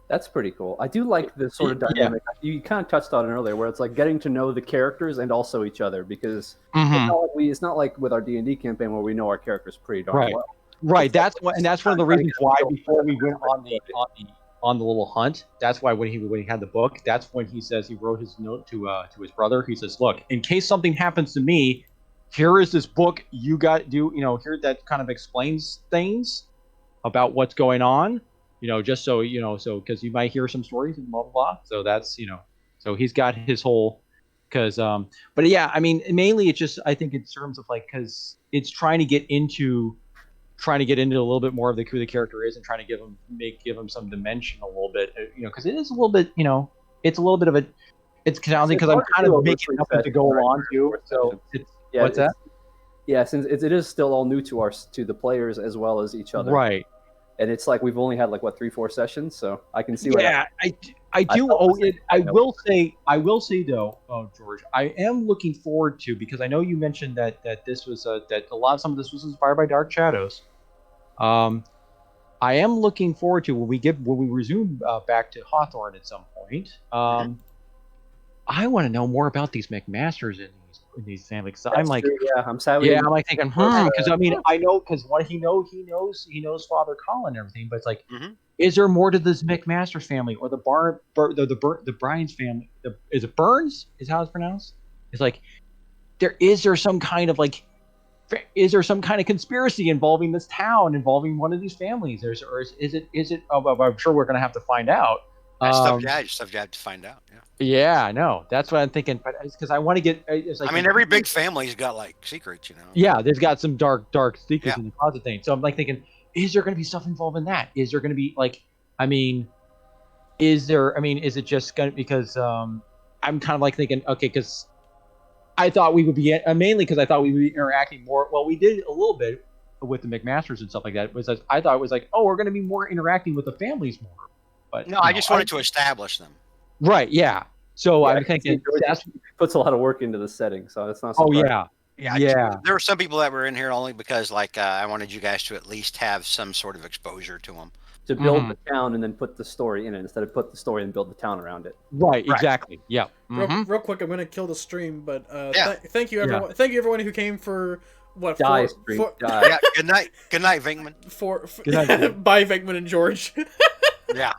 That's pretty cool. I do like the sort of Yeah. dynamic. You kind of touched on it earlier, where it's like getting to know the characters and also each other, because Mhm. it's not like with our D&D campaign where we know our characters pretty darn Right. well. Right. That's one of the reasons why before we went on the little hunt, that's why when he had the book, that's when he says, he wrote his note to his brother. He says, "Look, in case something happens to me, here is this book. You got here that kind of explains things about what's going on. Just so so because you might hear some stories and blah blah blah. So that's so he's got his whole because but yeah, I mean mainly it's just I think in terms of like because it's trying to get into a little bit more of who the character is and trying to give him some dimension a little bit, because it is a little bit, it's a little bit of it's challenging because I'm kind of making nothing to go along to. So what's that? Yeah, since it is still all new to the players as well as each other. Right. And it's like we've only had like 3-4 sessions, so I can see what. Yeah, I do. I will say though, George, I am looking forward to, because I know you mentioned that this was that some of this was inspired by Dark Shadows. I am looking forward to when we resume back to Hawthorne at some point. I want to know more about these McMasters in these families. I'm like, true, yeah, I'm sad. I'm like thinking, because I mean, I know because he knows Father Colin and everything, but it's like, is there more to this McMasters family or the Bryan's family? Is it Burns? Is how it's pronounced? It's like, is there some kind of conspiracy involving this town, involving one of these families? Or is it? I'm sure we're going to have to find out. Stuff you have to find out. Yeah. Yeah, I know. That's what I'm thinking. But it's because I want to get. It's like I mean, every big family's got like secrets, you know. yeah, there's got some dark secrets Yeah. in the closet thing. So I'm like thinking, is there going to be stuff involved in that? Is there going to be like, I mean, is there? I mean, is it just going to because I'm kind of like thinking, okay, because I thought we would be mainly because I thought we would be interacting more. Well, we did a little bit with the McMasters and stuff like that. Was I thought it was like, oh, we're going to be more interacting with the families more. But No, I just wanted to establish them. right, yeah. So Yeah, I'm thinking that's puts a lot of work into the setting, so it's not. oh Surprising. yeah. There were some people that were in here only because, like, I wanted you guys to at least have some sort of exposure to them. To build the town and then put the story in it instead of put the story and build the town around it. Right, exactly. Yeah. Real quick, I'm gonna kill the stream, but Yeah. thank you everyone. Thank you everyone who came for what? Die, for, stream, for, die. Yeah. Good night, Vinkman. for Good night. bye, Venkman and George. Yeah.